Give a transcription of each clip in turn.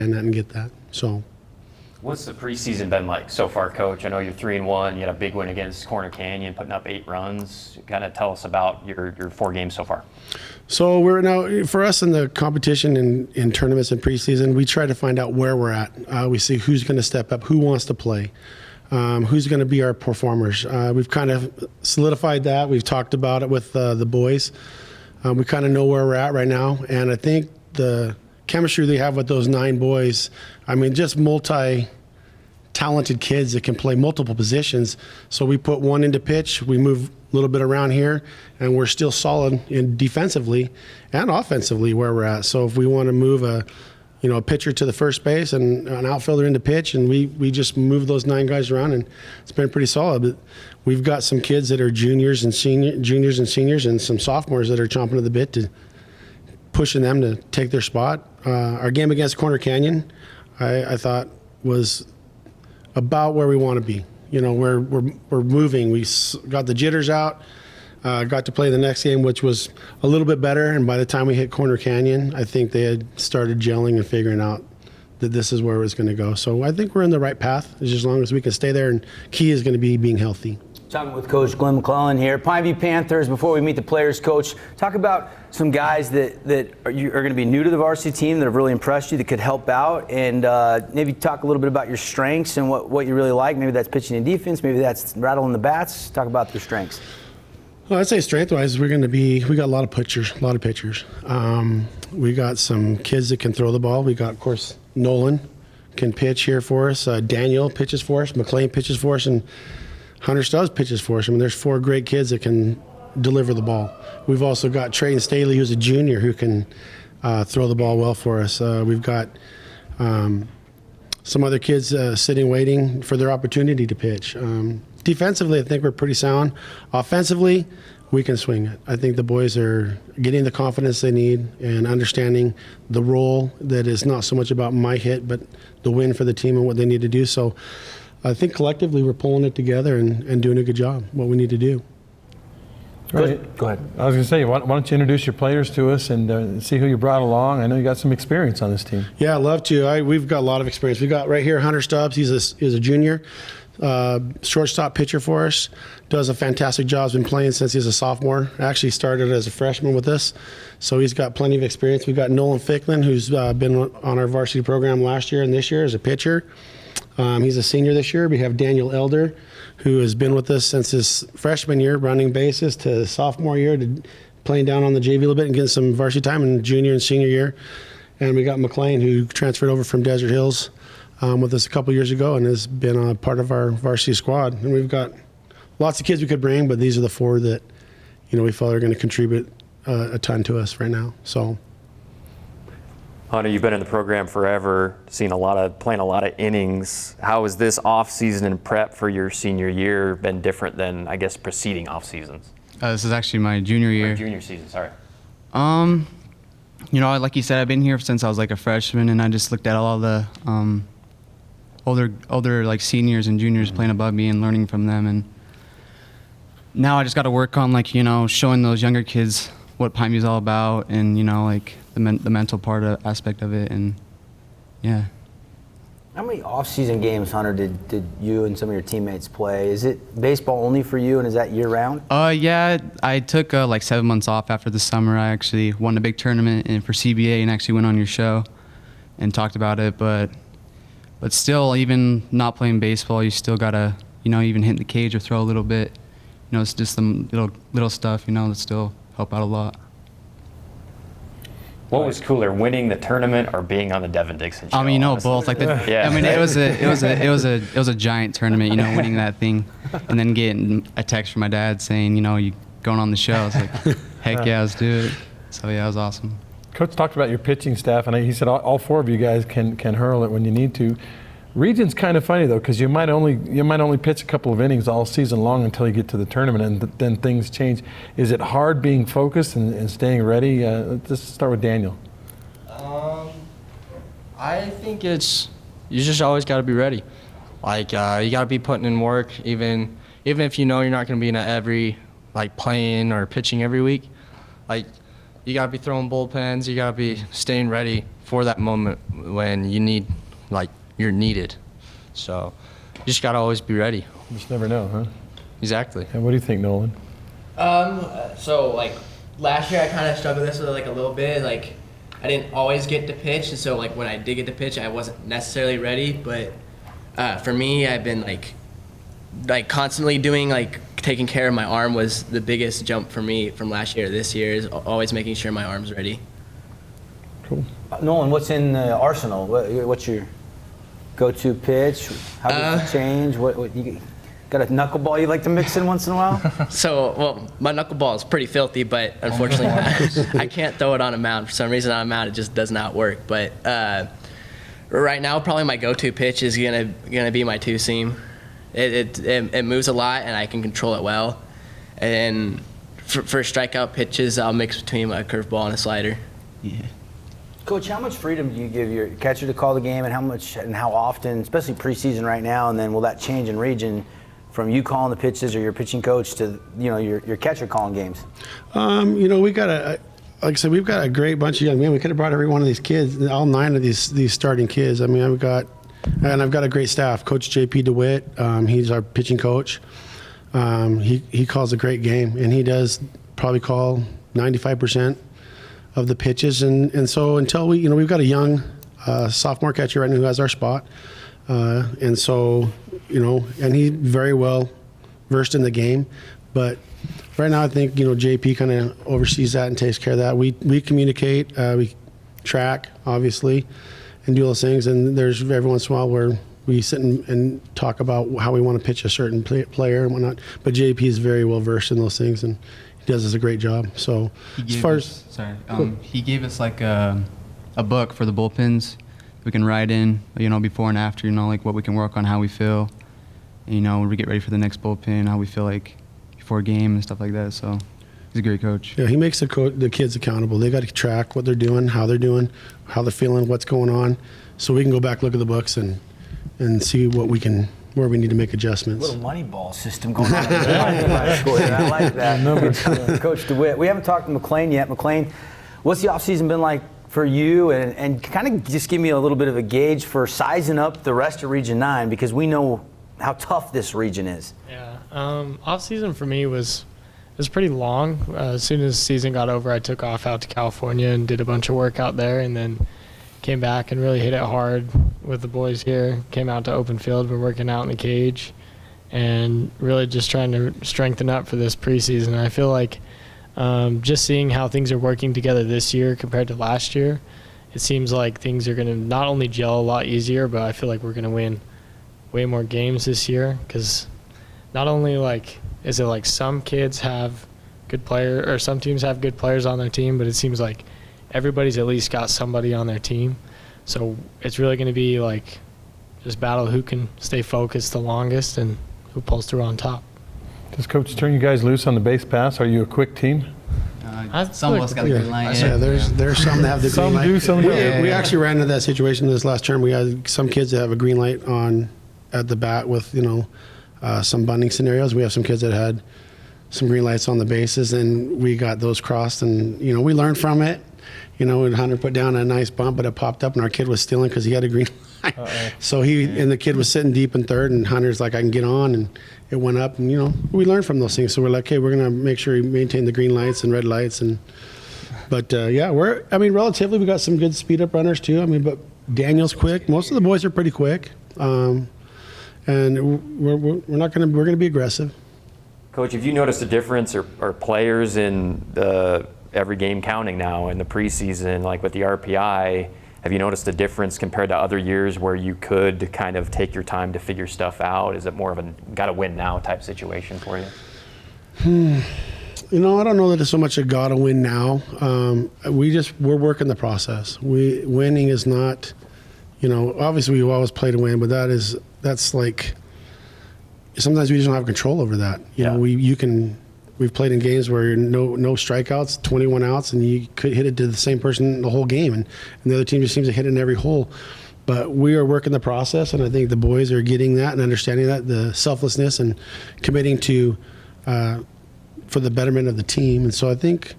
and get that. So. What's the preseason been like so far, Coach? I know you're 3-1. You had a big win against Corner Canyon, putting up 8 runs. Kind of tell us about your 4 games so far. So we're now, for us in the competition in tournaments and preseason, we try to find out where we're at. We see who's going to step up, who wants to play, who's going to be our performers. We've kind of solidified that. We've talked about it with the boys. We kind of know where we're at right now, and I think the chemistry they have with those 9 boys, I mean, just multi-talented kids that can play multiple positions. So we put one into pitch, we move a little bit around here, and we're still solid in defensively and offensively where we're at. So if we want to move a pitcher to the first base and an outfielder into pitch, and we just move those 9 guys around, and it's been pretty solid. But we've got some kids that are juniors and seniors, and some sophomores that are chomping at the bit to pushing them to take their spot. Our game against Corner Canyon, I thought was about where we want to be. We're moving. We got the jitters out. Got to play the next game, which was a little bit better. And by the time we hit Corner Canyon, I think they had started gelling and figuring out that this is where it was going to go. So I think we're in the right path as long as we can stay there. And key is going to be being healthy. Talking with Coach Glenn McClellan here. Pineview Panthers, before we meet the players, Coach, talk about some guys that are going to be new to the varsity team that have really impressed you that could help out, and maybe talk a little bit about your strengths and what you really like. Maybe that's pitching and defense. Maybe that's rattling the bats. Talk about your strengths. Well, I'd say strength-wise, we got a lot of pitchers. We got some kids that can throw the ball. We got, of course, Nolan can pitch here for us. Daniel pitches for us. McLean pitches for us, and Hunter Stubbs pitches for us. I mean, there's 4 great kids that can deliver the ball. We've also got Trayton Staley, who's a junior, who can throw the ball well for us. We've got some other kids sitting, waiting for their opportunity to pitch. Defensively, I think we're pretty sound. Offensively, we can swing it. I think the boys are getting the confidence they need and understanding the role that is not so much about my hit, but the win for the team and what they need to do. So I think collectively we're pulling it together and doing a good job, what we need to do. Right. Go ahead. I was going to say, why don't you introduce your players to us and see who you brought along? I know you got some experience on this team. Yeah, I'd love to. We've got a lot of experience. We got right here Hunter Stubbs. He's a junior, shortstop pitcher for us. Does a fantastic job. Has been playing since he's a sophomore. Actually started as a freshman with us, so he's got plenty of experience. We've got Nolan Ficklin, who's been on our varsity program last year and this year as a pitcher. He's a senior this year. We have Daniel Elder, who has been with us since his freshman year, running bases, to sophomore year, to playing down on the JV a little bit and getting some varsity time in junior and senior year. And we got McLean, who transferred over from Desert Hills with us a couple years ago and has been a part of our varsity squad. And we've got lots of kids we could bring, but these are the 4 that we felt are going to contribute a ton to us right now. So. Hunter, you've been in the program forever, playing a lot of innings. How has this off season and prep for your senior year been different than, I guess, preceding off seasons? This is actually my junior year. Junior season, sorry. Like you said, I've been here since I was like a freshman, and I just looked at all the older like seniors and juniors playing above me and learning from them, and now I just got to work on showing those younger kids what Pineview's all about, and the mental aspect of it, and yeah. How many off-season games, Hunter, did you and some of your teammates play? Is it baseball only for you, and is that year-round? Yeah, I took 7 months off after the summer. I actually won a big tournament for CBA and actually went on your show and talked about it. But still, even not playing baseball, you still gotta even hit the cage or throw a little bit. It's just some little stuff that still help out a lot. What was cooler, winning the tournament or being on the Devin Dixon show? Both. Yeah. It was a giant tournament, winning that thing, and then getting a text from my dad saying, you going on the show. I was like, heck yeah, let's do it. So yeah, it was awesome. Coach talked about your pitching staff, and he said all 4 of you guys can hurl it when you need to. Region's kind of funny though, because you might only pitch a couple of innings all season long until you get to the tournament, and then things change. Is it hard being focused and staying ready? Let's start with Daniel. I think you just always got to be ready. You got to be putting in work, even if you're not going to be in every playing or pitching every week. you gotta be throwing bullpens. You gotta be staying ready for that moment when you need, like, you're needed. So you just gotta always be ready. You just never know, huh? Exactly. And what do you think, Nolan? So like last year I kind of struggled with this like a little bit. Like I didn't always get to pitch, and so like when I did get to pitch, I wasn't necessarily ready. But for me, I've been like constantly doing like taking care of my arm was the biggest jump for me from last year to this year. Is always making sure my arm's ready. Cool. Nolan, what's in the arsenal? What's your go-to pitch? How does it change? What you got a knuckleball you like to mix in once in a while? So, well, my knuckleball is pretty filthy, but unfortunately, I can't throw it on a mound. For some reason, on a mound, it just does not work. But right now, probably my go-to pitch is gonna be my two-seam. It moves a lot, and I can control it well. And for strikeout pitches, I'll mix between a curveball and a slider. Yeah. Coach, how much freedom do you give your catcher to call the game, and how often, especially preseason right now, and then will that change in region from you calling the pitches or your pitching coach to your catcher calling games? We got like I said, we've got a great bunch of young men. We could have brought every one of these kids, all 9 of these starting kids. I mean, I've got a great staff. Coach JP DeWitt, he's our pitching coach. He calls a great game, and he does probably call 95% of the pitches. And so until we've got a young sophomore catcher right now who has our spot. And so, and he's very well versed in the game. But right now I think, JP kind of oversees that and takes care of that. We communicate, we track, obviously, and do those things. And there's every once in a while where we sit and talk about how we want to pitch a certain player and whatnot. But JP is very well versed in those things, and he does a great job. So as far as he gave us like a book for the bullpens we can write in, before and after, like what we can work on, how we feel, and, when we get ready for the next bullpen, how we feel like before a game and stuff like that. So he's a great coach. Yeah, he makes the kids accountable. They got to track what they're doing, how they're feeling, what's going on, so we can go back, look at the books, and see where we need to make adjustments. Little money ball system going on. I like that. Coach DeWitt. We haven't talked to McLean yet. McLean, what's the offseason been like for you? And kind of just give me a little bit of a gauge for sizing up the rest of Region 9, because we know how tough this region is. Yeah. Off-season for me was pretty long. As soon as the season got over, I took off out to California and did a bunch of work out there, and then came back and really hit it hard with the boys here. Came out to open field, been working out in the cage, and really just trying to strengthen up for this preseason. I feel like just seeing how things are working together this year compared to last year, it seems like things are going to not only gel a lot easier, but I feel like we're going to win way more games this year, because not only is it like some kids have good player, or some teams have good players on their team, but it seems like everybody's at least got somebody on their team. So it's really going to be like just battle who can stay focused the longest and who pulls through on top. Does Coach turn you guys loose on the base pass? Are you a quick team? Some of us got the green light. Yeah, there's some that have the green light. Some do, some don't. We actually ran into that situation this last term. We had some kids that have a green light on at the bat with some bunting scenarios. We have some kids that had some green lights on the bases, and we got those crossed, and we learned from it. And Hunter put down a nice bump, but it popped up, and our kid was stealing because he had a green light. So and the kid was sitting deep in third, and Hunter's like, I can get on, and it went up, and we learned from those things. So we're like, hey, we're gonna make sure we maintain the green lights and red lights, but relatively we got some good speed up runners too. But Daniel's quick. Most of the boys are pretty quick, and we're gonna be aggressive. Coach, have you noticed a difference or players in the every game counting now in the preseason, like with the RPI? Have you noticed a difference compared to other years where you could kind of take your time to figure stuff out? Is it more of a gotta win now type situation for you? I don't know that it's so much a gotta win now. We're working the process. Winning is not, obviously we always play to win, but that's like, sometimes we just don't have control over that. We've played in games where no strikeouts, 21 outs, and you could hit it to the same person the whole game, and the other team just seems to hit it in every hole. But we are working the process, and I think the boys are getting that and understanding that, the selflessness and committing to for the betterment of the team. And so I think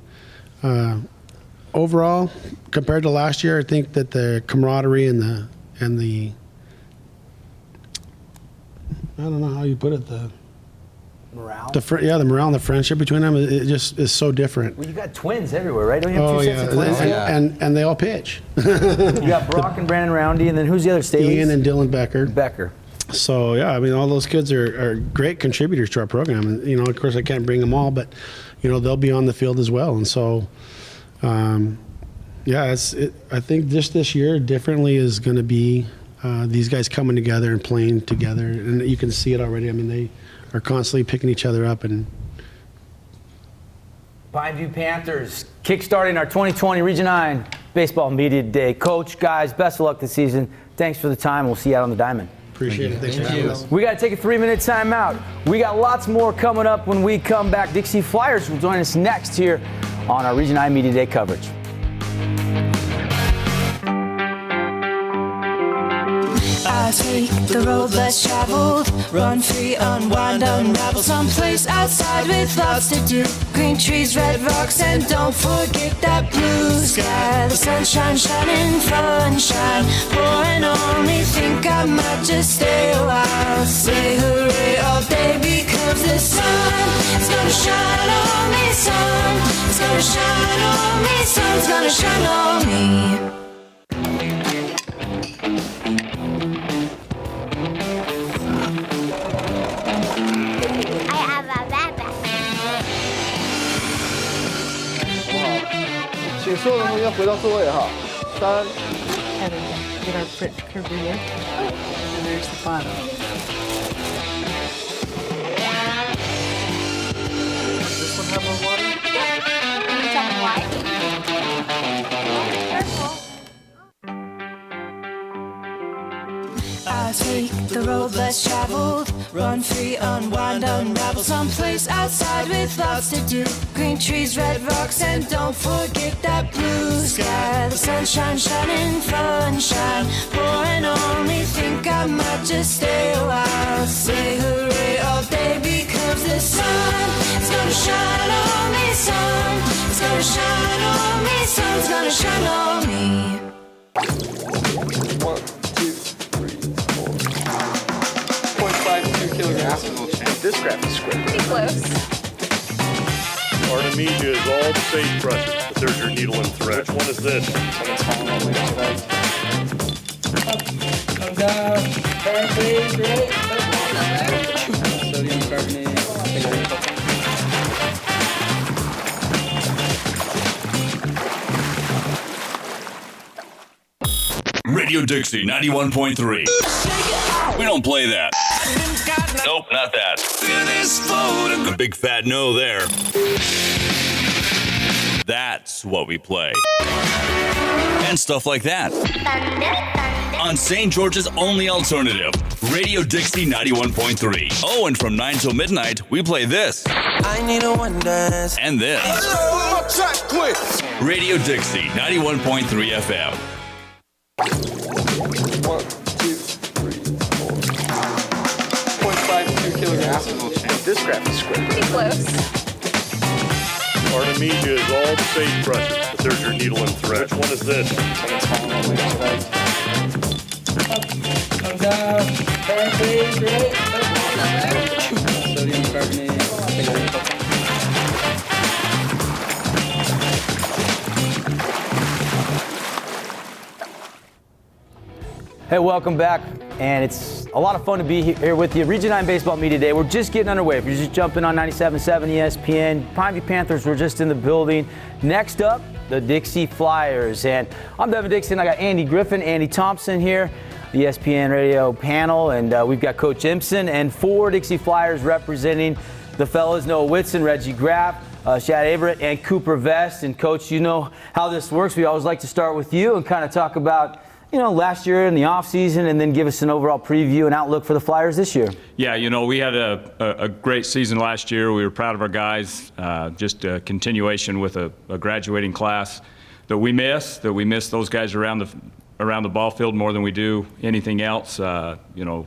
overall, compared to last year, I think that the camaraderie and the I don't know how you put it, the Morale. the morale and the friendship between them, it just is so different. Well, you got twins everywhere, right? Don't you have Oh two yeah, sets of twins? and they all pitch. You got Brock and Brandon Roundy, and then who's the other? Staley's? Ian and Dylan Becker. Becker. So yeah, I mean, all those kids are great contributors to our program, and you know, of course, I can't bring them all, but you know, they'll be on the field as well, and so, yeah, I think just this year differently is going to be these guys coming together and playing together, and you can see it already. I mean, they are constantly picking each other up, and Pineview Panthers kickstarting our 2020 Region 9 Baseball Media Day. Coach, guys, best of luck this season. Thanks for the time. We'll see you out on the diamond. appreciate it. Thanks for having us. We got to take a 3-minute timeout. We got lots more coming up when we come back. Dixie Flyers will join us next here on our Region 9 Media Day coverage. I take the road less traveled, run free, unwind, unravel someplace outside with lots to do. Green trees, red rocks, and don't forget that blue sky. The sunshine shining, sunshine pouring on me. Think I might just stay a while. Say hooray all day because the sun is gonna shine on me. Sun is gonna shine on me. Sun's gonna shine on me. Get our print career. And there's the bottom. Does this one have more water? Yeah. Can you tell me why? Careful. I take the road less traveled, run free, unwind, unravel someplace outside with lots to do. Green trees, red rocks, and don't forget that blue sky. The sunshine shining, sunshine pouring on me. Think I might just stay a while. Say hooray all day because the sun is gonna shine on me. Sun is gonna shine on me. Sun's gonna shine on me. 1, 2, 3, 4. 0.52 kilograms. This graph is square. Pretty close. Artemisia is all the sagebrush, but there's your needle and thread. Which one is this? Come down. Carbonate, great. Sodium carbonate. Radio Dixie 91.3. We don't play that. Nope, not that. A big fat no there. That's what we play. And stuff like that. On St. George's only alternative, Radio Dixie 91.3. Oh, and from 9 till midnight, we play this. I need a one dance. And this. Radio Dixie 91.3 FM. 1, 2, 3, 4. 0.52 kilograms. This graph is square. Pretty close. Artemisia is all the sagebrush, but there's your needle and thread. Which one is this? Come down. Carbonate, great. Sodium carbonate. Hey, welcome back, and it's a lot of fun to be here with you. Region 9 Baseball Media Day. We're just getting underway. If you're just jumping on 97.7 ESPN, Pineview Panthers were just in the building. Next up, the Dixie Flyers. And I'm Devin Dixon. I got Andy Griffin, Andy Thompson here, the ESPN radio panel, and we've got Coach Impson and 4 Dixie Flyers representing the fellas, Noah Whitson, Reggie Graff, Shad Averett, and Cooper Vest. And Coach, you know how this works. We always like to start with you and kind of talk about last year in the offseason, and then give us an overall preview and outlook for the Flyers this year. Yeah, we had a great season last year. We were proud of our guys. Just a continuation with a graduating class that we miss those guys around the ball field more than we do anything else.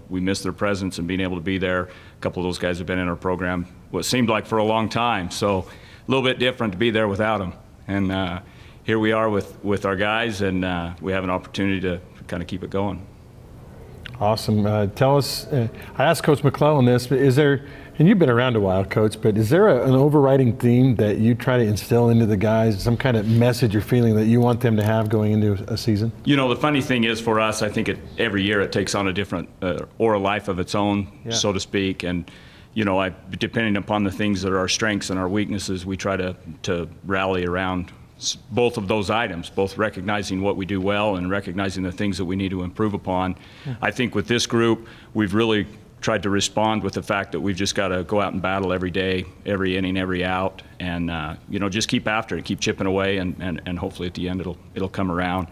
We miss their presence and being able to be there. A couple of those guys have been in our program what seemed like for a long time, so a little bit different to be there without them. And here we are with our guys, and we have an opportunity to kind of keep it going. Awesome. Tell us, I asked Coach McClellan this, but is there, and you've been around a while, Coach, but is there an overriding theme that you try to instill into the guys, some kind of message or feeling that you want them to have going into a season? You know, the funny thing is for us, I think every year it takes on a different or a life of its own, so to speak. And, you know, depending upon the things that are our strengths and our weaknesses, we try to rally around both of those items, both recognizing what we do well and recognizing the things that we need to improve upon. I think with this group, we've really tried to respond with the fact that we've just got to go out and battle every day, every inning, every out, and you know, just keep after it, keep chipping away, and hopefully at the end it'll come around.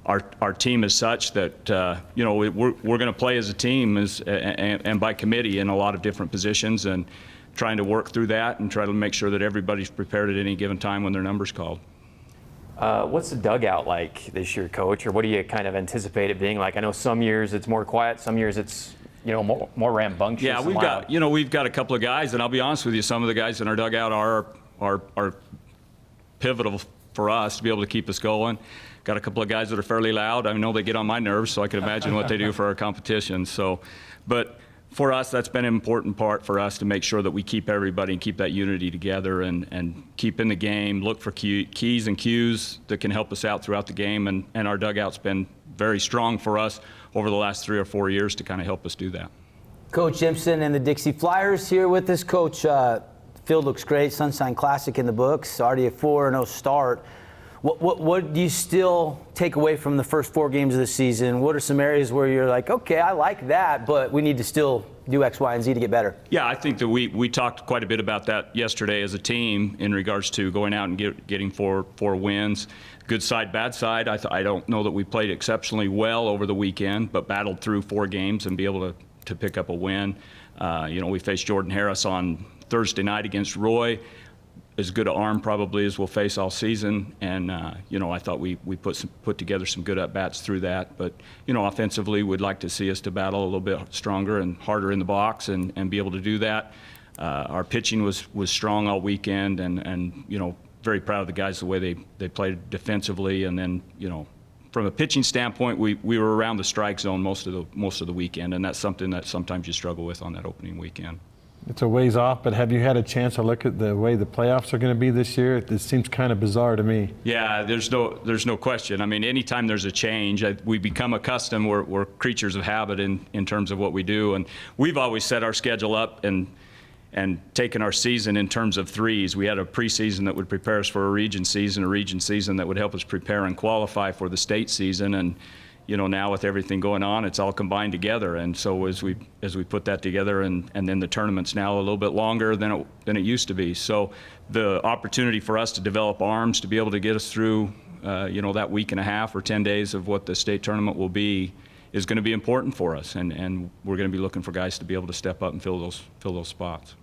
Our team is such that you know, we're going to play as a team and by committee in a lot of different positions, and trying to work through that and try to make sure that everybody's prepared at any given time when their number's called. What's the dugout like this year, Coach, or what do you kind of anticipate it being like? I know some years it's more quiet, some years it's, you know, more rambunctious. Yeah, we've got a couple of guys, and I'll be honest with you, some of the guys in our dugout are pivotal for us to be able to keep us going. Got a couple of guys that are fairly loud. I know they get on my nerves, so I can imagine what they do for our competition. So, but for us, that's been an important part for us to make sure that we keep everybody and keep that unity together and keep in the game, look for keys and cues that can help us out throughout the game. And our dugout's been very strong for us over the last 3 or 4 years to kind of help us do that. Coach Simpson and the Dixie Flyers here with us. Coach, field looks great. Sunshine Classic in the books. Already a 4-0 start. What do you still take away from the first 4 games of the season? What are some areas where you're like, okay, I like that, but we need to still do X, Y, and Z to get better? Yeah, I think that we talked quite a bit about that yesterday as a team in regards to going out and getting four wins. Good side, bad side. I don't know that we played exceptionally well over the weekend, but battled through 4 games and be able to pick up a win. You know, we faced Jordan Harris on Thursday night against Roy. As good an arm probably as we'll face all season, and you know, I thought we put together some good at-bats through that. But you know, offensively, we'd like to see us to battle a little bit stronger and harder in the box and be able to do that. Our pitching was strong all weekend, and you know, very proud of the guys the way they played defensively. And then you know, from a pitching standpoint, we were around the strike zone most of the weekend, and that's something that sometimes you struggle with on that opening weekend. It's a ways off, but have you had a chance to look at the way the playoffs are going to be this year? It seems kind of bizarre to me. Yeah, there's no question. I mean, anytime there's a change, we become accustomed. We're creatures of habit in terms of what we do, and we've always set our schedule up and taken our season in terms of threes. We had a preseason that would prepare us for a region season that would help us prepare and qualify for the state season, and you know, now with everything going on, it's all combined together. And so as we put that together, and then the tournament's now a little bit longer than it used to be. So the opportunity for us to develop arms to be able to get us through, you know, that week and a half or 10 days of what the state tournament will be is going to be important for us. And we're going to be looking for guys to be able to step up and fill those spots.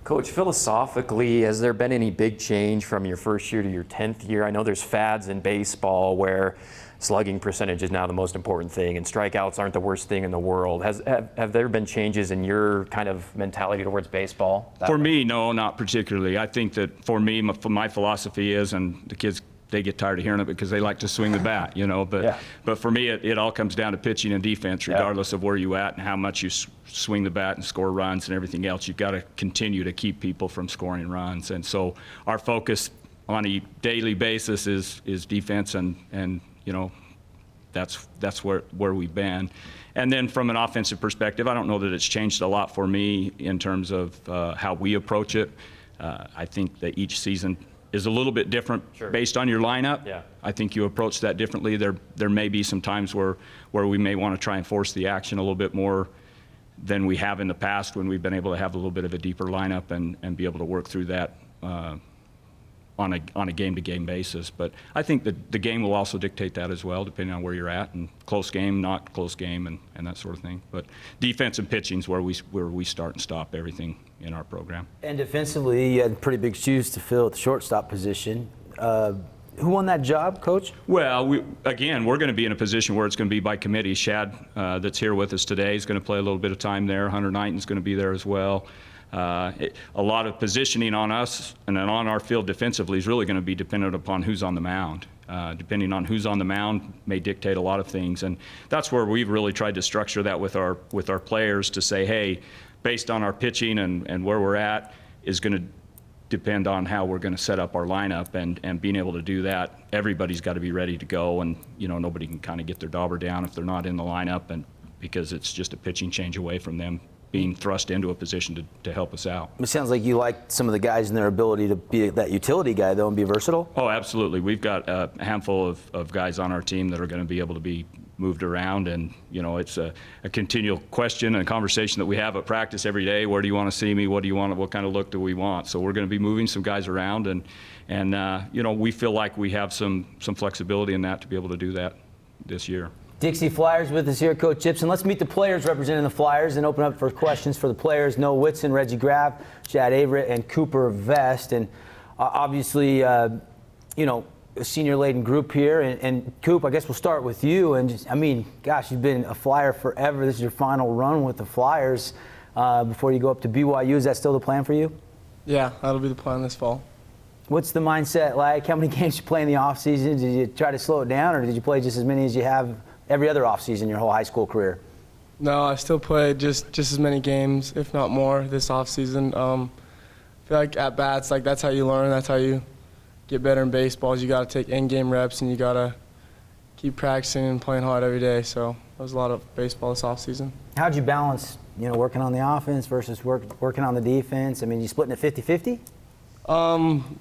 Coach, philosophically, has there been any big change from your first year to your 10th year? I know there's fads in baseball where slugging percentage is now the most important thing, and strikeouts aren't the worst thing in the world. Have there been changes in your kind of mentality towards baseball? For me, no, not particularly. I think that for me, my philosophy is, and the kids, they get tired of hearing it because they like to swing the bat, you know. But for me, it all comes down to pitching and defense, regardless of where you're at and how much you swing the bat and score runs and everything else. You've got to continue to keep people from scoring runs. And so our focus on a daily basis is defense, and you know, that's where we've been. And then from an offensive perspective, I don't know that it's changed a lot for me in terms of how we approach it. I think that each season is a little bit different based on your lineup. Yeah. I think you approach that differently. There may be some times where we may want to try and force the action a little bit more than we have in the past, when we've been able to have a little bit of a deeper lineup and be able to work through that on a game-to-game basis. But I think that the game will also dictate that as well, depending on where you're at, and close game, not close game, and that sort of thing. But defense and pitching is where we start and stop everything in our program. And defensively, you had pretty big shoes to fill at the shortstop position. Who won that job, Coach? Well, we're going to be in a position where it's going to be by committee. Shad, that's here with us today, is going to play a little bit of time there. Hunter Knighton's going to be there as well. A lot of positioning on us and on our field defensively is really going to be dependent upon who's on the mound. depending on who's on the mound, may dictate a lot of things. And that's where we've really tried to structure that with our players to say, hey, based on our pitching and where we're at is going to depend on how we're going to set up our lineup, and being able to do that, everybody's got to be ready to go, and nobody can kind of get their dauber down if they're not in the lineup, and because it's just a pitching change away from them being thrust into a position to help us out. It sounds like you like some of the guys and their ability to be that utility guy, though, and be versatile. Oh, absolutely. We've got a handful of guys on our team that are going to be able to be moved around, and it's a continual question and conversation that we have at practice every day. Where do you want to see me? What do you want? What kind of look do we want? So we're going to be moving some guys around, and we feel like we have some flexibility in that to be able to do that this year. Dixie Flyers with us here, Coach Gibson. Let's meet the players representing the Flyers and open up for questions for the players. Noah Whitson, Reggie Graff, Chad Averett, and Cooper Vest. And obviously, a senior-laden group here. And Coop, I guess we'll start with you. And gosh, you've been a Flyer forever. This is your final run with the Flyers before you go up to BYU. Is that still the plan for you? Yeah, that'll be the plan this fall. What's the mindset like? How many games you play in the offseason? Did you try to slow it down, or did you play just as many as you have every other offseason your whole high school career? No, I still play just as many games, if not more, this offseason. I feel like at bats, that's how you learn. That's how you get better in baseball. You got to take in-game reps, and you got to keep practicing and playing hard every day. So that was a lot of baseball this offseason. How'd you balance, working on the offense versus working on the defense? You splitting it 50-50?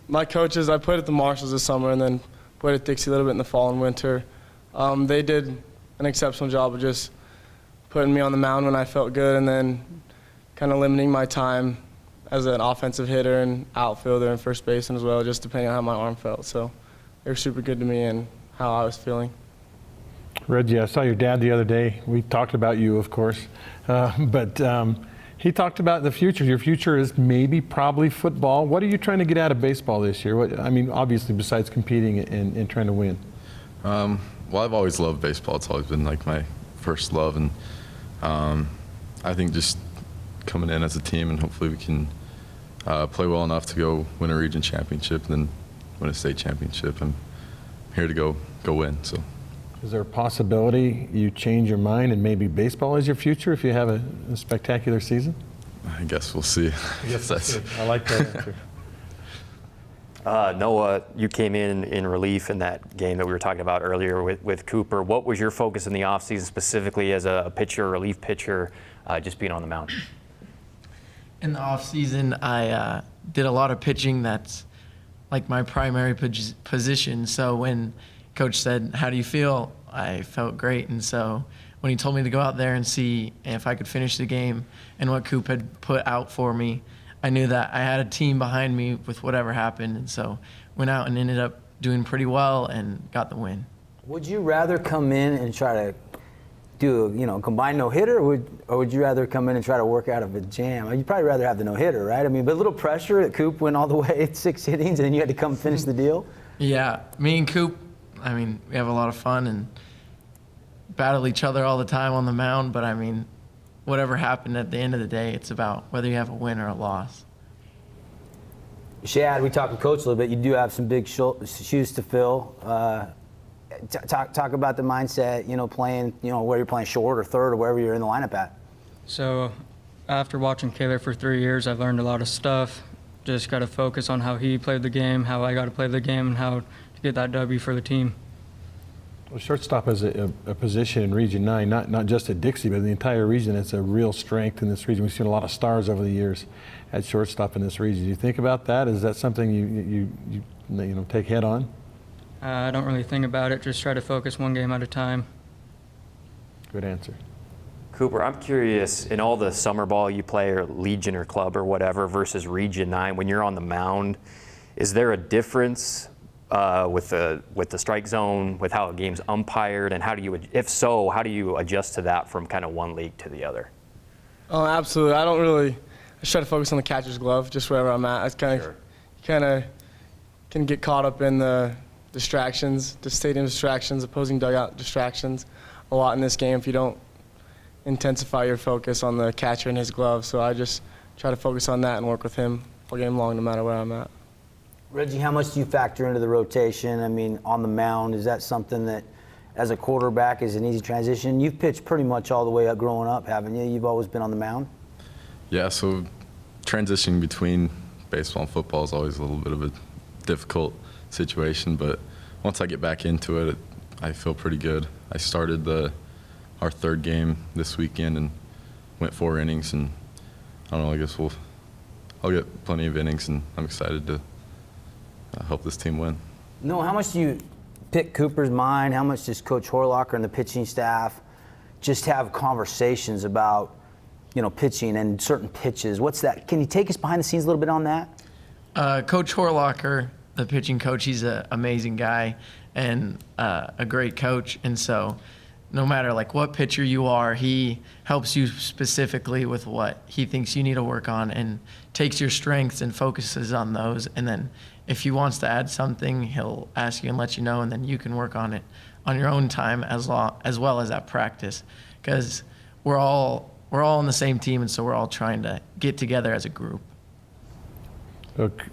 My coaches, I played at the Marshalls this summer and then played at Dixie a little bit in the fall and winter. They did an exceptional job of just putting me on the mound when I felt good, and then kind of limiting my time as an offensive hitter and outfielder and first baseman as well, just depending on how my arm felt. So they were super good to me and how I was feeling. Reggie, I saw your dad the other day. We talked about you, of course, but he talked about the future. Your future is probably football. What are you trying to get out of baseball this year? Obviously, besides competing and trying to win. Well, I've always loved baseball. It's always been my first love, and I think just coming in as a team and hopefully we can play well enough to go win a region championship and then win a state championship. I'm here to go win. So, is there a possibility you change your mind and maybe baseball is your future if you have a spectacular season? I guess we'll see. I like that answer. Noah, you came in relief in that game that we were talking about earlier with Cooper. What was your focus in the offseason specifically as a pitcher, relief pitcher, just being on the mound? In the offseason, I did a lot of pitching. That's like my primary position. So when Coach said, "How do you feel?" I felt great. And so when he told me to go out there and see if I could finish the game and what Coop had put out for me, I knew that I had a team behind me with whatever happened, and so went out and ended up doing pretty well and got the win. Would you rather come in and try to do a combined no-hitter, or would you rather come in and try to work out of a jam? You'd probably rather have the no-hitter, right? But a little pressure that Coop went all the way at 6 innings and then you had to come finish the deal? Yeah, me and Coop, we have a lot of fun and battle each other all the time on the mound, but whatever happened at the end of the day, it's about whether you have a win or a loss. Shad, we talked to Coach a little bit. You do have some big shoes to fill. Talk about the mindset, playing, where you're playing short or third or wherever you're in the lineup at. So after watching Kaler for 3 years, I've learned a lot of stuff. Just got to focus on how he played the game, how I got to play the game, and how to get that W for the team. Well, shortstop is a position in Region 9, not just at Dixie, but in the entire region. It's a real strength in this region. We've seen a lot of stars over the years at shortstop in this region. Do you think about that? Is that something you take head on? I don't really think about it. Just try to focus one game at a time. Good answer. Cooper, I'm curious, in all the summer ball you play, or Legion or club or whatever, versus Region 9, when you're on the mound, is there a difference with the strike zone, with how a game's umpired, and if so, how do you adjust to that from kind of one league to the other? Oh, absolutely. I just try to focus on the catcher's glove, just wherever I'm at. I kind of can get caught up in the distractions, the stadium distractions, opposing dugout distractions a lot in this game if you don't intensify your focus on the catcher and his glove. So I just try to focus on that and work with him all game long, no matter where I'm at. Reggie, how much do you factor into the rotation? I mean, on the mound, is that something that, as a quarterback, is an easy transition? You've pitched pretty much all the way up growing up, haven't you? You've always been on the mound? Yeah, so transitioning between baseball and football is always a little bit of a difficult situation, but once I get back into it, I feel pretty good. I started our third game this weekend and went 4 innings, and I don't know, I guess I'll get plenty of innings, and I'm excited to help this team win. No, how much do you pick Cooper's mind? How much does Coach Horlocker and the pitching staff just have conversations about, pitching and certain pitches? What's that? Can you take us behind the scenes a little bit on that? Coach Horlocker, the pitching coach, he's an amazing guy and a great coach. And so no matter what pitcher you are, he helps you specifically with what he thinks you need to work on and takes your strengths and focuses on those. And then if he wants to add something, he'll ask you and let you know, and then you can work on it on your own time as well as at practice. Because we're all on the same team, and so we're all trying to get together as a group.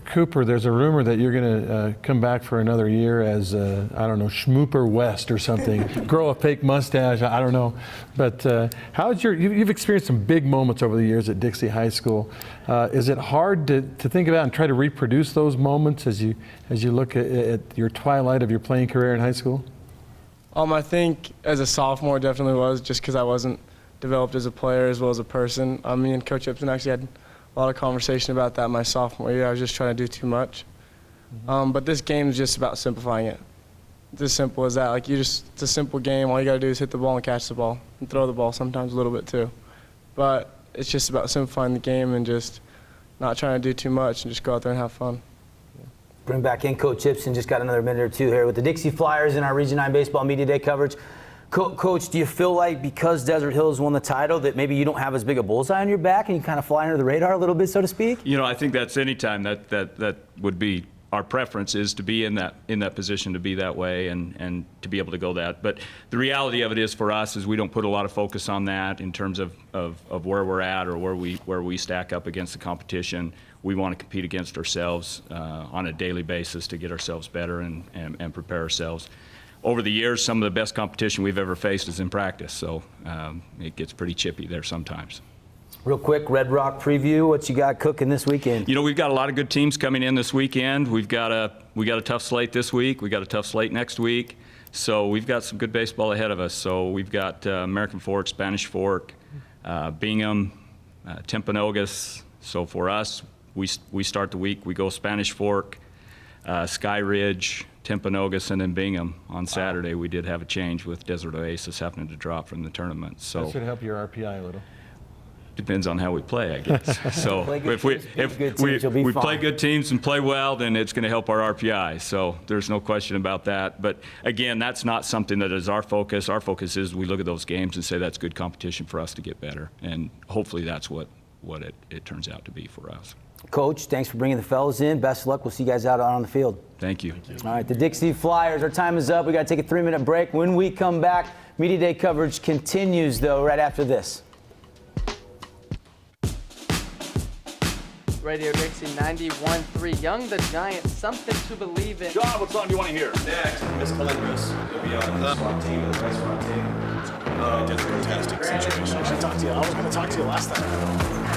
Cooper, there's a rumor that you're going to come back for another year as, Schmooper West or something. Grow a fake mustache, I don't know. But you've experienced some big moments over the years at Dixie High School. Is it hard to think about and try to reproduce those moments as you look at your twilight of your playing career in high school? I think as a sophomore it definitely was, just because I wasn't developed as a player as well as a person. Me and Coach Ipson actually had a lot of conversation about that my sophomore year. I was just trying to do too much. But this game is just about simplifying it. It's as simple as that. It's a simple game. All you got to do is hit the ball and catch the ball and throw the ball sometimes a little bit too. But it's just about simplifying the game and just not trying to do too much and just go out there and have fun. Bring back in Coach Ipson. Just got another minute or two here with the Dixie Flyers in our Region 9 Baseball Media Day coverage. Coach, do you feel like because Desert Hills won the title that maybe you don't have as big a bullseye on your back and you kind of fly under the radar a little bit, so to speak? I think that's any time that would be our preference, is to be in that position, to be that way and to be able to go that. But the reality of it is, for us, is we don't put a lot of focus on that in terms of where we're at or where we stack up against the competition. We want to compete against ourselves on a daily basis to get ourselves better and prepare ourselves. Over the years, some of the best competition we've ever faced is in practice, so it gets pretty chippy there sometimes. Real quick, Red Rock preview. What you got cooking this weekend? We've got a lot of good teams coming in this weekend. We've got a tough slate this week. We got a tough slate next week. So we've got some good baseball ahead of us. So we've got American Fork, Spanish Fork, Bingham, Timpanogos. So for us, we start the week. We go Spanish Fork, Sky Ridge, Timpanogos, and then Bingham. On Saturday, we did have a change with Desert Oasis happening to drop from the tournament. So that should help your RPI a little. Depends on how we play, I guess. So if we play good teams and play well, then it's going to help our RPI. So there's no question about that. But again, that's not something that is our focus. Our focus is we look at those games and say that's good competition for us to get better, and hopefully that's what it turns out to be for us. Coach, thanks for bringing the fellas in. Best of luck. We'll see you guys out on the field. Thank you. All right, the Dixie Flyers, our time is up. We got to take a 3-minute break. When we come back, Media Day coverage continues, though, right after this. Radio Dixie 91.3. Young the Giant, something to believe in. John, what song do you want to hear? Next, Miss Calendris. You'll be on the SWAT team, the best SWAT team. Just a fantastic situation. I should talk to you. I was going to talk to you last time.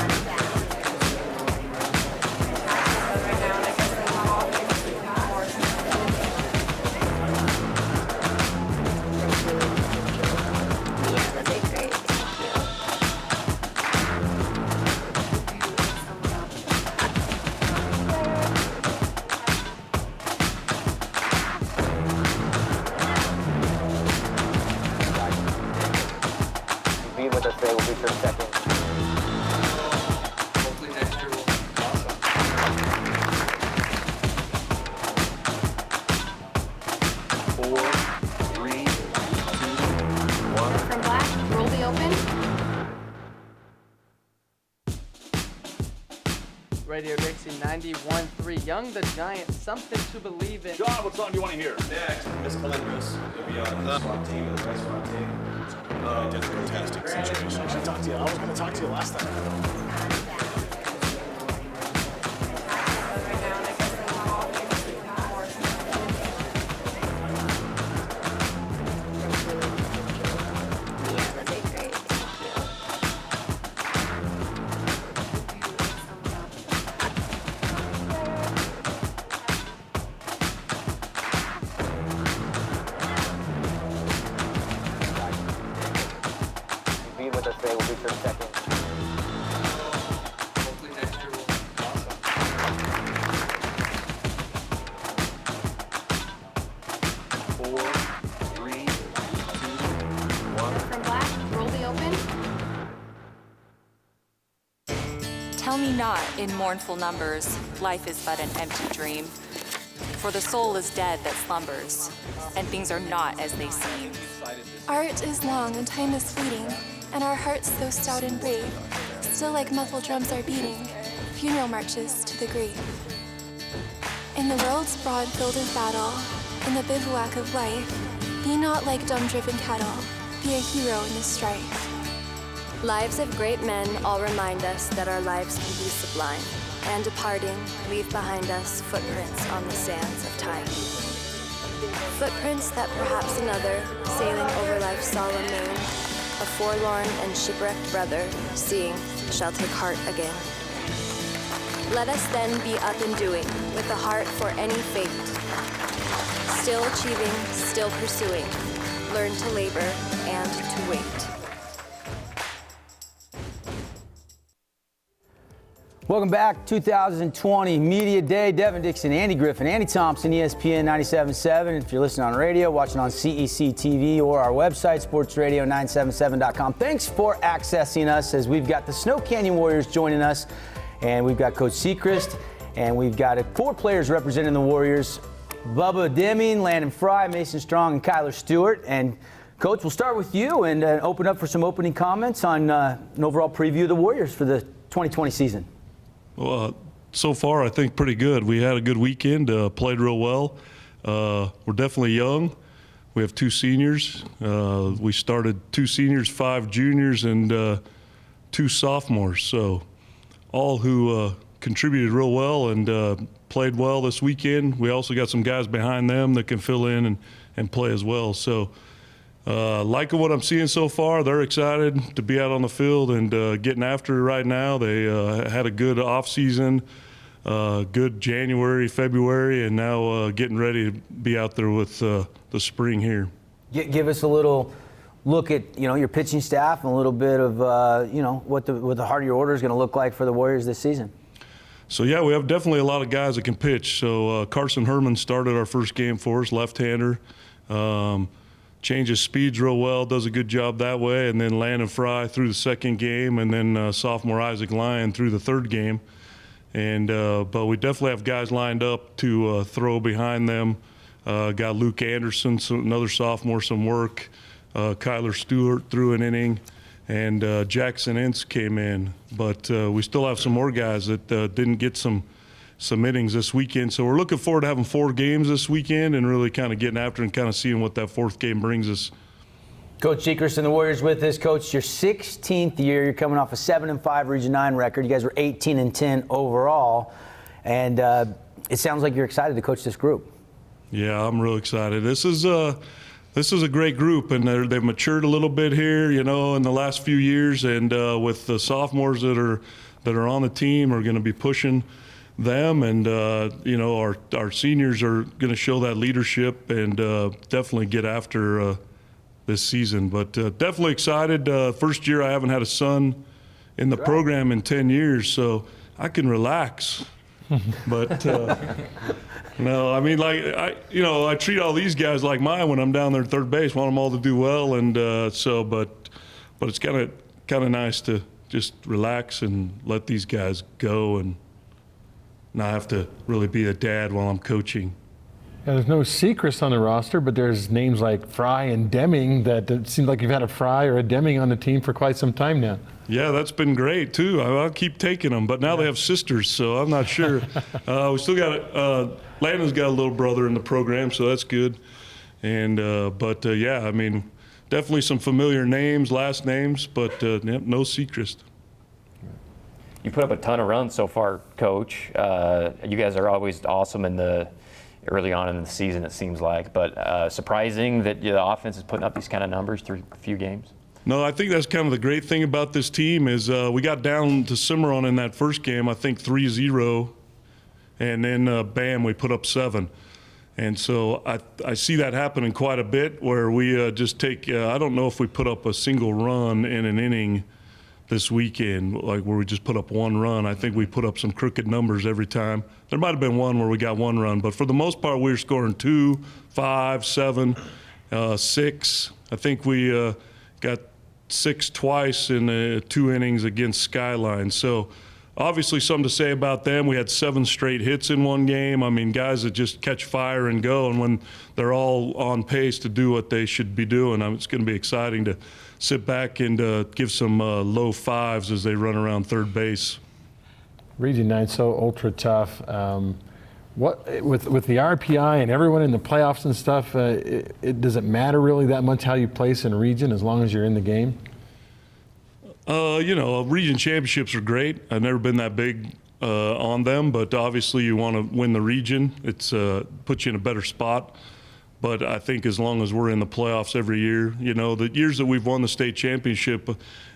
Radio Dixie 91.3. Young the Giant, something to believe in. John, what song do you want to hear? Next, Miss Calendris. You'll be on the SWAT team, the best SWAT team. Just a fantastic situation. I should talk to you. I was going to talk to you last time. being with us today. We'll be sure to check in. Hopefully next year will be awesome. 4, 3, 2, 1. From black, roll the open. Tell me not in mournful numbers, life is but an empty dream. For the soul is dead that slumbers, and things are not as they seem. Art is long and time is fleeting, and our hearts, though stout and brave, still like muffled drums are beating, funeral marches to the grave. In the world's broad field of battle, in the bivouac of life, be not like dumb-driven cattle, be a hero in the strife. Lives of great men all remind us that our lives can be sublime, and departing, leave behind us footprints on the sands of time. Footprints that perhaps another, sailing over life's solemn moon, a forlorn and shipwrecked brother, seeing, shall take heart again. Let us then be up and doing, with a heart for any fate. Still achieving, still pursuing, learn to labor and to wait. Welcome back, 2020 Media Day. Devin Dixon, Andy Griffin, Andy Thompson, ESPN 97.7. If you're listening on radio, watching on CEC TV or our website, sportsradio977.com. Thanks for accessing us as we've got the Snow Canyon Warriors joining us, and we've got Coach Sechrist, and we've got 4 players representing the Warriors: Bubba Deming, Landon Fry, Mason Strong, and Kyler Stewart. And Coach, we'll start with you and open up for some opening comments on an overall preview of the Warriors for the 2020 season. Well, so far, I think pretty good. We had a good weekend, played real well. We're definitely young. We have 2 seniors. We started 2 seniors, 5 juniors, and 2 sophomores. So all who contributed real well and played well this weekend. We also got some guys behind them that can fill in and play as well. So liking what I'm seeing so far. They're excited to be out on the field and getting after it right now. They had a good off-season, good January, February, and now getting ready to be out there with the spring here. Give us a little look at your pitching staff and a little bit of what the heart of your order is going to look like for the Warriors this season. So yeah, we have definitely a lot of guys that can pitch. So Carson Herman started our first game for us, left-hander. Changes speeds real well, does a good job that way, and then Landon Fry through the second game, and then sophomore Isaac Lyon through the third game. And but we definitely have guys lined up to throw behind them. Got Luke Anderson, another sophomore, some work. Kyler Stewart threw an inning, and Jackson Ince came in. But we still have some more guys that didn't get some innings this weekend. So we're looking forward to having 4 games this weekend and really kind of getting after and kind of seeing what that 4th game brings us. Coach Sechrist and the Warriors with us. Coach, your 16th year. You're coming off a 7-5 Region 9 record. You guys were 18-10 overall. And it sounds like you're excited to coach this group. Yeah, I'm real excited. This is a great group, and they've matured a little bit here, in the last few years. And with the sophomores that are on the team are going to be pushing them, and our seniors are going to show that leadership and definitely get after this season. But definitely excited. First year I haven't had a son in the program in 10 years, so I can relax. But no, I mean, I treat all these guys like mine when I'm down there at third base. Want them all to do well, and but it's kind of nice to just relax and let these guys go and not have to really be a dad while I'm coaching. Yeah, there's no Sechrist on the roster, but there's names like Fry and Deming that it seems like you've had a Fry or a Deming on the team for quite some time now. Yeah, that's been great too. I'll keep taking them, but now they have sisters, so I'm not sure. We still got Landon's got a little brother in the program, so that's good. And yeah, I mean, definitely some familiar names, last names, but no Sechrist. You put up a ton of runs so far, Coach. You guys are always awesome early on in the season, it seems like. But surprising that the offense is putting up these kind of numbers through a few games. No, I think that's kind of the great thing about this team is we got down to Cimarron in that first game, I think 3-0, and then bam, we put up 7. And so I see that happening quite a bit where we just take, I don't know if we put up a single run in an inning this weekend, like where we just put up one run. I think we put up some crooked numbers every time. There might have been one where we got one run, but for the most part, we were scoring 2, 5, 7, 6. I think we got 6 twice in 2 innings against Skyline. So obviously something to say about them. We had 7 straight hits in one game. I mean, guys that just catch fire and go, and when they're all on pace to do what they should be doing, it's going to be exciting to sit back and give some low 5s as they run around third base. Region 9 so ultra tough. What with the RPI and everyone in the playoffs and stuff, does it matter really that much how you place in region as long as you're in the game? Region championships are great. I've never been that big on them, but obviously you want to win the region. It's puts you in a better spot. But I think as long as we're in the playoffs every year, the years that we've won the state championship,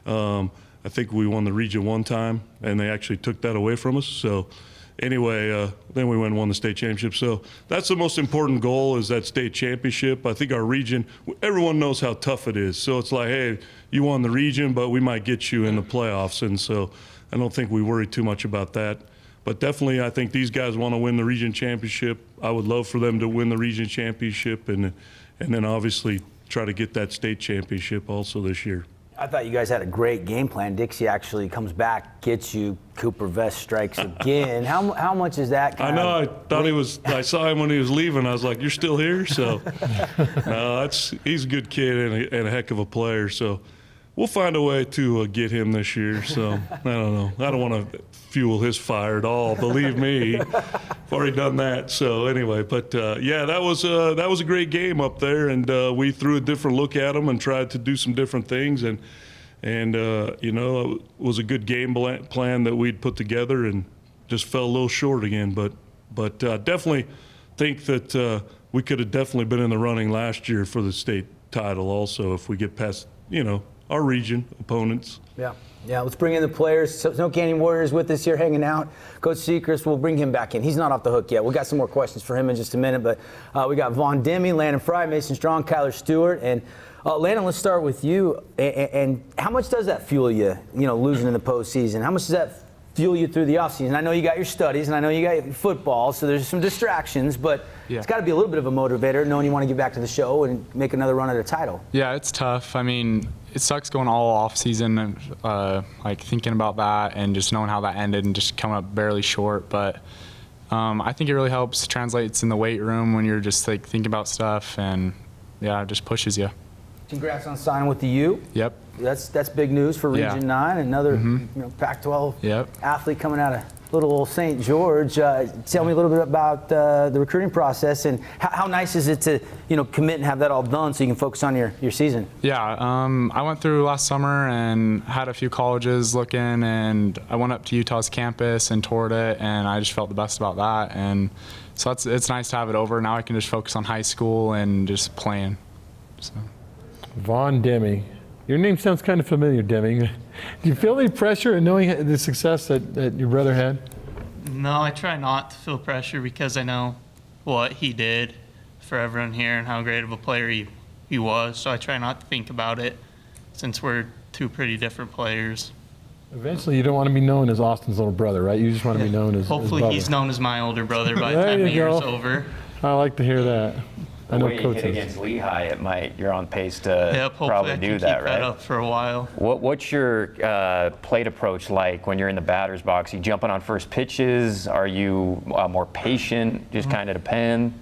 I think we won the region one time, and they actually took that away from us. So anyway, then we went and won the state championship. So that's the most important goal, is that state championship. I think our region, everyone knows how tough it is. So it's like, hey, you won the region, but we might get you in the playoffs. And so I don't think we worry too much about that. But definitely, I think these guys want to win the region championship. I would love for them to win the region championship, and then obviously try to get that state championship also this year. I thought you guys had a great game plan. Dixie actually comes back, gets you. Cooper Vest strikes again. How much is that? I know. I thought I saw him when he was leaving. I was like, "You're still here?" So, no, he's a good kid and a heck of a player. So, we'll find a way to get him this year. So, I don't know. I don't want to fuel his fire at all. Believe me, I've already done that. So anyway, but that was a great game up there, and we threw a different look at them and tried to do some different things, and it was a good game plan that we'd put together, and just fell a little short again. But definitely think that we could have definitely been in the running last year for the state title also if we get past our region opponents. Yeah, let's bring in the players. Snow Canyon Warriors with us here hanging out. Coach Sechrist, we'll bring him back in. He's not off the hook yet. We've got some more questions for him in just a minute, but we got Vaughn Demme, Landon Fry, Mason Strong, Kyler Stewart, and Landon, let's start with you. And how much does that fuel you, losing in the postseason? How much does that fuel you through the offseason? I know you got your studies, and I know you got your football, so there's some distractions, but it's got to be a little bit of a motivator knowing you want to get back to the show and make another run at a title. Yeah, it's tough. I mean, it sucks going all off season and thinking about that and just knowing how that ended and just coming up barely short. But I think it really helps, translates in the weight room when you're just thinking about stuff, and it just pushes you. Congrats on signing with the U. Yep. That's big news for Region 9. Another Pac-12 athlete coming out of little old St. George. Tell me a little bit about the recruiting process, and how nice is it to commit and have that all done so you can focus on your season? Yeah, I went through last summer and had a few colleges looking, and I went up to Utah's campus and toured it, and I just felt the best about that. And so it's nice to have it over. Now I can just focus on high school and just playing. So. Vaughn Demme. Your name sounds kind of familiar, Demme. Do you feel any pressure in knowing the success that your brother had? No, I try not to feel pressure because I know what he did for everyone here and how great of a player he was. So I try not to think about it since we're two pretty different players. Eventually, you don't want to be known as Austin's little brother, right? You just want to be known as Hopefully he's known as my older brother by the time the year's over. I like to hear that. I know the way you hit against Lehigh, you're on pace to hopefully probably I do can that, keep right? that up for a while. What's your plate approach like when you're in the batter's box? Are you jumping on first pitches? Are you more patient? Just kind of depend?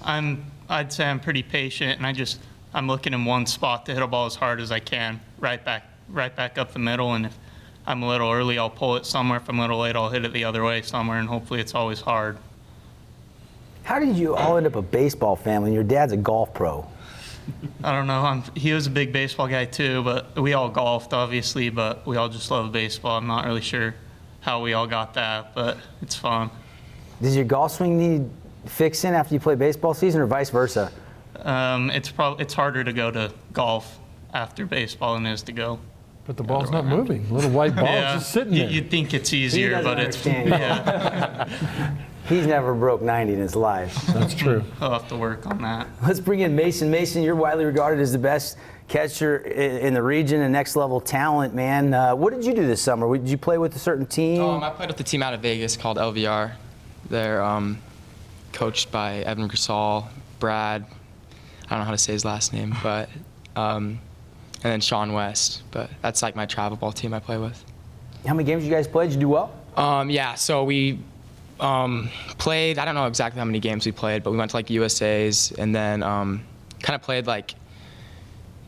I'd say I'm pretty patient, and I'm looking in one spot to hit a ball as hard as I can, right back up the middle. And if I'm a little early, I'll pull it somewhere. If I'm a little late, I'll hit it the other way somewhere, and hopefully it's always hard. How did you all end up a baseball family? Your dad's a golf pro. I don't know. He was a big baseball guy too, but we all golfed, obviously, but we all just love baseball. I'm not really sure how we all got that, but it's fun. Does your golf swing need fixing after you play baseball season, or vice versa? It's harder to go to golf after baseball than it is to go But the ball's not moving. Little white ball just sitting there. You'd think it's easier, but it's He's never broke 90 in his life. That's true. I'll have to work on that. Let's bring in Mason. Mason, you're widely regarded as the best catcher in the region and next level talent, man. What did you do this summer? Did you play with a certain team? I played with a team out of Vegas called LVR. They're coached by Evan Grasal, Brad, I don't know how to say his last name, but and then Sean West. But that's like my travel ball team I play with. How many games you guys played? Did you do well? Yeah, so we played, I don't know exactly how many games we played, but we went to like USA's and then kind of played like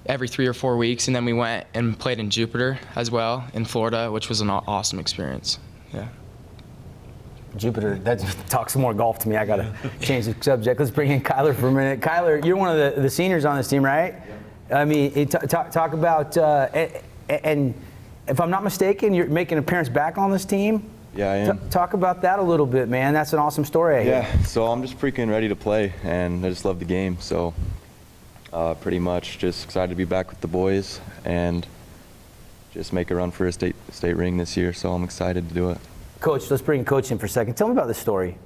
every 3 or 4 weeks, and then we went and played in Jupiter as well in Florida, which was an awesome experience. Yeah. Jupiter, that talk some more golf to me. I got to change the subject. Let's bring in Kyler for a minute. Kyler, you're one of the seniors on this team, right? Yeah. I mean, talk about, and if I'm not mistaken, you're making an appearance back on this team? Yeah, I am. Talk about that a little bit, man. That's an awesome story. Yeah, so I'm just freaking ready to play, and I just love the game. So pretty much just excited to be back with the boys and just make a run for a state ring this year. So I'm excited to do it. Coach, let's bring Coach in for a second. Tell me about this story.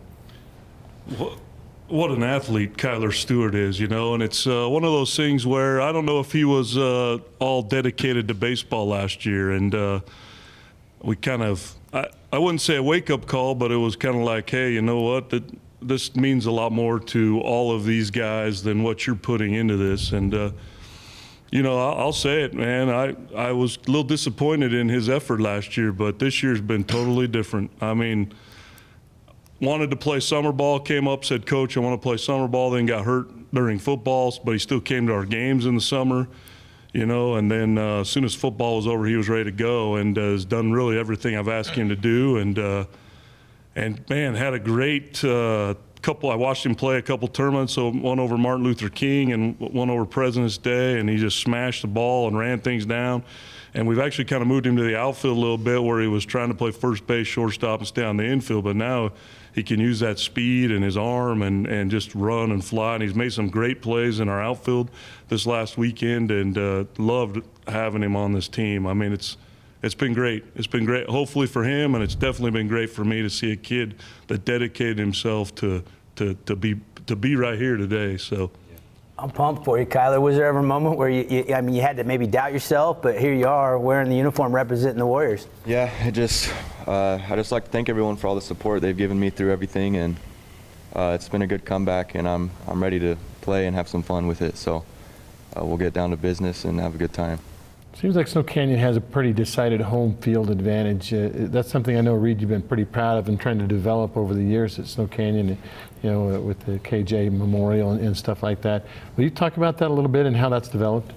What an athlete Kyler Stewart is, you know, and it's one of those things where I don't know if he was all dedicated to baseball last year, and we kind of, I wouldn't say a wake-up call, but it was kind of like, hey, you know what, this means a lot more to all of these guys than what you're putting into this, and you know, I'll say it, man. I was a little disappointed in his effort last year, but this year's been totally different. I mean, wanted to play summer ball, came up, said, Coach, I want to play summer ball, then got hurt during footballs, but he still came to our games in the summer, you know, and then as soon as football was over, he was ready to go and has done really everything I've asked him to do. And man, had a great I watched him play a couple tournaments, so one over Martin Luther King and one over President's Day, and he just smashed the ball and ran things down. And we've actually kind of moved him to the outfield a little bit where he was trying to play first base, shortstop, and stay on the infield. But now he can use that speed and his arm and just run and fly. And he's made some great plays in our outfield this last weekend, and loved having him on this team. I mean, it's been great. It's been great, hopefully for him, and it's definitely been great for me to see a kid that dedicated himself to be right here today. So I'm pumped for you, Kyler. Was there ever a moment where you had to maybe doubt yourself, but here you are wearing the uniform representing the Warriors? Yeah, I just like to thank everyone for all the support they've given me through everything, and it's been a good comeback, and I'm ready to play and have some fun with it. So we'll get down to business and have a good time. Seems like Snow Canyon has a pretty decided home field advantage. That's something I know, Reed, you've been pretty proud of and trying to develop over the years at Snow Canyon, you know, with the KJ Memorial and stuff like that. Will you talk about that a little bit and how that's developed?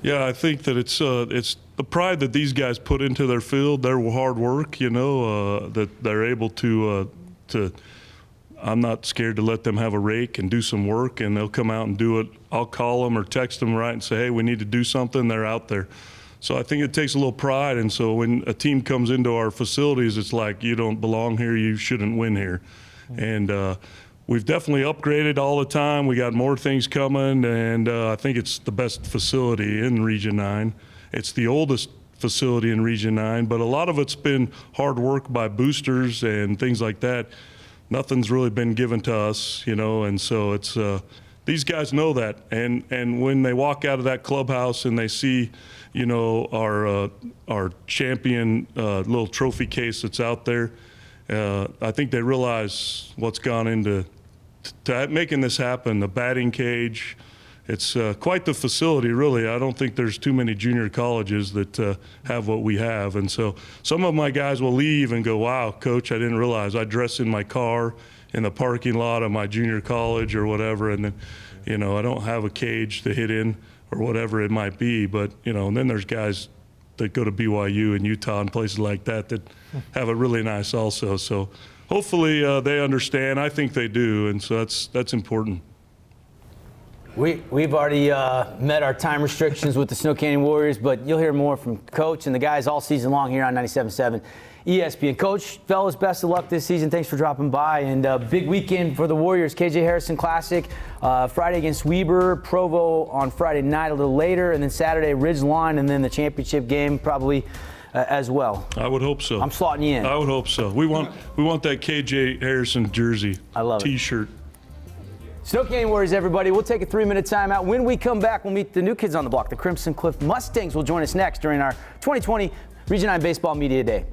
yeah, I think that it's the pride that these guys put into their field, their hard work, you know, that they're able to I'm not scared to let them have a rake and do some work, and they'll come out and do it. I'll call them or text them right and say, hey, we need to do something. They're out there. So I think it takes a little pride, and so when a team comes into our facilities, it's like, you don't belong here, you shouldn't win here. And we've definitely upgraded all the time. We got more things coming, and I think it's the best facility in Region 9. It's the oldest facility in Region 9, but a lot of it's been hard work by boosters and things like that. Nothing's really been given to us, you know, and so it's these guys know that, and when they walk out of that clubhouse and they see, you know, our champion little trophy case that's out there, I think they realize what's gone into making this happen. The batting cage, it's quite the facility, really. I don't think there's too many junior colleges that have what we have. And so some of my guys will leave and go, wow, Coach, I didn't realize. I dress in my car in the parking lot of my junior college or whatever, and then, you know, I don't have a cage to hit in or whatever it might be. But, you know, and then there's guys that go to BYU and Utah and places like that have it really nice also. So hopefully they understand. I think they do, and so that's important. We've already met our time restrictions with the Snow Canyon Warriors, but you'll hear more from Coach and the guys all season long here on 97.7 ESPN. Coach, fellas, best of luck this season. Thanks for dropping by. And big weekend for the Warriors. KJ Harrison Classic, Friday against Weber, Provo on Friday night a little later, and then Saturday Ridgeline, and then the championship game probably as well. I would hope so. I'm slotting you in. I would hope so. We want that KJ Harrison jersey. I love it. T-shirt. Snow Canyon Warriors, everybody. We'll take a 3-minute timeout. When we come back, we'll meet the new kids on the block. The Crimson Cliff Mustangs will join us next during our 2020 Region 9 Baseball Media Day.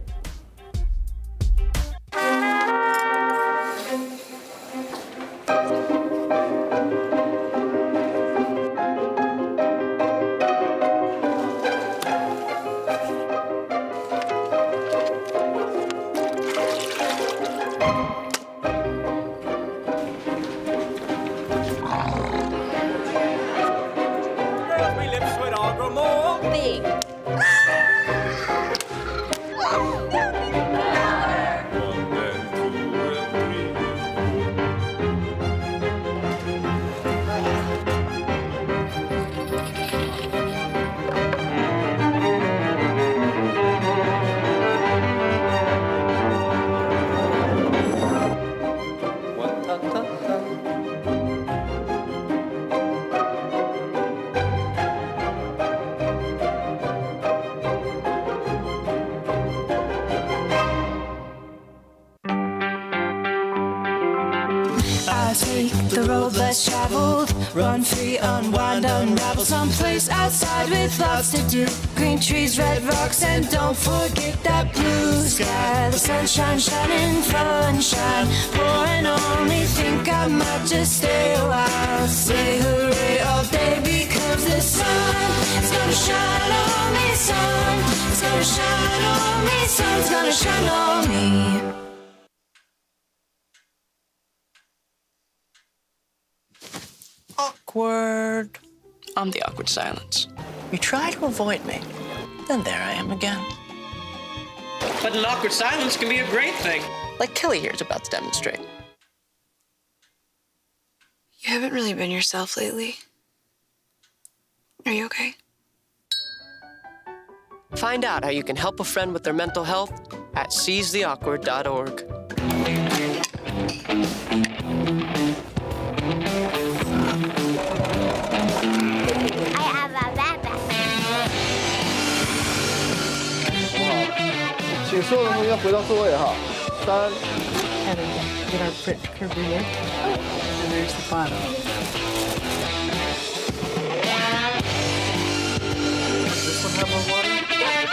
I take the road less traveled, run free, unwind, unravel someplace outside with lots to do. Green trees, red rocks, and don't forget that blue sky. The sunshine shining, sunshine pouring on me. Think I might just stay a while. Say hooray all day because the sun is gonna shine on me. Sun is gonna shine on me. Sun's gonna shine on me. Awkward. I'm the awkward silence. You try to avoid me, then there I am again. But an awkward silence can be a great thing. Like Kelly here is about to demonstrate. You haven't really been yourself lately. Are you okay? Find out how you can help a friend with their mental health at seizetheawkward.org. Heather, get our print curve here. And there's the bottom. Does this one have more water? Yeah.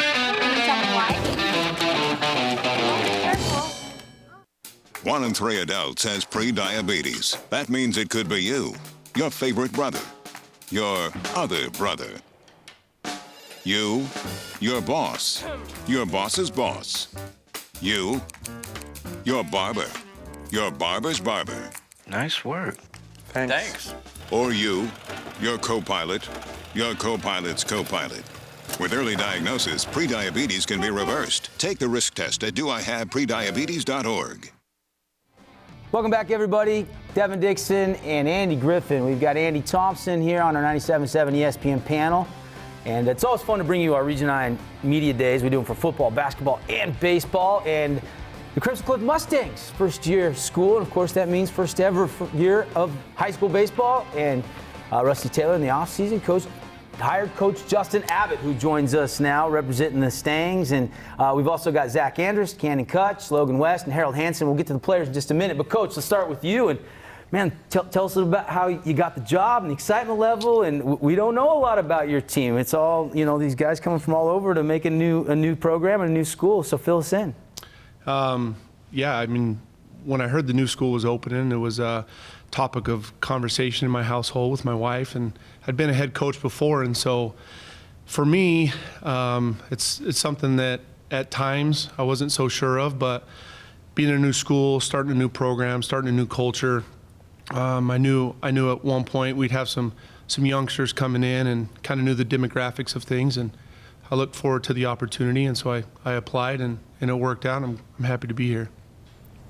1 in 3 adults has pre-diabetes. That means it could be you, your favorite brother, your other brother. You, your boss, your boss's boss. You, your barber, your barber's barber. Nice work. Thanks. Or you, your co-pilot, your co-pilot's co-pilot. With early diagnosis, prediabetes can be reversed. Take the risk test at doihaveprediabetes.org. Welcome back, everybody. Devin Dixon and Andy Griffin. We've got Andy Thompson here on our 97.7 ESPN panel. And it's always fun to bring you our Region 9 Media Days. We do them for football, basketball, and baseball. And the Crimson Cliff Mustangs, first year school. And, of course, that means first ever year of high school baseball. And Rusty Taylor in the offseason, hired Coach Justin Abbott, who joins us now representing the Stangs. And we've also got Zach Andrus, Cannon Kutch, Logan West, and Harold Hansen. We'll get to the players in just a minute. But, Coach, let's start with you. And, man, tell us a little about how you got the job and the excitement level. And we don't know a lot about your team. It's all, these guys coming from all over to make a new program and a new school. So fill us in. Yeah, I mean, when I heard the new school was opening, it was a topic of conversation in my household with my wife, and I'd been a head coach before, and so for me, it's something that at times I wasn't so sure of, but being in a new school, starting a new program, starting a new culture, I knew at one point we'd have some youngsters coming in and kind of knew the demographics of things, and I looked forward to the opportunity, and so I applied, and it worked out. I'm happy to be here.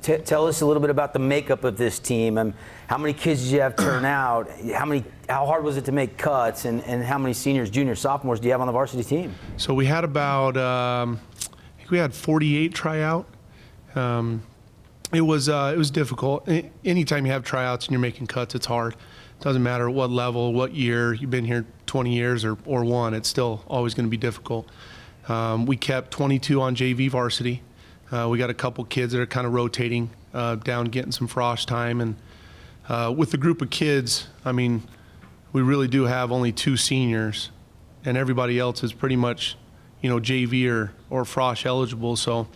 Tell us a little bit about the makeup of this team. How many kids did you have turn out? How hard was it to make cuts? And how many seniors, juniors, sophomores do you have on the varsity team? So we had about, I think we had 48 try out. It was difficult. Anytime you have tryouts and you're making cuts, it's hard. Doesn't matter what level, what year, you've been here 20 years or one, it's still always going to be difficult. We kept 22 on JV varsity. We got a couple kids that are kind of rotating down, getting some frosh time. And with the group of kids, I mean, we really do have only 2 seniors, and everybody else is pretty much, JV or frosh eligible. So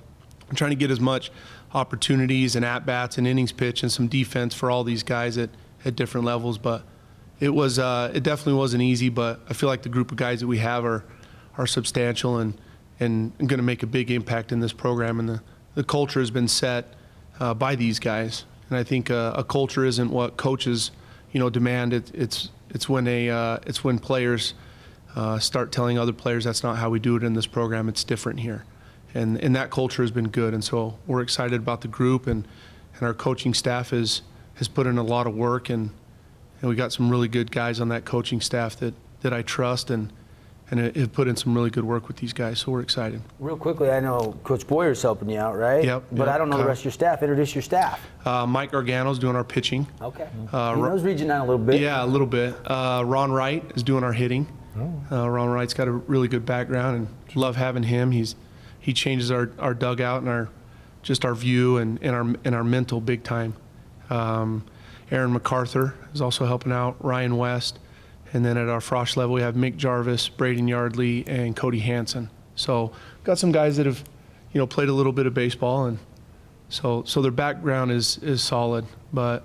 I'm trying to get as much opportunities and at-bats and innings pitch and some defense for all these guys at different levels. But it definitely wasn't easy, but I feel like the group of guys that we have are substantial and going to make a big impact in this program. And the culture has been set by these guys. And I think a culture isn't what coaches, demand. It's when players start telling other players that's not how we do it in this program. It's different here. And that culture has been good. And so we're excited about the group, and our coaching staff has put in a lot of work, and we got some really good guys on that coaching staff that I trust and have put in some really good work with these guys. So we're excited. Real quickly, I know Coach Boyer's helping you out, right? Yep. But I don't know the rest of your staff. Introduce your staff. Mike Gargano's doing our pitching. Okay. He knows Region 9 a little bit. Yeah, a little bit. Ron Wright is doing our hitting. Ron Wright's got a really good background, and love having him. He changes our dugout and our view and our mental big time. Aaron MacArthur is also helping out. Ryan West, and then at our frosh level we have Mick Jarvis, Braden Yardley, and Cody Hansen. So got some guys that have played a little bit of baseball, and so their background is solid. But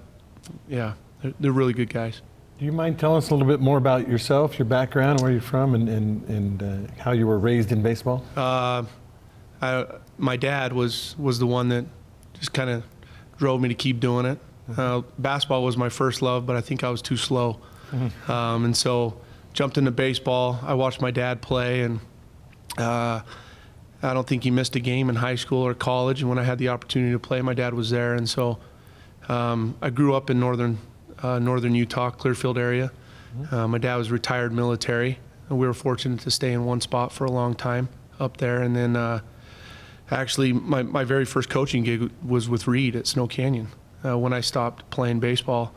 yeah, they're really good guys. Do you mind telling us a little bit more about yourself, your background, where you're from, and how you were raised in baseball? My dad was the one that just kind of drove me to keep doing it. Basketball was my first love, but I think I was too slow. And so jumped into baseball. I watched my dad play, and I don't think he missed a game in high school or college. And when I had the opportunity to play, my dad was there. And so I grew up in northern Utah, Clearfield area. My dad was retired military, and we were fortunate to stay in one spot for a long time up there. And then actually my very first coaching gig was with Reed at Snow Canyon. When I stopped playing baseball,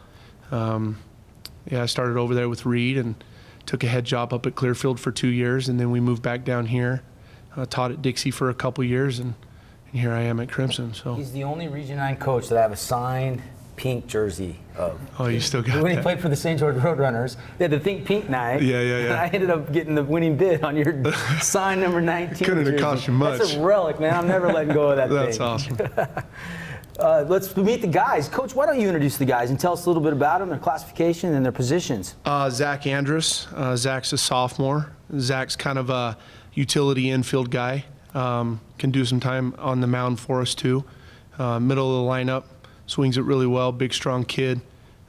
I started over there with Reed and took a head job up at Clearfield for 2 years, and then we moved back down here. Taught at Dixie for a couple years, and here I am at Crimson. So he's the only Region 9 coach that I have a signed pink jersey of. Oh, you still got when that. he played for the St. George Roadrunners, they had the Think Pink night. Yeah. And I ended up getting the winning bid on your sign number 19. Couldn't have cost you much. That's a relic, man. I'm never letting go of that That's thing. awesome. Let's meet the guys. Coach, why don't you introduce the guys and tell us a little bit about them, their classification, and their positions? Zach Andrus. Zach's a sophomore. Zach's kind of a utility infield guy. Can do some time on the mound for us too. Middle of the lineup, swings it really well. Big, strong kid.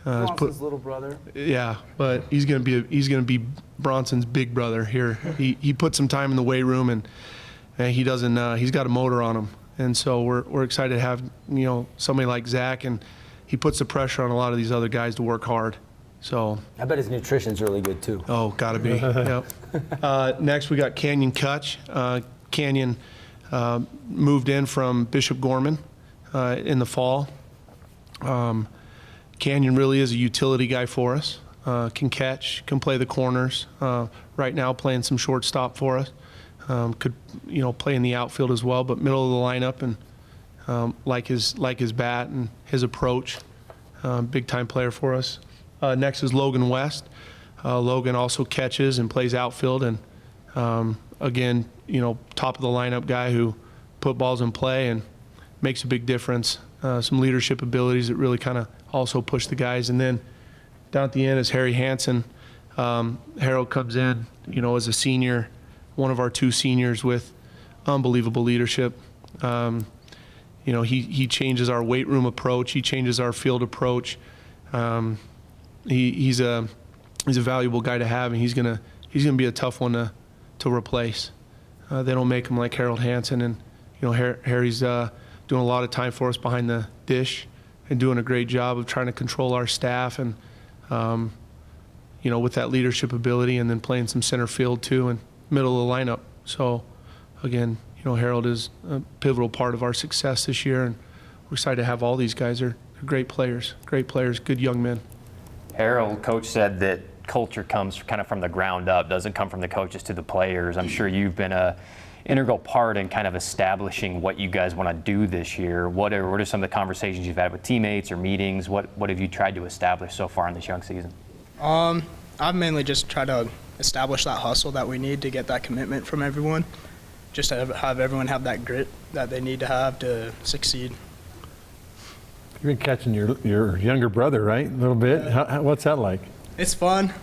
Bronson's little brother. Yeah, but he's gonna be Bronson's big brother here. He put some time in the weight room, and he doesn't. He's got a motor on him, and so we're excited to have somebody like Zach, and he puts the pressure on a lot of these other guys to work hard. So I bet his nutrition's really good too. Oh, gotta be. Yep. Next we got Canyon Kutch. Canyon moved in from Bishop Gorman in the fall. Canyon really is a utility guy for us. Can catch, can play the corners. Right now playing some shortstop for us. Could play in the outfield as well, but middle of the lineup, and like his bat and his approach. Big time player for us. Next is Logan West. Logan also catches and plays outfield, and again, top of the lineup guy who put balls in play and makes a big difference. Some leadership abilities that really kind of also push the guys. And then down at the end is Harry Hansen. Harold comes in, as a senior, one of our 2 seniors with unbelievable leadership. He changes our weight room approach. He changes our field approach. He's a valuable guy to have, and he's gonna be a tough one to replace. They don't make him like Harold Hansen, and Harry's doing a lot of time for us behind dish and doing a great job of trying to control our staff and, with that leadership ability, and then playing some center field too and middle of the lineup. So again, Harold is a pivotal part of our success this year, and we're excited to have all these guys. They're great players, good young men. Harold, coach said that culture comes kind of from the ground up, doesn't come from the coaches to the players. I'm sure you've been a integral part in kind of establishing what you guys want to do this year. What are some of the conversations you've had with teammates or meetings? What have you tried to establish so far in this young season? I've mainly just tried to establish that hustle that we need to get that commitment from everyone, just to have everyone have that grit that they need to have to succeed. You've been catching your younger brother, right? A little bit. Yeah. What's that like? It's fun.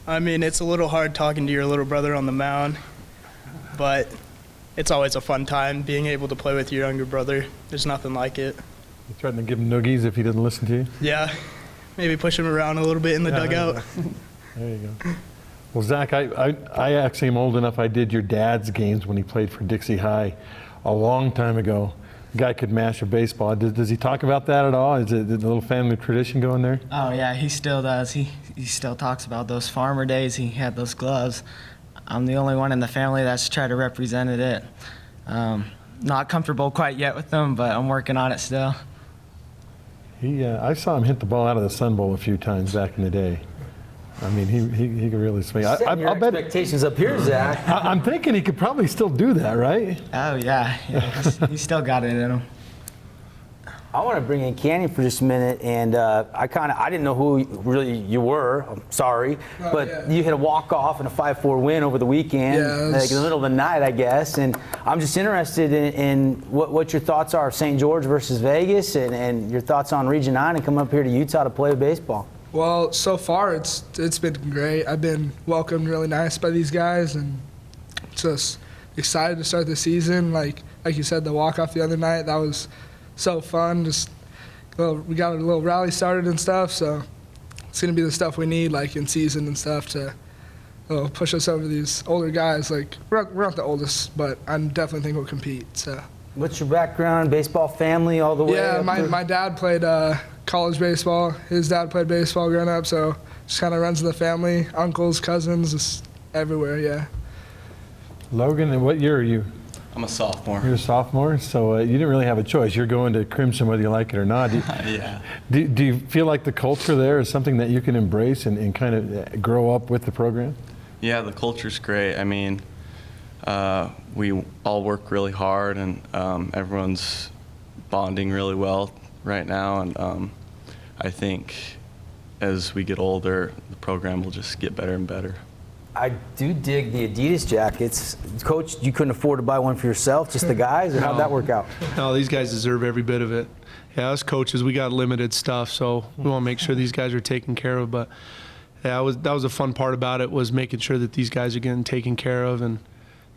I mean, it's a little hard talking to your little brother on the mound, but it's always a fun time being able to play with your younger brother. There's nothing like it. You threatened to give him noogies if he didn't listen to you? Yeah, maybe push him around a little bit in the dugout. There you go. Well, Zach, I actually am old enough. I did your dad's games when he played for Dixie High a long time ago. The guy could mash a baseball. Does he talk about that at all? Is it a little family tradition going there? Oh, yeah, he still does. He still talks about those farmer days. He had those gloves. I'm the only one in the family that's tried to represent it. Not comfortable quite yet with them, but I'm working on it still. I saw him hit the ball out of the Sun Bowl a few times back in the day. I mean, he could really swing. Setting your expectations up here, Zach. I'm thinking he could probably still do that, right? Oh, yeah. He's still got it in him. I want to bring in Canyon for just a minute, and I didn't know who really you were. I'm sorry, but you hit a walk-off and a 5-4 win over the weekend, like in the middle of the night, I guess. And I'm just interested in what your thoughts are of St. George versus Vegas, and your thoughts on Region 9 and coming up here to Utah to play baseball. Well, so far it's been great. I've been welcomed really nice by these guys, and just excited to start the season. Like you said, the walk-off the other night, that was so fun. We got a little rally started and stuff, so it's gonna be the stuff we need, like in season and stuff, to push us over these older guys. Like we're not the oldest, but I definitely think we'll compete. So. What's your background? Baseball family all the way? Yeah, my dad played college baseball. His dad played baseball growing up, so just kind of runs in the family. Uncles, cousins, just everywhere. Yeah. Logan, and what year are you? I'm a sophomore. You're a sophomore, so you didn't really have a choice. You're going to Crimson whether you like it or not. Yeah. Do you feel like the culture there is something that you can embrace and kind of grow up with the program? Yeah, the culture's great. I mean, we all work really hard, and everyone's bonding really well right now. And I think as we get older, the program will just get better and better. I do dig the Adidas jackets. Coach, you couldn't afford to buy one for yourself, just the guys, or how'd that work out? No, these guys deserve every bit of it. Yeah, us coaches, we got limited stuff, so we want to make sure these guys are taken care of. But yeah, that was a fun part about it, was making sure that these guys are getting taken care of. And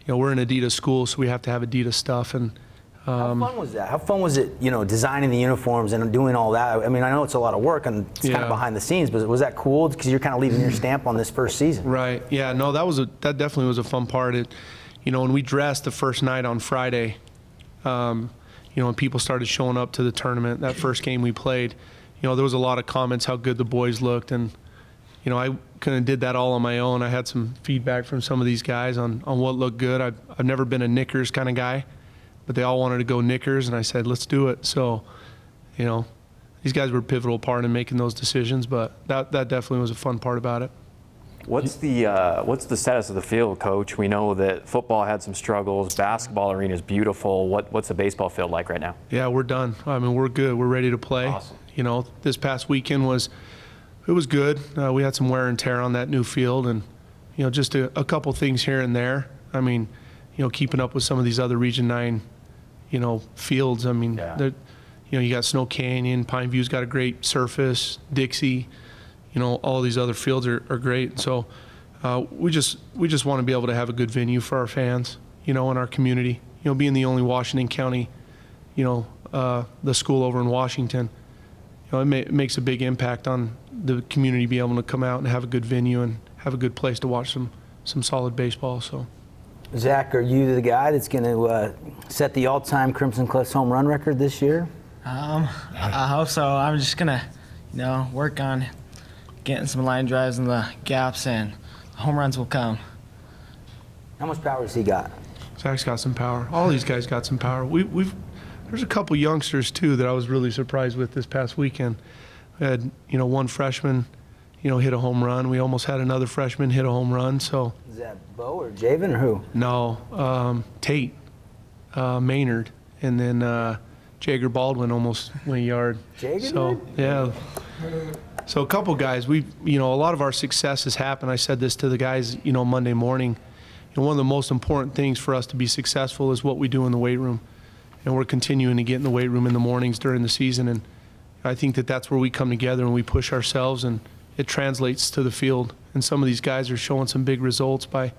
we're an Adidas school, so we have to have Adidas stuff. And how fun was that? How fun was it, designing the uniforms and doing all that? I mean, I know it's a lot of work and it's kind of behind the scenes, but was that cool? Because you're kind of leaving your stamp on this first season. Right. Yeah. No, that definitely was a fun part. When we dressed the first night on Friday, when people started showing up to the tournament, that first game we played, there was a lot of comments how good the boys looked, and I kind of did that all on my own. I had some feedback from some of these guys on what looked good. I've never been a knickers kind of guy, but they all wanted to go knickers, and I said, let's do it. So, these guys were a pivotal part in making those decisions, but that definitely was a fun part about it. What's the status of the field, Coach? We know that football had some struggles. Basketball arena is beautiful. What's the baseball field like right now? Yeah, we're done. I mean, we're good. We're ready to play. Awesome. This past weekend was good. We had some wear and tear on that new field, and just a couple things here and there. I mean, keeping up with some of these other Region 9, fields. I mean, you got Snow Canyon, Pine View's got a great surface, Dixie. All these other fields are great. So we just want to be able to have a good venue for our fans, in our community. Being the only Washington County, the school over in Washington, it makes a big impact on the community being able to come out and have a good venue and have a good place to watch some solid baseball. So. Zach, are you the guy that's going to set the all-time Crimson Cliffs home run record this year? I hope so. I'm just gonna, work on getting some line drives in the gaps, and home runs will come. How much power has he got? Zach's got some power. All these guys got some power. There's a couple youngsters too that I was really surprised with this past weekend. We had, one freshman, hit a home run. We almost had another freshman hit a home run. So. Is that Bo or Javen or who? No, Tate, Maynard, and then Jager Baldwin almost went a yard. Jager? So yeah. So a couple guys. A lot of our success has happened. I said this to the guys, Monday morning. One of the most important things for us to be successful is what we do in the weight room. And we're continuing to get in the weight room in the mornings during the season. And I think that that's where we come together and we push ourselves, and it translates to the field. And some of these guys are showing some big results by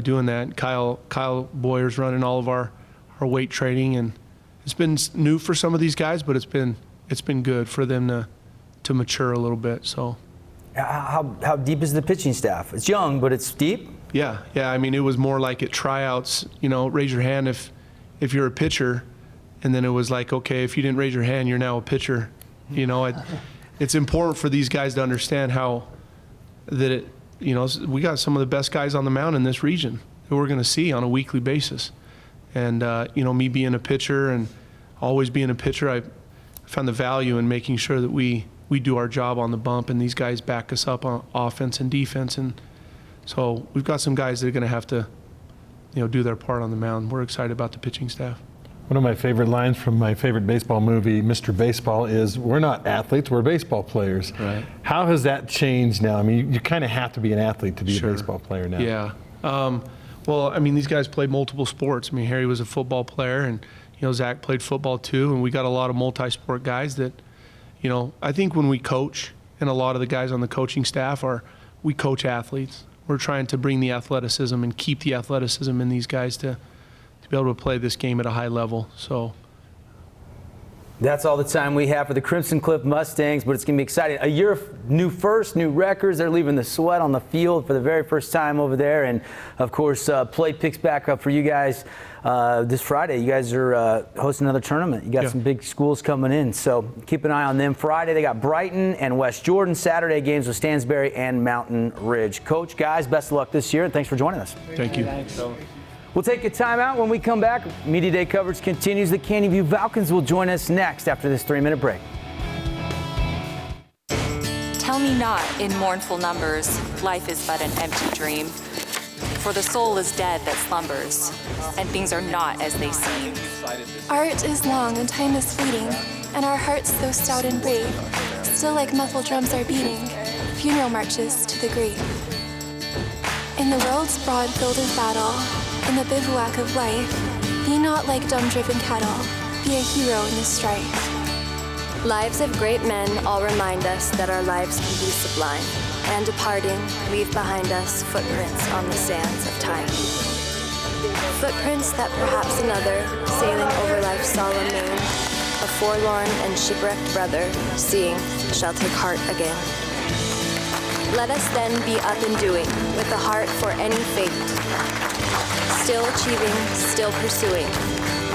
doing that. Kyle Boyer's running all of our weight training, and it's been new for some of these guys, but it's been good for them to mature a little bit. So, how deep is the pitching staff? It's young, but it's deep. Yeah. I mean, it was more like at tryouts. Raise your hand if you're a pitcher, and then it was like, okay, if you didn't raise your hand, you're now a pitcher. It's important for these guys to understand we got some of the best guys on the mound in this region who we're going to see on a weekly basis. And, me being a pitcher and always being a pitcher, I found the value in making sure that we do our job on the bump, and these guys back us up on offense and defense. And so we've got some guys that are going to have to, do their part on the mound. We're excited about the pitching staff. One of my favorite lines from my favorite baseball movie, Mr. Baseball, is we're not athletes, we're baseball players. Right. How has that changed now? I mean, you kind of have to be an athlete to be a baseball player now. Yeah. Well, I mean, these guys played multiple sports. I mean, Harry was a football player, and, Zach played football too, and we got a lot of multi-sport guys that, I think when we coach, and a lot of the guys on the coaching staff we coach athletes. We're trying to bring the athleticism and keep the athleticism in these guys to be able to play this game at a high level. So that's all the time we have for the Crimson Cliff Mustangs, but it's going to be exciting. A year of new firsts, new records. They're leaving the sweat on the field for the very first time over there. And, of course, play picks back up for you guys this Friday. You guys are hosting another tournament. You got some big schools coming in, so keep an eye on them. Friday, they got Brighton and West Jordan. Saturday, games with Stansbury and Mountain Ridge. Coach, guys, best of luck this year, and thanks for joining us. Thank you. Thanks. We'll take a timeout. When we come back, Media Day coverage continues. The Canyon View Falcons will join us next after this 3-minute break. Tell me not in mournful numbers, life is but an empty dream. For the soul is dead that slumbers, and things are not as they seem. Art is long and time is fleeting, and our hearts so stout and brave, still like muffled drums are beating, funeral marches to the grave. In the world's broad field of battle, in the bivouac of life, be not like dumb-driven cattle, be a hero in the strife. Lives of great men all remind us that our lives can be sublime, and departing, leave behind us footprints on the sands of time. Footprints that perhaps another, sailing over life's solemn main, a forlorn and shipwrecked brother, seeing, shall take heart again. Let us then be up and doing, with a heart for any fate. Still achieving, still pursuing,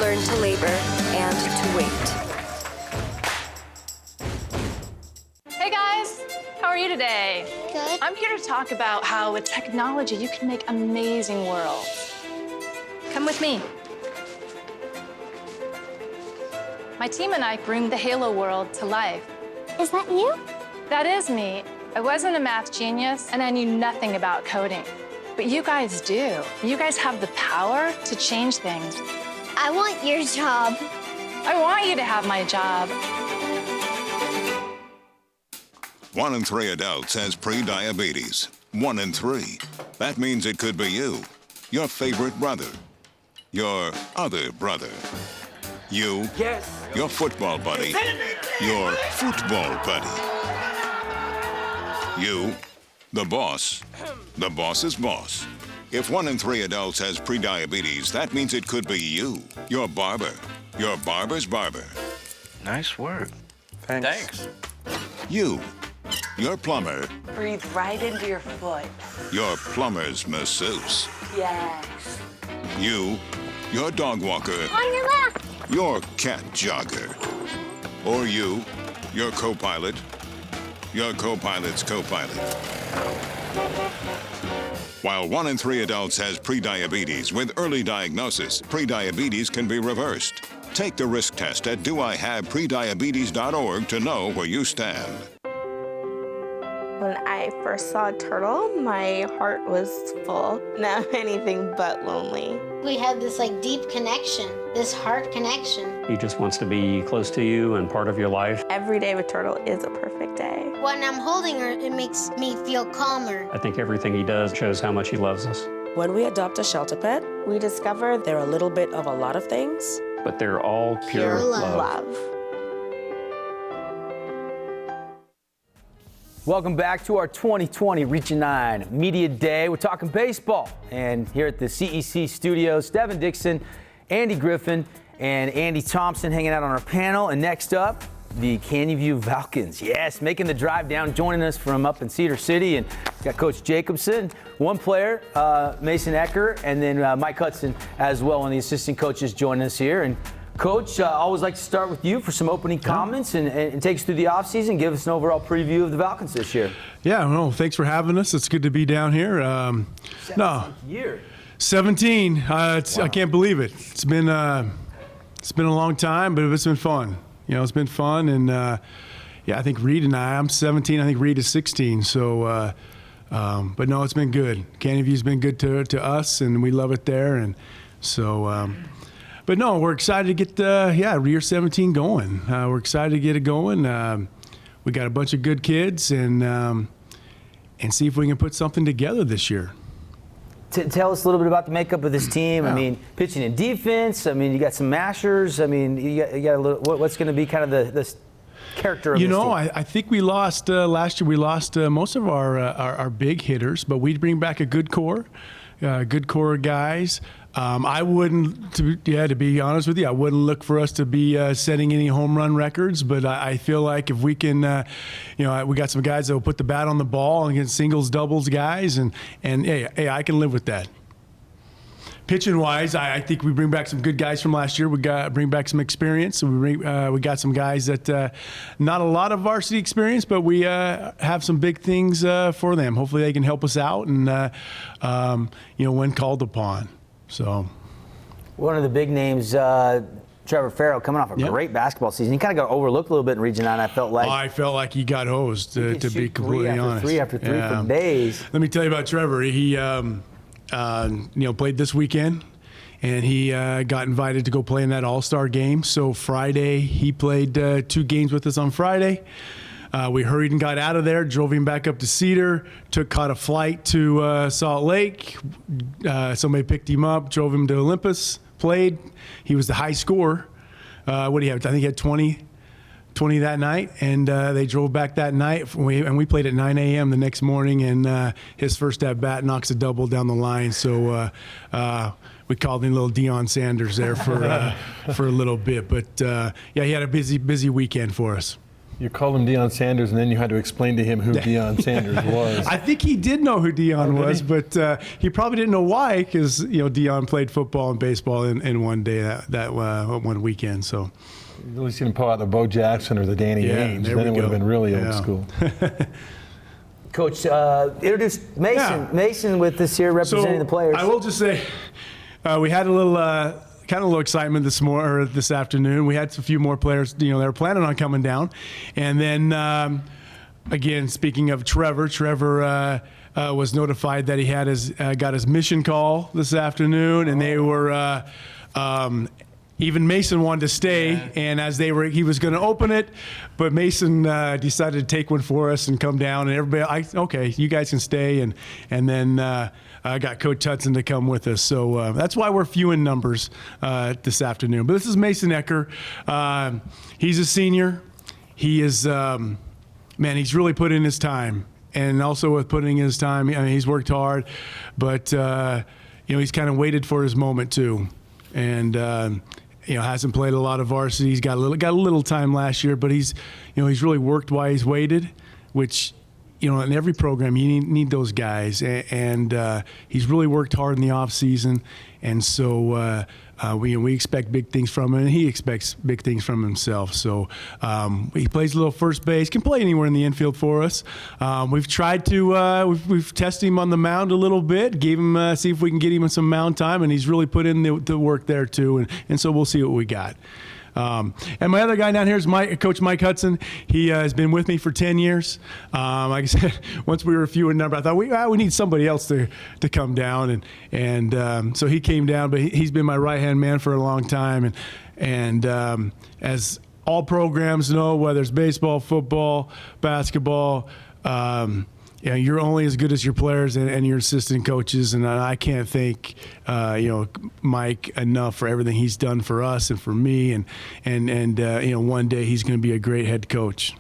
learn to labor and to wait. Hey guys, how are you today? Good. I'm here to talk about how with technology you can make amazing worlds. Come with me. My team and I bring the Halo world to life. Is that you? That is me. I wasn't a math genius and I knew nothing about coding. But you guys do. You guys have the power to change things. I want your job. I want you to have my job. 1 in 3 adults has pre-diabetes. 1 in 3. That means it could be you, your favorite brother, your other brother, you, your football buddy, your football buddy, you, the boss's boss. If 1 in 3 adults has pre-diabetes, that means it could be you, your barber, your barber's barber. Nice work. Thanks. You, your plumber, Breathe right into your foot. your plumber's masseuse. Yes. You, your dog walker, On your left. your cat jogger. Or you, your co-pilot, your co-pilot's co-pilot. While 1 in 3 adults has prediabetes, with early diagnosis, prediabetes can be reversed. Take the risk test at doihaveprediabetes.org to know where you stand. When I first saw a turtle, my heart was full. Now I'm anything but lonely. We have this deep connection, this heart connection. He just wants to be close to you and part of your life. Every day with Turtle is a perfect day. When I'm holding her, it makes me feel calmer. I think everything he does shows how much he loves us. When we adopt a shelter pet, we discover they're a little bit of a lot of things. But they're all pure love. Welcome back to our 2020 Region 9 Media Day. We're talking baseball. And here at the CEC studios, Devin Dixon, Andy Griffin, and Andy Thompson hanging out on our panel. And next up, the Canyon View Falcons. Yes, making the drive down, joining us from up in Cedar City. And got Coach Jacobson, one player, Mason Ecker, and then Mike Hudson as well, one of the assistant coaches joining us here. And Coach, I always like to start with you for some opening comments and take us through the offseason, give us an overall preview of the Falcons this year. Yeah, well, thanks for having us. It's good to be down here. 17. I can't believe it. It's been a long time, but it's been fun. It's been fun, and I think Reed and I'm 17. I think Reed is 16. So, but no, it's been good. Canyon View's been good to us, and we love it there, and so. But no, we're excited to get year 17 going. We're excited to get it going. We got a bunch of good kids, and see if we can put something together this year. Tell us a little bit about the makeup of this team. Yeah. I mean, pitching and defense. I mean, you got some mashers. I mean, you got a little. What's going to be kind of the character of this team? I think we lost last year. We lost most of our big hitters, but we bring back a good core of guys. I wouldn't, to be honest with you, I wouldn't look for us to be setting any home run records, but I feel like if we can, we got some guys that will put the bat on the ball and get singles, doubles guys, and hey, I can live with that. Pitching wise, I think we bring back some good guys from last year. We bring back some experience. We got some guys that not a lot of varsity experience, but we have some big things for them. Hopefully, they can help us out and when called upon. So, one of the big names, Trevor Farrell, coming off a great basketball season. He kind of got overlooked a little bit in Region 9. I felt like he got hosed, to be completely honest. Three after three for days. Let me tell you about Trevor. He played this weekend, and he got invited to go play in that All-Star game. So Friday, he played 2 games with us on Friday. We hurried and got out of there, drove him back up to Cedar, caught a flight to Salt Lake. Somebody picked him up, drove him to Olympus, played. He was the high scorer. What do you have? I think he had 20 that night, and they drove back that night, and we played at 9 a.m. the next morning, and his first at-bat knocks a double down the line. So we called him little Deion Sanders there for a little bit. But, he had a busy weekend for us. You called him Deion Sanders, and then you had to explain to him who Deion Sanders was. I think he did know who Deion was, but he probably didn't know why, because Deion played football and baseball in one day that one weekend. So at least you didn't pull out the Bo Jackson or the Danny Ainge. Then it would have been really old school. Coach, introduce Mason. Yeah. Mason with us here representing the players. I will just say we had a little. Kind of a little excitement this afternoon. We had a few more players, they were planning on coming down. And then, again, speaking of Trevor was notified that he had got his mission call this afternoon, and they were even Mason wanted to stay, and as he was going to open it, but Mason decided to take one for us and come down, and everybody, okay, you guys can stay, and then I got Coach Hudson to come with us. So that's why we're few in numbers this afternoon. But this is Mason Ecker. He's a senior. He is, he's really put in his time. And also with putting in his time, he's worked hard. But, he's kind of waited for his moment too. And, hasn't played a lot of varsity. He's got a little time last year, but he's really worked while he's waited, which – in every program, you need those guys. And he's really worked hard in the off season, And so we expect big things from him, and he expects big things from himself. So he plays a little first base, can play anywhere in the infield for us. We've tried to we've tested him on the mound a little bit, gave him see if we can get him some mound time, and he's really put in the work there too. And so we'll see what we got. And my other guy down here is Coach Mike Hudson. He has been with me for 10 years. Like I said, once we were few in number, I thought we need somebody else to come down, and so he came down. But he's been my right-hand man for a long time, and as all programs know, whether it's baseball, football, basketball. You're only as good as your players and your assistant coaches, and I can't thank Mike enough for everything he's done for us and for me, and one day he's going to be a great head coach.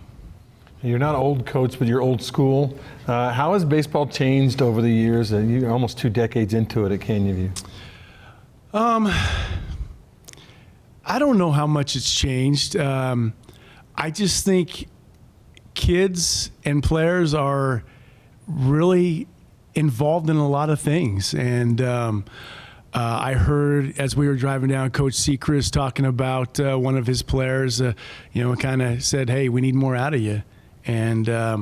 You're not old coach, but you're old school. How has baseball changed over the years? You're almost 2 decades into it at Canyon View. I don't know how much it's changed. I just think kids and players are really involved in a lot of things. And I heard as we were driving down, Coach Sechrist talking about one of his players, kind of said, "Hey, we need more out of you." And I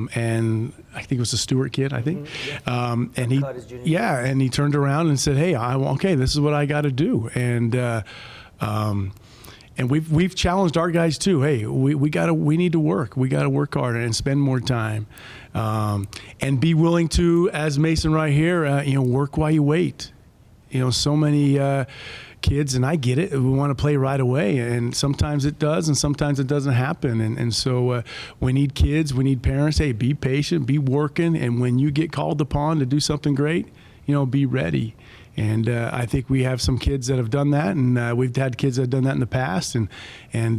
think it was a Stewart kid, I think. And he turned around and said, "Hey, okay, this is what I got to do." And we've challenged our guys too. Hey, we need to work. We got to work harder and spend more time, and be willing to, as Mason right here, work while you wait. So many kids, and I get it. We want to play right away, and sometimes it does, and sometimes it doesn't happen. And so we need kids, we need parents. Hey, be patient, be working, and when you get called upon to do something great, be ready. And I think we have some kids that have done that, and we've had kids that have done that in the past, and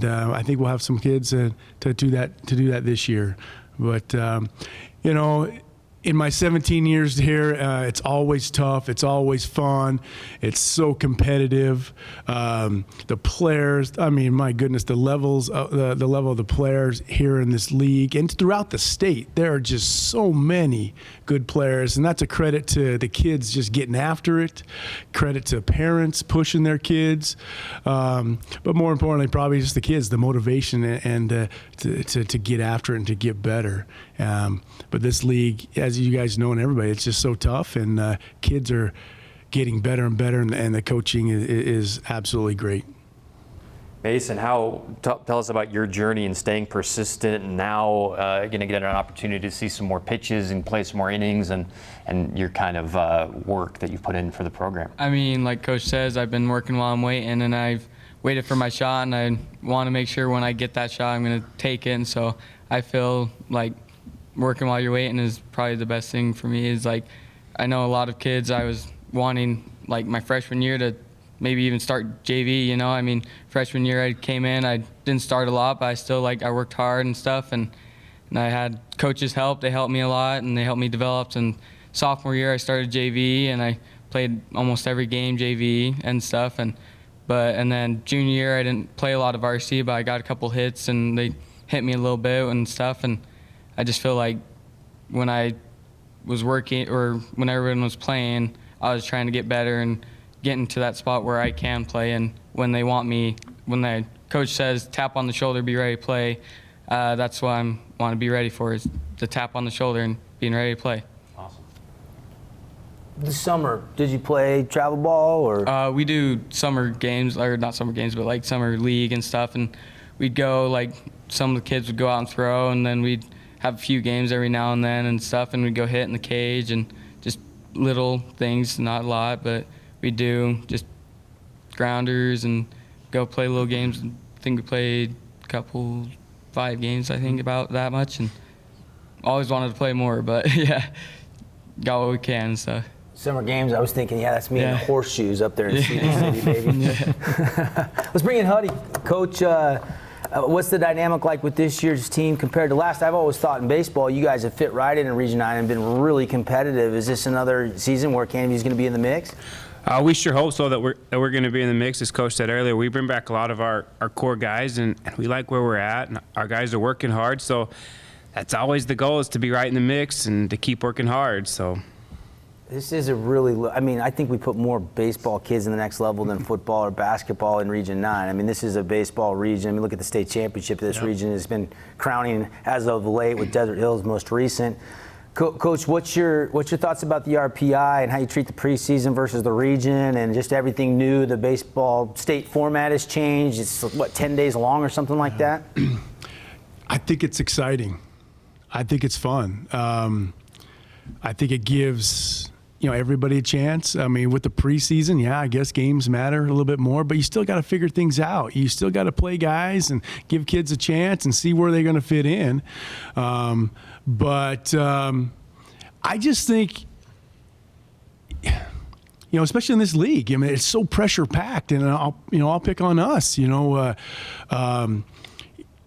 I think we'll have some kids to do that this year. But in my 17 years here, it's always tough. It's always fun. It's so competitive. The players, I mean, my goodness, the level of the players here in this league and throughout the state, there are just so many good players, and that's a credit to the kids just getting after it. Credit to parents pushing their kids, but more importantly, probably just the kids, the motivation and to get after it and to get better. But this league, as you guys know, and everybody, it's just so tough, and kids are getting better and better, and the coaching is absolutely great. Mason, tell us about your journey in staying persistent, and now going to get an opportunity to see some more pitches and play some more innings, and your kind of work that you've put in for the program. I mean, like Coach says, I've been working while I'm waiting, and I've waited for my shot, and I want to make sure when I get that shot, I'm going to take it. And so I feel like working while you're waiting is probably the best thing for me. Is like, I know a lot of kids, I was wanting like my freshman year to maybe even start JV, I mean, freshman year I came in, I didn't start a lot, but I still I worked hard and stuff, and I had coaches help. They helped me a lot, and they helped me develop. And sophomore year I started JV, and I played almost every game JV and stuff, and then junior year I didn't play a lot of varsity, but I got a couple hits, and they hit me a little bit and stuff, and I just feel like when I was working or when everyone was playing, I was trying to get better and getting to that spot where I can play. And when they want me, when the coach says tap on the shoulder, be ready to play, that's what I want to be ready for, is the tap on the shoulder and being ready to play. Awesome. This summer, did you play travel ball or? We do summer games, or not summer games, but like summer league and stuff. And we'd go, like some of the kids would go out and throw, and then we'd have a few games every now and then and stuff, and we'd go hit in the cage and just little things, not a lot, but we do just grounders and go play little games. I think we played 5 games, I think, about that much, and always wanted to play more, but yeah, got what we can and stuff. Summer games, I was thinking, that's me in the horseshoes up there in Cedar City, baby. Let's bring in Huddy. Coach, what's the dynamic like with this year's team compared to last? I've always thought in baseball, you guys have fit right in Region 9 and been really competitive. Is this another season where Canyon View is going to be in the mix? We sure hope so, that we're going to be in the mix. As Coach said earlier, we bring back a lot of our core guys, and we like where we're at, and our guys are working hard. So that's always the goal, is to be right in the mix and to keep working hard. So This is a really, I mean, I think we put more baseball kids in the next level than football or basketball in Region 9. I mean, this is a baseball region. I mean, look at the state championship this region has been crowning as of late, with Desert Hills most recent. Coach, what's your thoughts about the RPI and how you treat the preseason versus the region and just everything new? The baseball state format has changed. It's, 10 days long or something like that? I think it's exciting. I think it's fun. I think it gives everybody a chance. I mean, with the preseason, yeah, I guess games matter a little bit more, but you still got to figure things out. You still got to play guys and give kids a chance and see where they're going to fit in. But I just think, especially in this league, I mean, it's so pressure packed, and I'll pick on us.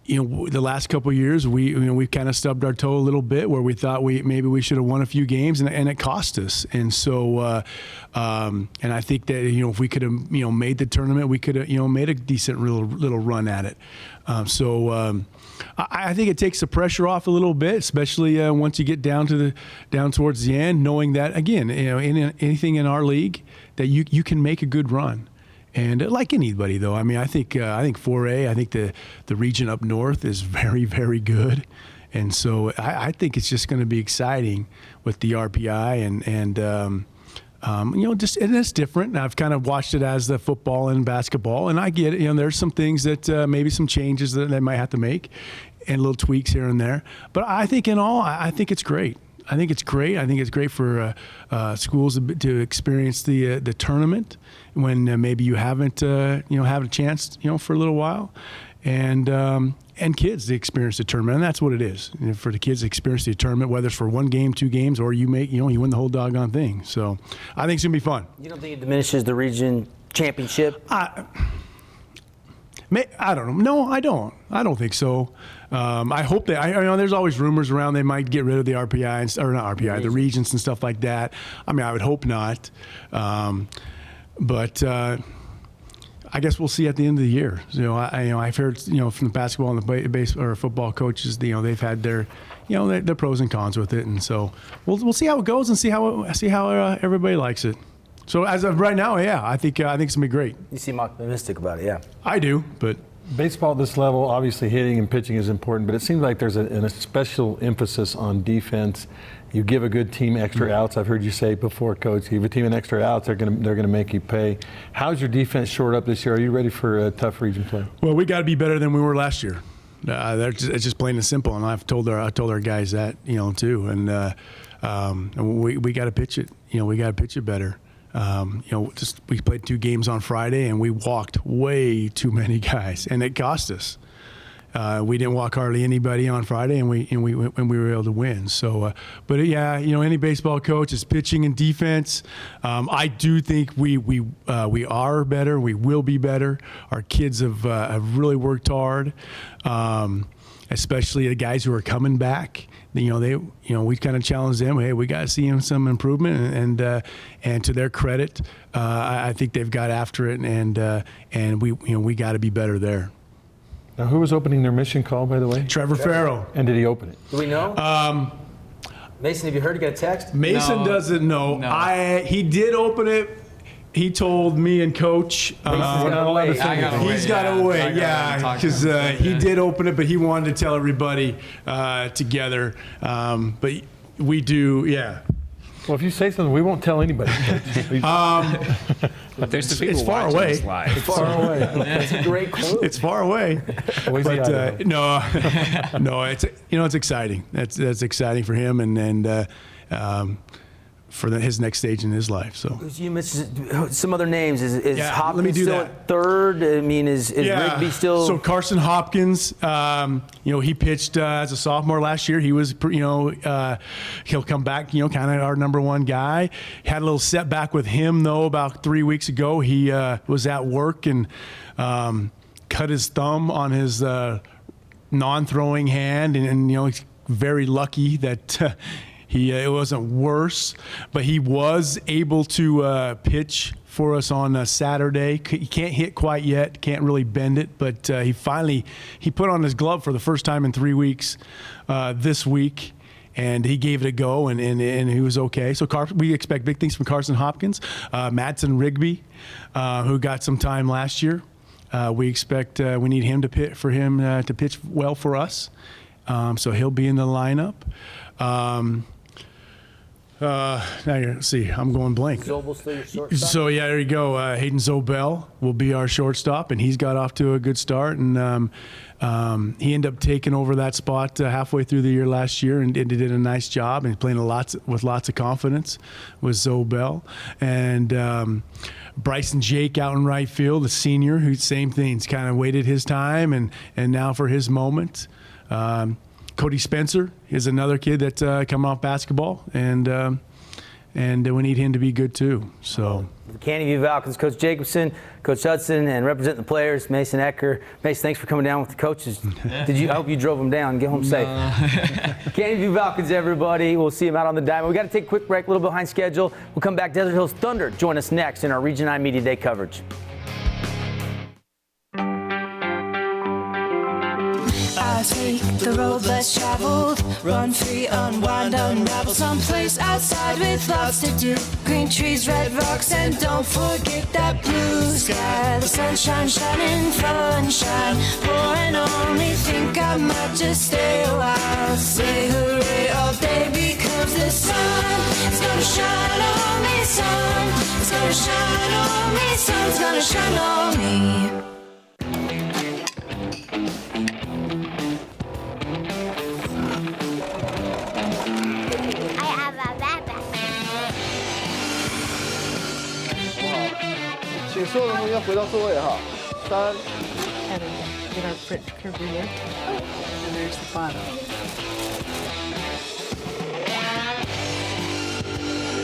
The last couple of years, we kind of stubbed our toe a little bit, where we thought maybe we should have won a few games, and it cost us. And so, and I think that if we could have made the tournament, we could have made a decent little run at it. I think it takes the pressure off a little bit, especially once you get down towards the end, knowing that again, in anything in our league, that you can make a good run. And like anybody, though, I mean, I think 4A, I think the region up north is very, very good. And so I think it's just going to be exciting with the RPI and and it's different. I've kind of watched it as the football and basketball, and I get it. There's some things that maybe some changes that they might have to make and little tweaks here and there. But I think in all, I think it's great. I think it's great. I think it's great for schools to experience the tournament when maybe you haven't had a chance for a little while, and kids to experience the tournament, and that's what it is. For the kids to experience the tournament, whether it's for one game, 2 games, or you win the whole doggone thing. So I think it's gonna be fun. You don't think it diminishes the region championship? I don't know. No, I don't. I don't think so. I hope that. There's always rumors around they might get rid of the RPI or not RPI, the regions and stuff like that. I mean, I would hope not. But I guess we'll see at the end of the year. I've heard from the basketball and the baseball or football coaches, they've had their their pros and cons with it, and so we'll see how it goes and see how everybody likes it. So as of right now, yeah, I think it's gonna be great. You seem optimistic about it, yeah. I do, but baseball at this level, obviously hitting and pitching is important, but it seems like there's a special emphasis on defense. You give a good team extra outs. I've heard you say before, Coach, you give a team an extra outs, they're gonna make you pay. How's your defense shored up this year? Are you ready for a tough region play? Well, we got to be better than we were last year. It's just plain and simple, and I told our guys that too, and we got to pitch it. We got to pitch it better. We played 2 games on Friday, and we walked way too many guys, and it cost us. We didn't walk hardly anybody on Friday, and we were able to win. So, but yeah, any baseball coach is pitching and defense. I do think we are better. We will be better. Our kids have really worked hard, especially the guys who are coming back. We kind of challenged them. Hey, we got to see some improvement, and to their credit, I think they've got after it, and we got to be better there. Now, who was opening their mission call, by the way? Trevor Farrell. And did he open it? Do we know? Mason, have you heard he got a text? Mason doesn't know. No. He did open it. He told me and Coach. He's got to wait, yeah, because he did open it, but he wanted to tell everybody together. But we do, yeah. Well, if you say something, we won't tell anybody. But there's the people it's far away. This live. It's far away. That's a great clue. It's far away. But no, it's exciting. That's exciting for him and for his next stage in his life. So you mentioned some other names. Is Hopkins still at third? I mean, is Rigby still? So Carson Hopkins, he pitched as a sophomore last year. He was, he'll come back, kind of our number 1 guy. Had a little setback with him though about 3 weeks ago. He was at work and cut his thumb on his non-throwing hand, and he's very lucky that. It wasn't worse, but he was able to pitch for us on Saturday. He can't hit quite yet, can't really bend it, but he put on his glove for the first time in 3 weeks this week, and he gave it a go, and he was okay. So we expect big things from Carson Hopkins, Madsen Rigby, who got some time last year. We expect we need him to pitch well for us, so he'll be in the lineup. Now see, I'm going blank. Zobel's still your shortstop? So yeah, there you go. Hayden Zobel will be our shortstop, and he's got off to a good start. And he ended up taking over that spot halfway through the year last year, and did a nice job. And playing with lots of confidence with Zobel. And Bryson Jake out in right field, the senior, who same things, kind of waited his time, and now for his moment. Cody Spencer is another kid that's coming off basketball, and we need him to be good too. So, Candy View Falcons, Coach Jacobson, Coach Hudson, and representing the players, Mason Ecker. Mason, thanks for coming down with the coaches. I hope you drove them down. Get home safe. Candy View Falcons, everybody. We'll see them out on the diamond. We got to take a quick break, a little behind schedule. We'll come back. Desert Hills Thunder join us next in our Region 9 Media Day coverage. I take the road less traveled, run free, unwind, unravel, someplace outside with lots to do. Green trees, red rocks, and don't forget that blue sky. The sunshine shining, sunshine pouring on me. Think I might just stay a while. Say hooray all day because the sun is gonna shine on me. Sun is gonna shine on me. Sun's gonna shine on me. Get our print curve here. And there's the bottom.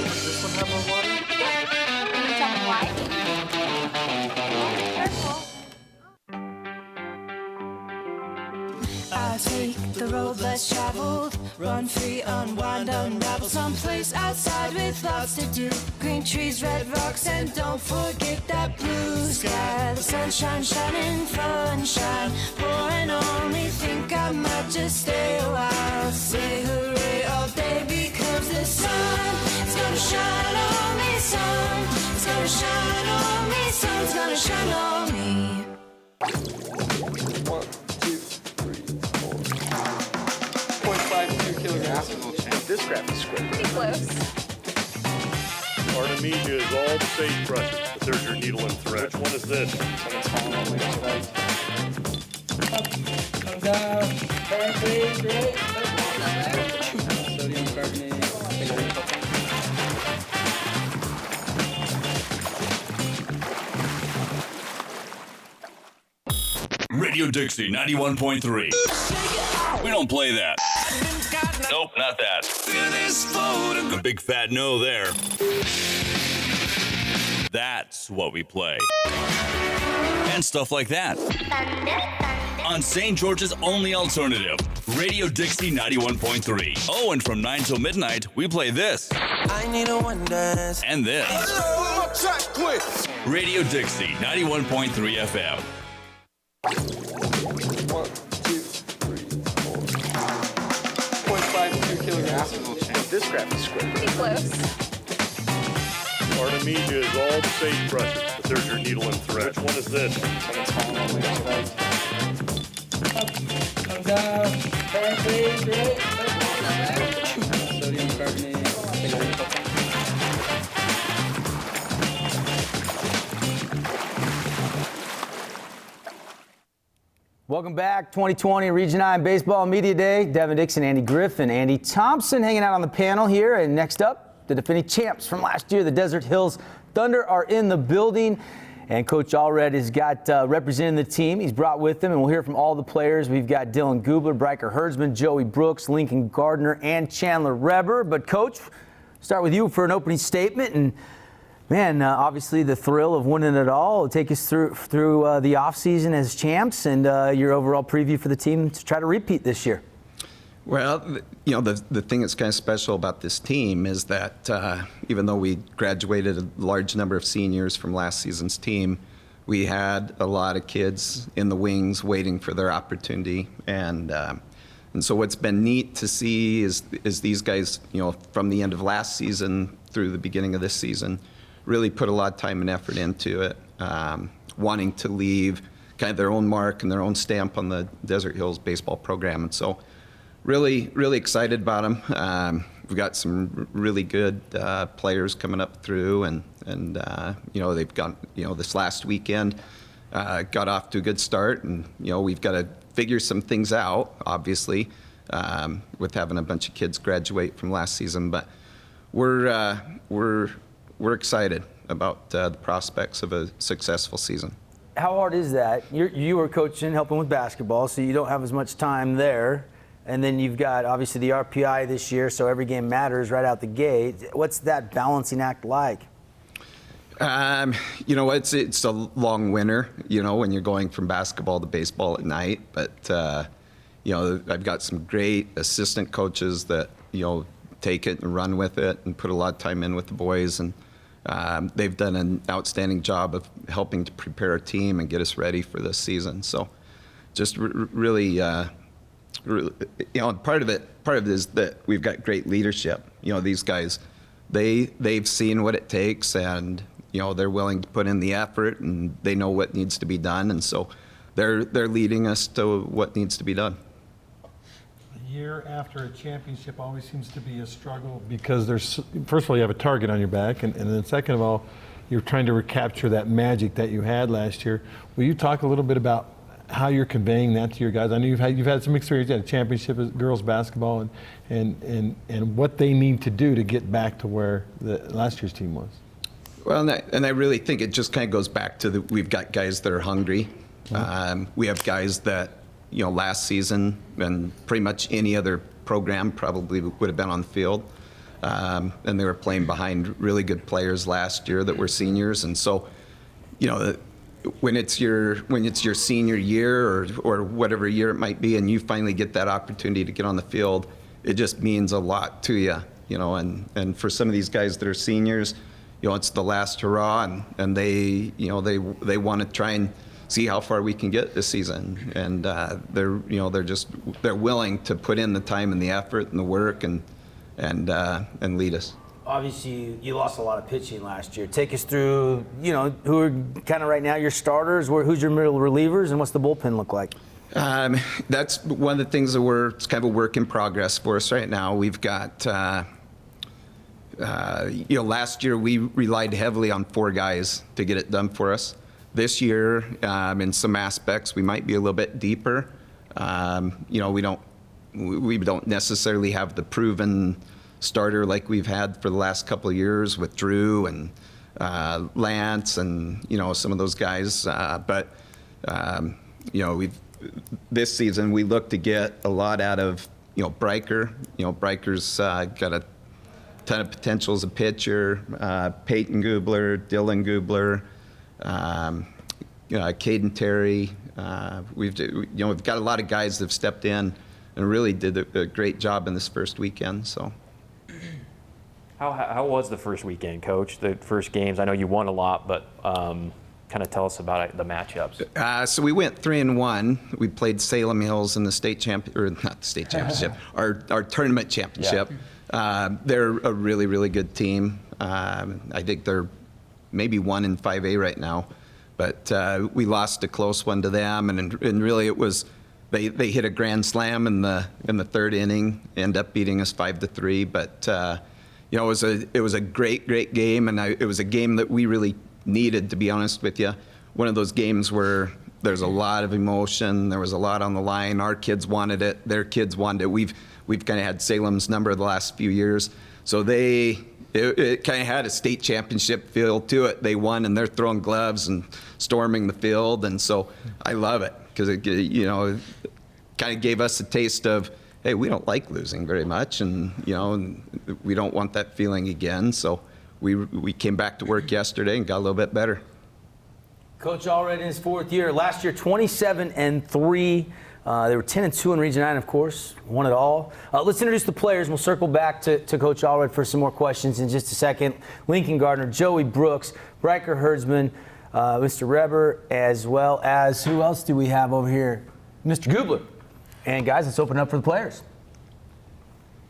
Does this one have more water? I take the road less traveled, run free, unwind, unravel, someplace outside with lots to do. Green trees, red rocks, and don't forget that blue sky. The sunshine shining, sunshine pouring on me. Think I might just stay a while. Say hooray all day because the sun is gonna shine on me. Sun is gonna shine on me. Sun's gonna shine on me. 1, 2, 3, 4. 0.52 kilograms. This graph is square. Pretty close. Artemisia is all the sage brushes, but there's your needle and thread. Which one is this? Come down. Perfect. Great. Sodium carbonate. Radio Dixie 91.3. We don't play that. Nope, not that. A big fat no there. That's what we play. And stuff like that. On St. George's only alternative, Radio Dixie 91.3. Oh, and from 9 till midnight, we play this. I need a one dance. And this. Radio Dixie 91.3 FM. 1, 2, 3, 4. 0.52 kilograms. This graph is square. Pretty close. Artemisia is all the sage brushes, but there's your needle and thread. Which one is this? Come down. Perfect. Great. Sodium carbonate. Welcome back, 2020 Region 9 Baseball Media Day. Devin Dixon, Andy Griffin, Andy Thompson hanging out on the panel here. And next up, the defending champs from last year, the Desert Hills Thunder, are in the building. And Coach Allred has got representing the team. He's brought with him, and we'll hear from all the players. We've got Dylan Gubler, Bryker Herdsman, Joey Brooks, Lincoln Gardner, and Chandler Reber. But Coach, start with you for an opening statement. And man, obviously the thrill of winning it all. Take us through the offseason as champs and your overall preview for the team to try to repeat this year. Well, you know, the thing that's kind of special about this team is that even though we graduated a large number of seniors from last season's team, we had a lot of kids in the wings waiting for their opportunity. And And so what's been neat to see is these guys, from the end of last season through the beginning of this season, really put a lot of time and effort into it, wanting to leave kind of their own mark and their own stamp on the Desert Hills baseball program. And so really, really excited about them. We've got some really good players coming up through, and they've got, this last weekend got off to a good start, and we've got to figure some things out, obviously, with having a bunch of kids graduate from last season. But we're excited about the prospects of a successful season. How hard is that? You were coaching, helping with basketball, so you don't have as much time there. And then you've got, obviously, the RPI this year, so every game matters right out the gate. What's that balancing act like? It's a long winter, when you're going from basketball to baseball at night. But, I've got some great assistant coaches that, take it and run with it and put a lot of time in with the boys. And they've done an outstanding job of helping to prepare our team and get us ready for this season. So just really, part of it is that we've got great leadership. These guys, they've seen what it takes, and they're willing to put in the effort, and they know what needs to be done, and so they're leading us to what needs to be done. A year after a championship always seems to be a struggle because first of all, you have a target on your back, and then second of all, you're trying to recapture that magic that you had last year. Will you talk a little bit about how you're conveying that to your guys? I know you've had some experience at a championship with girls basketball, and what they need to do to get back to where last year's team was. Well, and I really think it just kind of goes back to we've got guys that are hungry. Mm-hmm. We have guys that, last season and pretty much any other program probably would have been on the field. And they were playing behind really good players last year that were seniors. And so, when it's your senior year or whatever year it might be, and you finally get that opportunity to get on the field, it just means a lot to you, and for some of these guys that are seniors, it's the last hurrah, and they want to try and see how far we can get this season, and they're willing to put in the time and the effort and the work and lead us. Obviously, you lost a lot of pitching last year. Take us through, who are kind of right now your starters, who's your middle relievers, and what's the bullpen look like? That's one of the things that it's kind of a work in progress for us right now. We've got, last year we relied heavily on 4 guys to get it done for us. This year, in some aspects, we might be a little bit deeper. We don't necessarily have the proven starter like we've had for the last couple of years with Drew and Lance and some of those guys. But this season we look to get a lot out of Breiker. Breiker's got a ton of potential as a pitcher. Peyton Gubler, Dylan Gubler, Caden Terry. We've got a lot of guys that have stepped in and really did a great job in this first weekend. So. How was the first weekend, Coach? The first games, I know you won a lot, but kind of tell us about the matchups. So we went 3-1. We played Salem Hills in the our tournament championship. Yeah. They're a really, really good team. I think they're maybe 1 in 5A right now, but we lost a close one to them, and really it was they hit a grand slam in the 3rd inning, end up beating us 5-3, but. It was a great game, and it was a game that we really needed, to be honest with you. One of those games where there's a lot of emotion, there was a lot on the line. Our kids wanted it, their kids wanted it. We've kind of had Salem's number the last few years, so it kind of had a state championship feel to it. They won, and they're throwing gloves and storming the field, and so I love it because it kind of gave us a taste of. Hey, we don't like losing very much, and we don't want that feeling again. So we came back to work yesterday and got a little bit better. Coach Allred in his 4th year. Last year, 27-3. They were 10-2 in Region 9, of course. Won it all. Let's introduce the players. We'll circle back to Coach Allred for some more questions in just a second. Lincoln Gardner, Joey Brooks, Breiker Herdsman, Mr. Reber, as well as who else do we have over here? Mr. Gubler. And guys, let's open up for the players.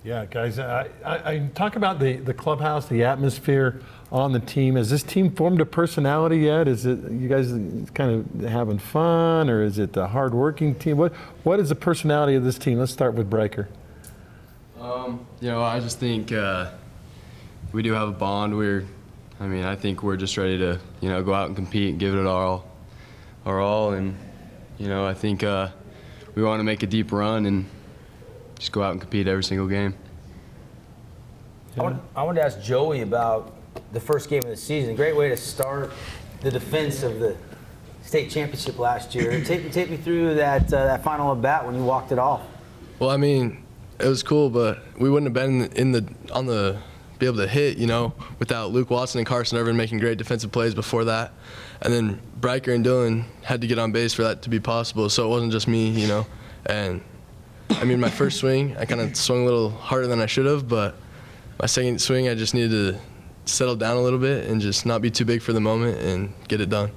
Yeah, guys, I talk about the clubhouse, the atmosphere on the team. Has this team formed a personality yet? Is it you guys kind of having fun, or is it a hard-working team? What is the personality of this team? Let's start with Bryker. I just think we do have a bond. I think we're just ready to, go out and compete and give it our all. And, I think we want to make a deep run and just go out and compete every single game. I wanted to ask Joey about the first game of the season. Great way to start the defense of the state championship last year. Take me through that final at bat when you walked it off. Well, it was cool, but we wouldn't have been be able to hit, without Luke Watson and Carson Irvin making great defensive plays before that. And then Bryker and Dylan had to get on base for that to be possible. So it wasn't just me, And my first swing, I kind of swung a little harder than I should have, but my second swing, I just needed to settle down a little bit and just not be too big for the moment and get it done.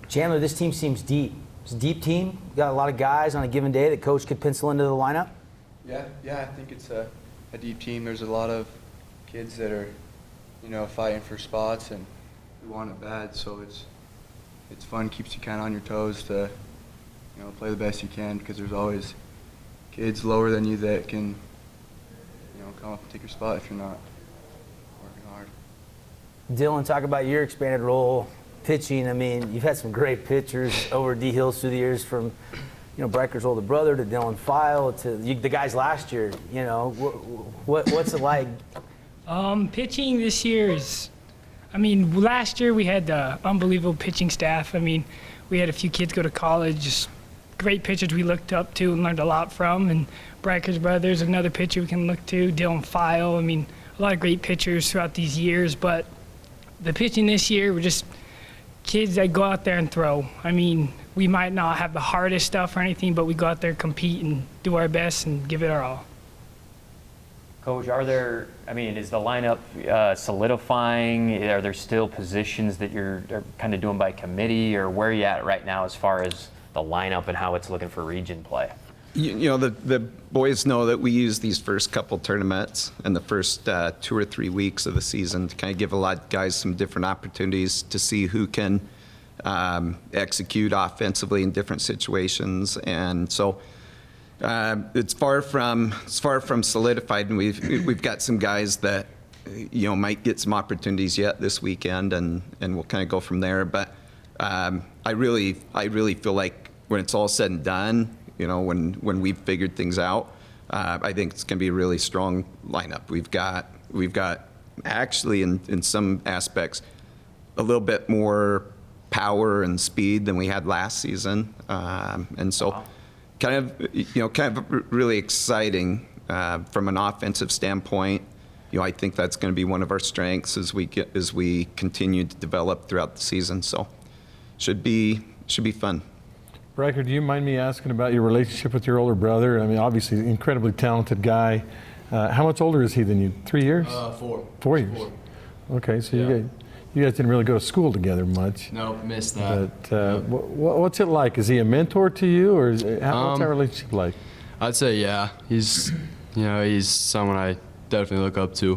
Chandler, this team seems deep. It's a deep team. You got a lot of guys on a given day that coach could pencil into the lineup. Yeah, I think it's a deep team. There's a lot of kids that are, fighting for spots, and we want it bad. So it's fun, keeps you kind of on your toes to, play the best you can, because there's always kids lower than you that can, come up and take your spot if you're not working hard. Dylan, talk about your expanded role pitching. You've had some great pitchers over D Hills through the years, from Bryker's older brother to Dylan File to the guys last year. What's it like? Pitching this year is, last year we had the unbelievable pitching staff. We had a few kids go to college, just great pitchers we looked up to and learned a lot from. And Bryker's brother's another pitcher we can look to, Dylan File. A lot of great pitchers throughout these years, but the pitching this year, we're just kids that go out there and throw. We might not have the hardest stuff or anything, but we go out there, compete, and do our best and give it our all. Coach, is the lineup solidifying? Are there still positions that you're kind of doing by committee, or where are you at right now as far as the lineup and how it's looking for region play? The boys know that we use these first couple tournaments and the first 2 or 3 weeks of the season to kind of give a lot of guys some different opportunities to see who can execute offensively in different situations. And so it's far from solidified, and we've got some guys that might get some opportunities yet this weekend, and we'll kind of go from there. But I really feel like when it's all said and done, when we've figured things out, I think it's going to be a really strong lineup. We've got actually in some aspects a little bit more power and speed than we had last season, and so kind of really exciting from an offensive standpoint. I think that's going to be one of our strengths as we continue to develop throughout the season. So should be fun. Bryker, do you mind me asking about your relationship with your older brother? Obviously, incredibly talented guy. How much older is he than you? 3 years? 4. 4 years. Okay, so yeah. You guys didn't really go to school together much. No, missed that. But what's it like? Is he a mentor to you, or what's that relationship like? I'd say yeah. He's someone I definitely look up to.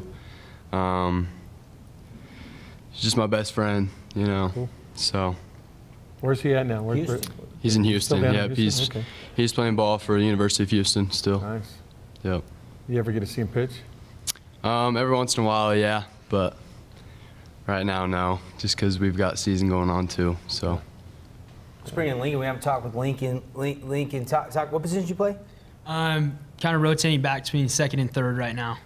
He's just my best friend, Cool. So. Where's he at now? He's in Houston. Yeah, he's playing ball for the University of Houston still. Nice. Yep. You ever get to see him pitch? Every once in a while, yeah, but right now, no, just because we've got season going on too. So. Let's bring in Lincoln. We haven't talked with Lincoln. Lincoln, talk. What position do you play? I'm kind of rotating back between second and third right now.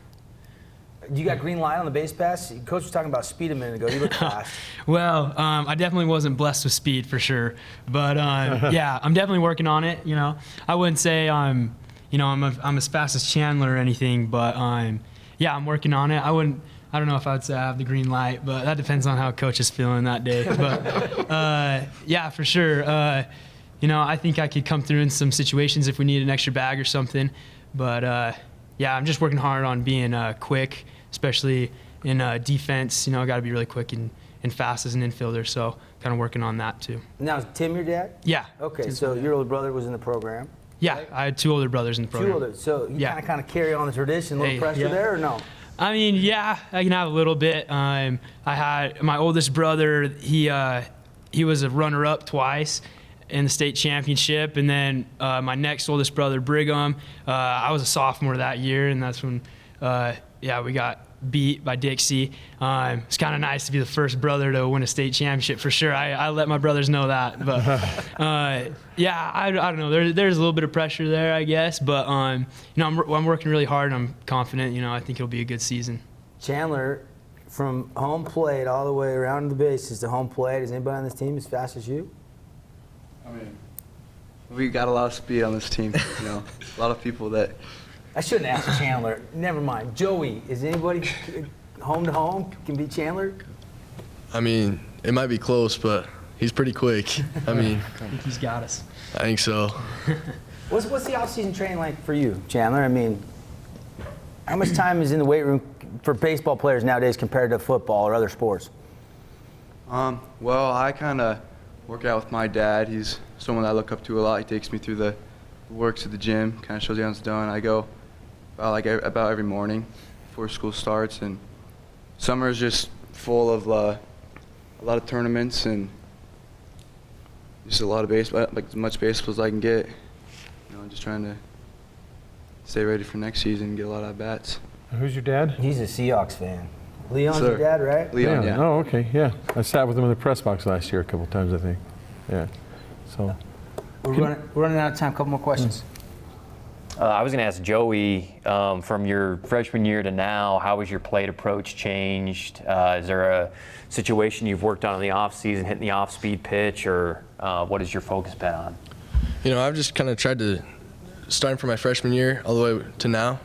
You got green light on the base pass? Coach was talking about speed a minute ago. You look fast. Well, I definitely wasn't blessed with speed for sure, but yeah, I'm definitely working on it. I wouldn't say I'm as fast as Chandler or anything, but yeah, I'm working on it. I don't know if I'd say I have the green light, but that depends on how coach is feeling that day. But yeah, for sure. I think I could come through in some situations if we need an extra bag or something. But yeah, I'm just working hard on being quick, especially in defense. I got to be really quick and fast as an infielder. So kind of working on that too. Now, is Tim your dad? Yeah. Okay, so your older brother was in the program. Yeah, I had 2 older brothers in the program. 2 older. So you Yeah. kind of carry on the tradition, a little Hey, pressure yeah. there or no? I mean, yeah, I can have a little bit. I had my oldest brother. He was a runner-up twice in the state championship, and then my next oldest brother, Brigham. I was a sophomore that year, and that's when, we got beat by Dixie. It's kind of nice to be the first brother to win a state championship for sure. I let my brothers know that, but I don't know. There's a little bit of pressure there, I guess, but I'm working really hard, and I'm confident. I think it'll be a good season. Chandler, from home plate all the way around the bases to home plate, is anybody on this team as fast as you? I mean, we got a lot of speed on this team. A lot of people that. I shouldn't ask Chandler. Never mind. Joey, is anybody home to home can beat Chandler? I mean, it might be close, but he's pretty quick. I mean, I think he's got us. I think so. What's the off-season training like for you, Chandler? I mean, how much time is in the weight room for baseball players nowadays compared to football or other sports? Well, I kind of work out with my dad. He's someone I look up to a lot. He takes me through the works at the gym, kind of shows you how it's done. I go about every morning before school starts, and summer is just full of a lot of tournaments and just a lot of baseball, like as much baseball as I can get. Just trying to stay ready for next season and get a lot of at-bats. Who's your dad? He's a Seahawks fan. Leon's Sir. your dad, right? Leon, yeah. Oh, okay, yeah. I sat with him in the press box last year a couple times, I think. Yeah. So. We're running out of time. A couple more questions. I was going to ask Joey, from your freshman year to now, how has your plate approach changed? Is there a situation you've worked on in the off season, hitting the off-speed pitch, or what has your focus been on? I've just kind of tried to, starting from my freshman year all the way to now,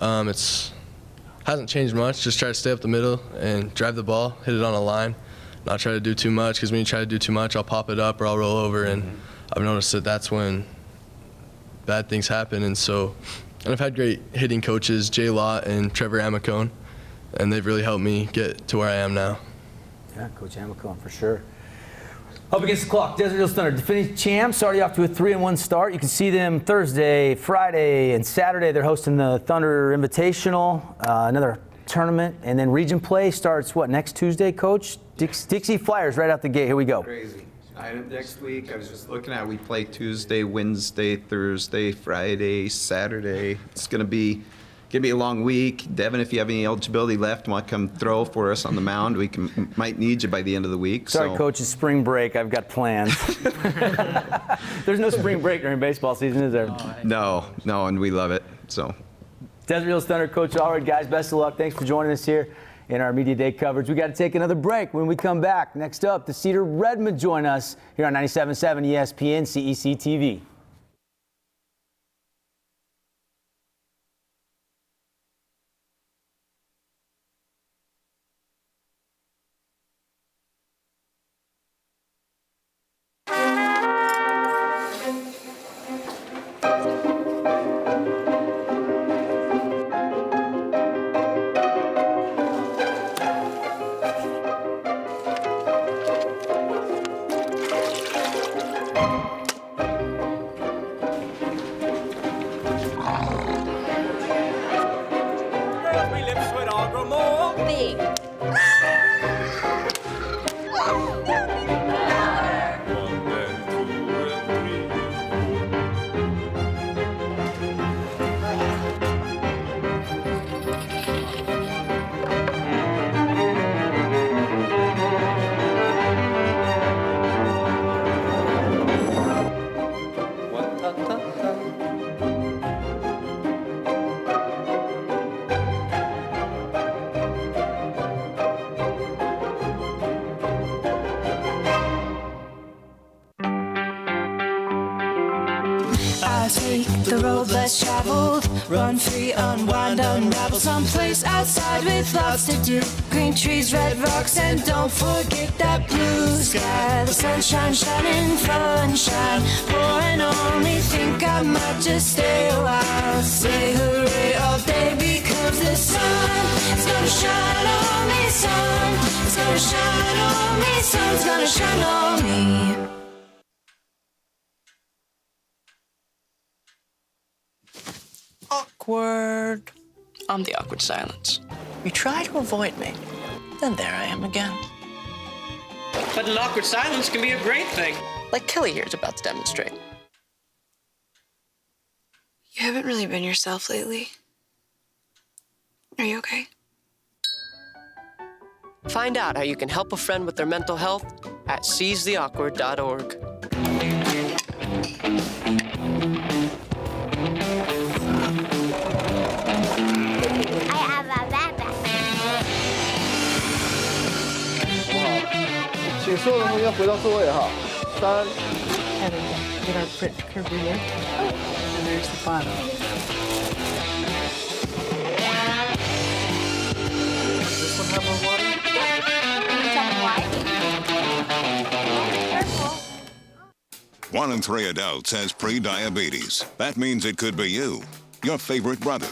hasn't changed much. Just try to stay up the middle and drive the ball, hit it on a line, not try to do too much, because when you try to do too much, I'll pop it up or I'll roll over, and I've noticed that that's when bad things happen. And I've had great hitting coaches, Jay Lott and Trevor Amicone, and they've really helped me get to where I am now. Yeah, Coach Amicone for sure. Up against the clock, Desert Hills Thunder, defending champs, already off to a 3-1 start. You can see them Thursday, Friday, and Saturday. They're hosting the Thunder Invitational, another tournament, and then region play starts next Tuesday, Coach? Dixie Flyers right out the gate. Here we go. Crazy. Next week, I was just looking at, we play Tuesday, Wednesday, Thursday, Friday, Saturday. It's gonna be a long week. Devin, if you have any eligibility left, want to come throw for us on the mound, we might need you by the end of the week. Sorry, Coach, it's spring break. I've got plans. There's no spring break during baseball season, is there? No, and we love it. So, Desert Hills Thunder, Coach Allred, guys, best of luck. Thanks for joining us here in our Media Day coverage. We got to take another break. When we come back, next up, the Cedar Redmond join us here on 97.7 ESPN CEC TV. I take the road less traveled, run free, unwind, unravel someplace outside with lots to do. Green trees, red rocks, and don't forget that blue sky. The sunshine shining, sunshine pouring on me. Think I might just stay a while. Say hooray all day because the sun is gonna shine on me. Sun is gonna shine on me. Sun's gonna shine on me. awkward. I'm the awkward silence. You try to avoid me, then there I am again. But an awkward silence can be a great thing, like Kelly here is about to demonstrate. You haven't really been yourself lately. Are you okay? Find out how you can help a friend with their mental health at seizetheawkward.org. I have a backpack. 请所有的同学回到座位哈。3。 Heather, get our print curve reader. And there's the bottom. Does this one have more water? Careful. 1 in 3 adults has pre-diabetes. That means it could be you, your favorite brother,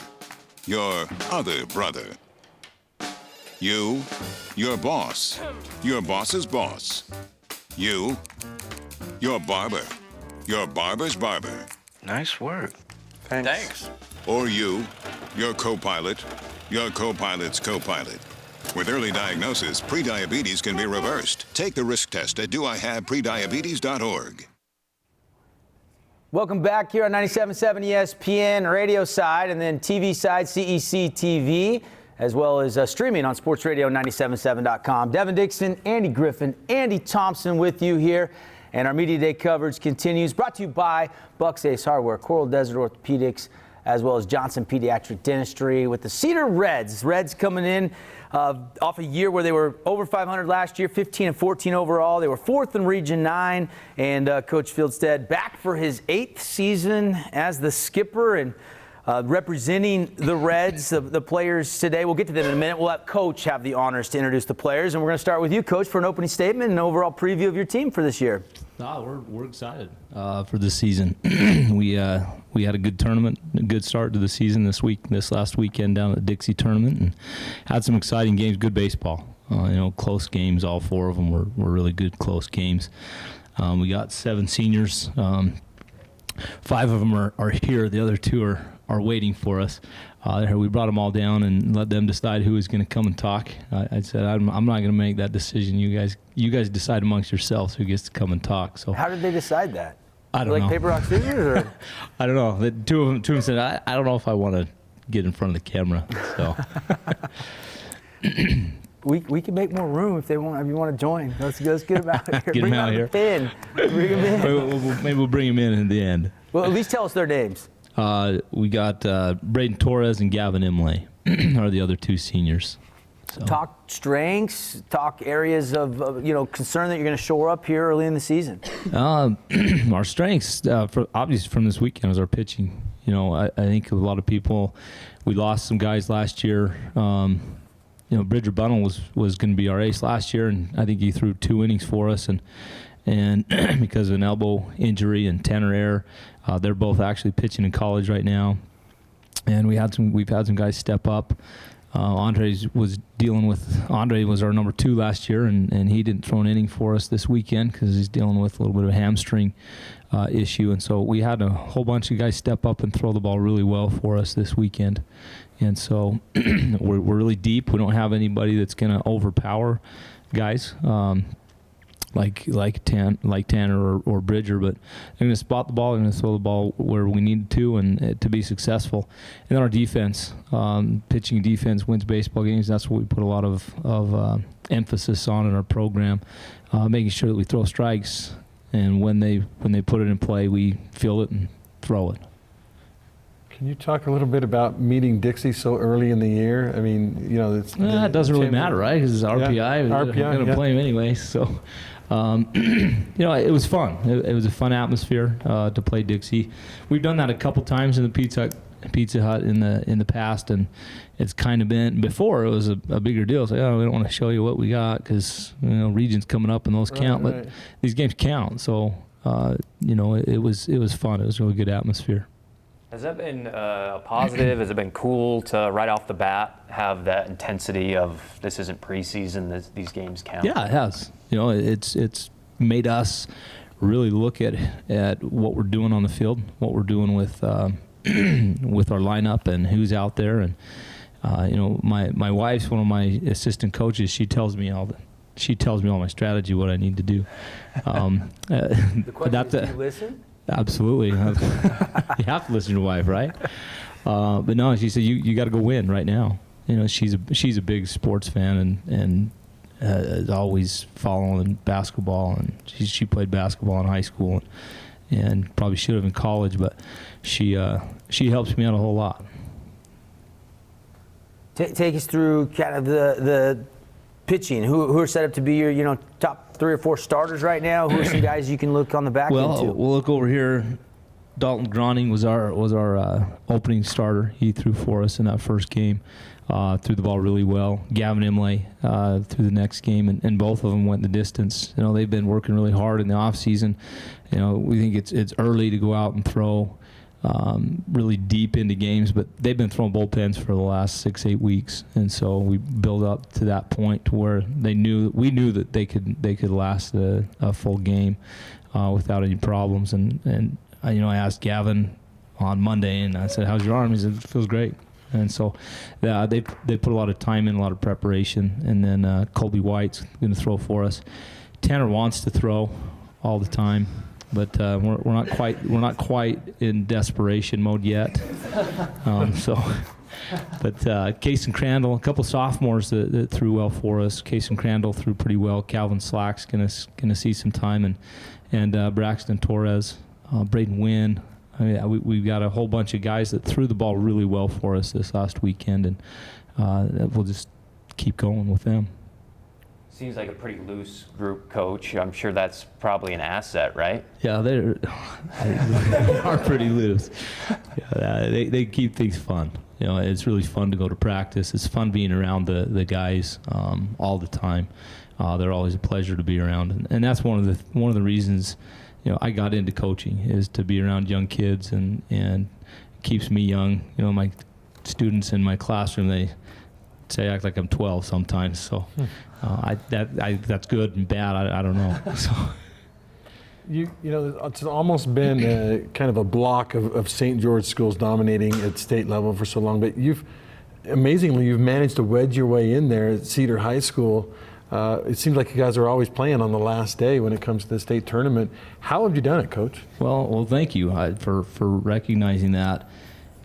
your other brother. You, your boss, your boss's boss. You, your barber, your barber's barber. Nice work. Thanks. Or you, your co-pilot, your co-pilot's co-pilot. With early diagnosis, prediabetes can be reversed. Take the risk test at doihaveprediabetes.org. Welcome back here on 97.7 ESPN radio side and then TV side, CEC TV, as well as streaming on sportsradio977.com. Devin Dixon, Andy Griffin, Andy Thompson with you here. And our Media Day coverage continues, brought to you by Bucks Ace Hardware, Coral Desert Orthopedics, as well as Johnson Pediatric Dentistry with the Cedar Reds. Reds coming in off a year where they were over 500 last year, 15-14 overall. They were 4th in Region 9, and Coach Fieldstead back for his 8th season as the skipper and representing the Reds, the players today. We'll get to them in a minute. We'll have Coach have the honors to introduce the players, and we're going to start with you, Coach, for an opening statement and an overall preview of your team for this year. We're excited for this season. We had a good tournament, a good start to the season this last weekend down at the Dixie tournament, and had some exciting games, good baseball. Close games. All 4 of them were really good, close games. We got 7 seniors. 5 of them are here. The other 2 are waiting for us. We brought them all down and let them decide who is going to come and talk. I said, I'm not going to make that decision. You guys decide amongst yourselves who gets to come and talk. So how did they decide that? I don't know. Like paper, rock, scissors? Or? I don't know. The two of them said, I don't know if I want to get in front of the camera. So we can make more room if you want to join. Let's get them out here. Get them out here. Bring them in. Maybe we'll bring them in the end. Well, at least tell us their names. We got Braden Torres and Gavin Imlay are the other 2 seniors. So. Talk strengths, talk areas of concern that you're going to shore up here early in the season. Our strengths, obviously from this weekend, was our pitching. I think a lot of people, we lost some guys last year. Bridger Bunnell was going to be our ace last year, and I think he threw 2 innings for us, and because of an elbow injury, and Tanner Ayer, they're both actually pitching in college right now. And we've had some guys step up. Andre was our number 2 last year, and he didn't throw an inning for us this weekend because he's dealing with a little bit of a hamstring issue. And so we had a whole bunch of guys step up and throw the ball really well for us this weekend. And so we're really deep. We don't have anybody that's going to overpower guys. Like Tanner or Bridger, but they're going to spot the ball, they're going to throw the ball where we need to, and to be successful. And then our defense, pitching defense wins baseball games. That's what we put a lot of emphasis on in our program, making sure that we throw strikes, and when they put it in play, we field it and throw it. Can you talk a little bit about meeting Dixie so early in the year? I mean, it doesn't really matter, right? Because it's RPI. Yeah, We're going to play them anyway, so. It was fun. It was a fun atmosphere to play Dixie. We've done that a couple times in the Pizza Hut in the past, and it's kind of been before it was a bigger deal. It's like, we don't want to show you what we got because regions coming up and those count. But these games count, so it was fun. It was a really good atmosphere. Has that been positive? Has it been cool to right off the bat have that intensity of this isn't preseason, these games count? Yeah, it has. It's made us really look at what we're doing on the field, what we're doing with with our lineup and who's out there. And my wife's one of my assistant coaches. She tells me all my strategy, what I need to do. The question is, do you listen? Absolutely. You have to listen to your wife, right? But no, she said you got to go win right now. She's a big sports fan and is always following basketball, and she played basketball in high school and probably should have in college, but she helps me out a whole lot. Take us through kind of the pitching. Who are set up to be your top 3 or 4 starters right now? Who are some guys you can look on the back end to? We'll look over here. Dalton Groning was our opening starter. He threw for us in that first game. Threw the ball really well. Gavin Imlay threw the next game, and both of them went the distance. They've been working really hard in the off season. We think it's early to go out and throw really deep into games, but they've been throwing bullpens for the last 6-8 weeks, and so we build up to that point to where we knew that they could last a full game without any problems. And I asked Gavin on Monday, and I said, "How's your arm?" He said, "It feels great." And so they put a lot of time in, a lot of preparation. And then Colby White's going to throw for us. Tanner wants to throw all the time, but we're not quite in desperation mode yet. But Kason Crandall, a couple sophomores that threw well for us. Kason Crandall threw pretty well. Calvin Slack's going to see some time, and Braxton Torres, Braden Wynn. We've got a whole bunch of guys that threw the ball really well for us this last weekend, and we'll just keep going with them. Seems like a pretty loose group, Coach. I'm sure that's probably an asset, right? Yeah, they are pretty loose. Yeah, they keep things fun. It's really fun to go to practice. It's fun being around the guys all the time. They're always a pleasure to be around, and that's one of the reasons I got into coaching, is to be around young kids, and it keeps me young. My students in my classroom, they say I act like I'm 12 sometimes. So that's good and bad. I don't know. So. It's almost been kind of a block of St. George schools dominating at state level for so long, but you've managed to wedge your way in there at Cedar High School. It seems like you guys are always playing on the last day when it comes to the state tournament. How have you done it, Coach? Well, thank you for recognizing that.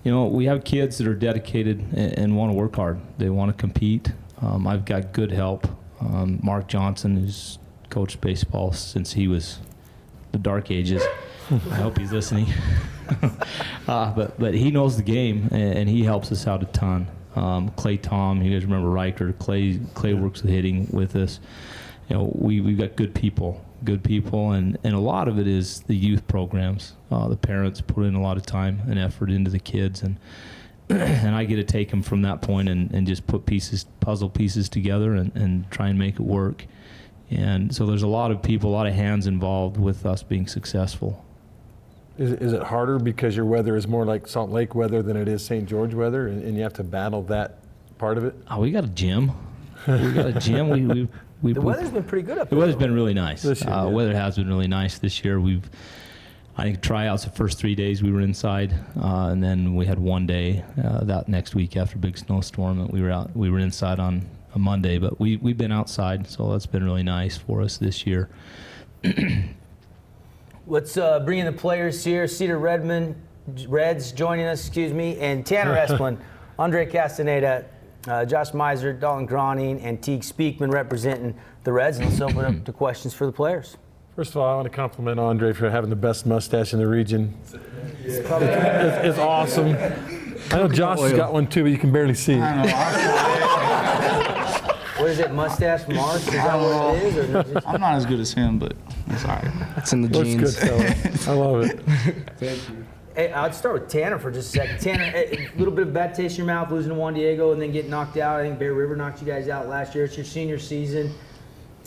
We have kids that are dedicated and want to work hard. They want to compete. I've got good help. Mark Johnson, who's coached baseball since he was the dark ages. I hope he's listening. But he knows the game, and he helps us out a ton. Clay Tom, you guys remember Riker. Clay works with hitting with us. We've got good people, and a lot of it is the youth programs. The parents put in a lot of time and effort into the kids, and I get to take them from that point and just put puzzle pieces together and try and make it work. And so there's a lot of people, a lot of hands involved with us being successul. Is it harder because your weather is more like Salt Lake weather than it is St. George weather, and you have to battle that part of it? Oh, we got a gym. The weather's been pretty good up there. The weather's been really nice. This year, Weather has been really nice this year. I think tryouts the first 3 days we were inside, and then we had one day that next week after a big snowstorm that we were out. We were inside on a Monday, but we've been outside, so that's been really nice for us this year. Let's bring in the players here. Cedar Reds joining us, and Tanner Esplin, Andre Castaneda, Josh Miser, Dalton Groning, and Teague Speakman representing the Reds. And let's open up to questions for the players. First of all, I want to compliment Andre for having the best mustache in the region. It's awesome. I know Josh has got one too, but you can barely see. What is it, mustache Mars? Is that what it is? Or I'm not as good as him, but it's all right. It's in the genes. Looks good, fella. I love it. Thank you. Hey, I'll start with Tanner for just a second. Tanner, a little bit of bad taste in your mouth losing to Juan Diego and then getting knocked out. I think Bear River knocked you guys out last year. It's your senior season.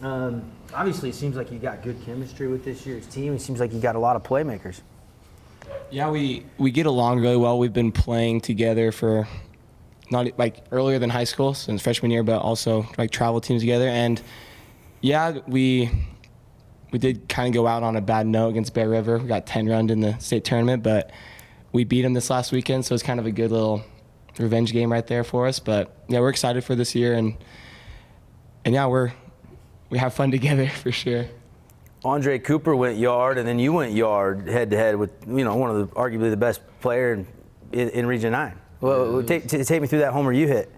Obviously, it seems like you got good chemistry with this year's team. It seems like you got a lot of playmakers. Yeah, we get along really well. We've been playing together for not like earlier than high school, since freshman year, but also like travel teams together. And yeah, we did kind of go out on a bad note against Bear River. We got 10 runned in the state tournament, but we beat them this last weekend, so it's kind of a good little revenge game right there for us. But yeah, we're excited for this year, and yeah, we have fun together for sure. Andre Cooper went yard, and then you went yard head-to-head with, you know, one of the arguably the best player in Region 9. Well, take me through that homer you hit.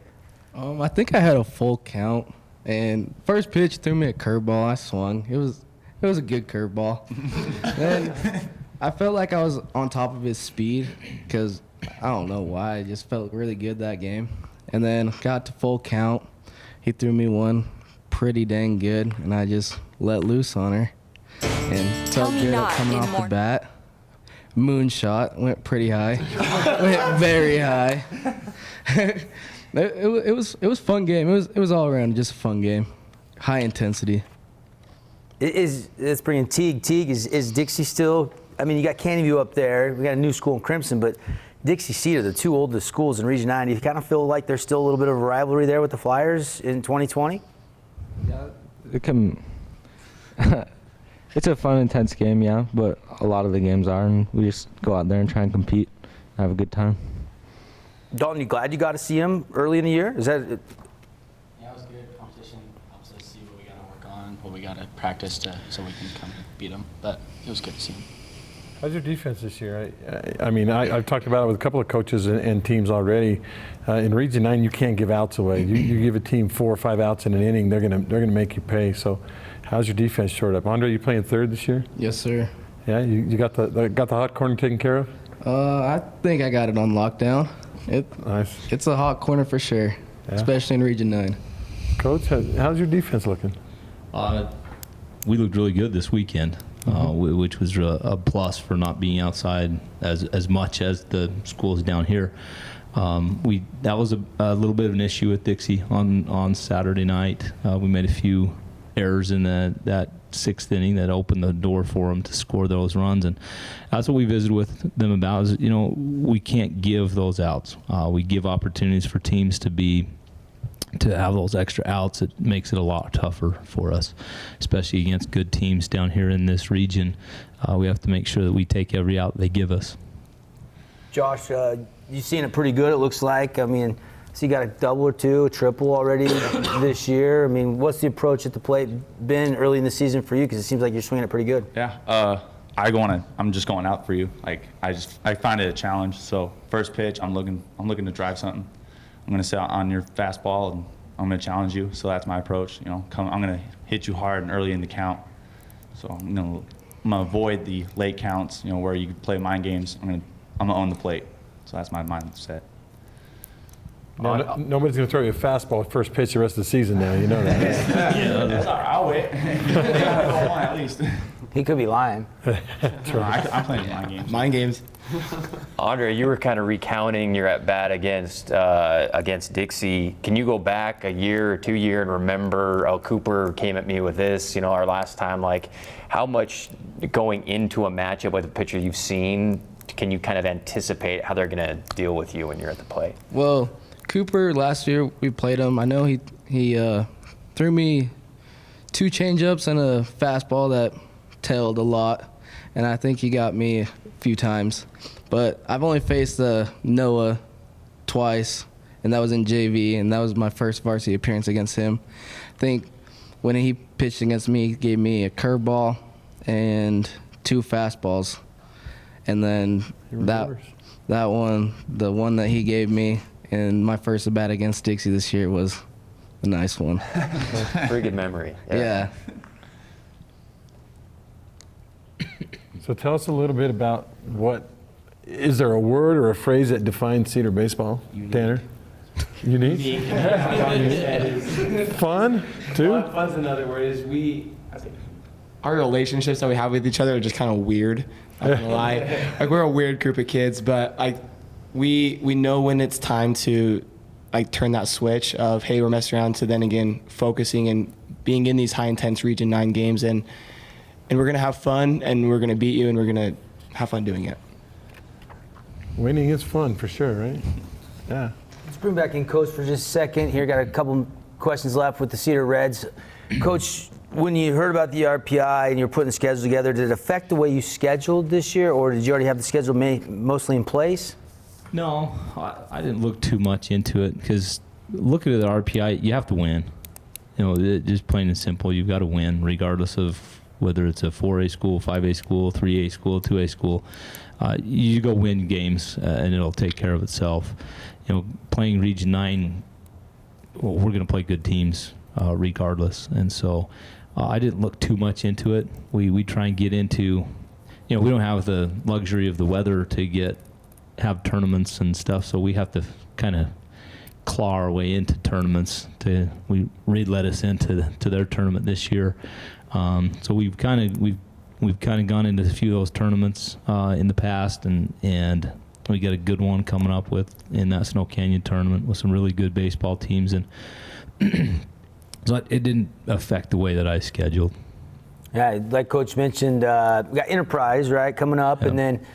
I think I had a full count, and first pitch threw me a curveball. I swung. It was a good curveball. Then I felt like I was on top of his speed because I don't know why. I just felt really good that game. And then got to full count. He threw me one pretty dang good, and I just let loose on her. And felt good coming off the bat. Moonshot went pretty high. Went very high. It was a fun game. It was all around just a fun game. High intensity. Let's bring in Teague. Teague, is Dixie still? I mean, you got Canyon View up there. We got a new school in Crimson, but Dixie Cedar, the two oldest schools in Region 9. Do you kind of feel like there's still a little bit of a rivalry there with the Flyers in 2020? Yeah, it can. It's a fun, intense game, yeah, but a lot of the games are, and we just go out there and try and compete and have a good time. Dalton, you glad you got to see him early in the year? Is that? Yeah, it was good. Competition helps us see what we got to work on, what we got to practice so we can come beat them. But it was good to see him. How's your defense this year? I mean, I've talked about it with a couple of coaches and teams already. In Region 9, you can't give outs away. You give a team 4 or 5 outs in an inning, they're gonna make you pay. So, how's your defense shored up? Andre, you playing third this year? Yes, sir. Yeah, you got the hot corner taken care of? I think I got it on lockdown. Nice. It's a hot corner for sure, Yeah. especially in Region 9. Coach, how's your defense looking? We looked really good this weekend, which was a plus for not being outside as much as the schools down here. That was a little bit of an issue with Dixie on Saturday night. We made a few errors in that 6th inning that opened the door for them to score those runs, and that's what we visited with them about. Is, you know, we can't give those outs. We give opportunities for teams to have those extra outs. It makes it a lot tougher for us, especially against good teams down here in this region. We have to make sure that we take every out they give us. Josh, you've seen it pretty good, it looks like. I mean, so you got a double or two, a triple already this year. I mean, what's the approach at the plate been early in the season for you? Because it seems like you're swinging it pretty good. Yeah, I'm just going out for you. Like I find it a challenge. So first pitch, I'm looking to drive something. I'm going to sit on your fastball and I'm going to challenge you. So that's my approach. You know, I'm going to hit you hard and early in the count. So I'm going to avoid the late counts. You know, where you could play mind games. I'm going to own the plate. So that's my mindset. Now, nobody's going to throw you a fastball first pitch the rest of the season now. You know that. Yeah, that's all right. I'll wait. Go on at least. He could be lying. I'm playing mind games. Mind games. Andre, you were kind of recounting your at-bat against Dixie. Can you go back a year or 2 years and remember, Cooper came at me with this, you know, our last time? Like, how much going into a matchup with a pitcher you've seen, can you kind of anticipate how they're going to deal with you when you're at the plate? Well, Cooper, last year we played him. I know he threw me 2 changeups and a fastball that tailed a lot, and I think he got me a few times. But I've only faced Noah twice, and that was in JV, and that was my first varsity appearance against him. I think when he pitched against me, he gave me a curveball and 2 fastballs. And then that one, the one that he gave me in my first at bat against Dixie this year, was a nice one. Pretty good memory. Yeah. So tell us a little bit about is there a word or a phrase that defines Cedar baseball, Tanner? Unique? Fun, too? Fun's another word. Our relationships that we have with each other are just kind of weird. I'm not gonna lie. Like, we're a weird group of kids, but like we know when it's time to like turn that switch of, hey, we're messing around, to then again focusing and being in these high intense Region 9 games, and we're gonna have fun, and we're gonna beat you, and we're gonna have fun doing it. Winning is fun for sure, right? Yeah. Let's bring back in Coach for just a second. Here, got a couple questions left with the Cedar Reds. Coach, when you heard about the RPI and you were putting the schedule together, did it affect the way you scheduled this year, or did you already have the schedule mostly in place? No, I didn't look too much into it because looking at the RPI, you have to win. Just plain and simple, you've got to win regardless of whether it's a 4A school, 5A school, 3A school, 2A school. You go win games and it'll take care of itself. Playing Region 9, well, we're going to play good teams regardless. And so I didn't look too much into it. We try and get into, we don't have the luxury of the weather to have tournaments and stuff, so we have to kind of claw our way into tournaments. Reed led us into their tournament this year. So we've kind of gone into a few of those tournaments in the past, and we got a good one coming up in that Snow Canyon tournament with some really good baseball teams, and so it didn't affect the way that I scheduled. Yeah, like Coach mentioned, we got Enterprise coming up, and then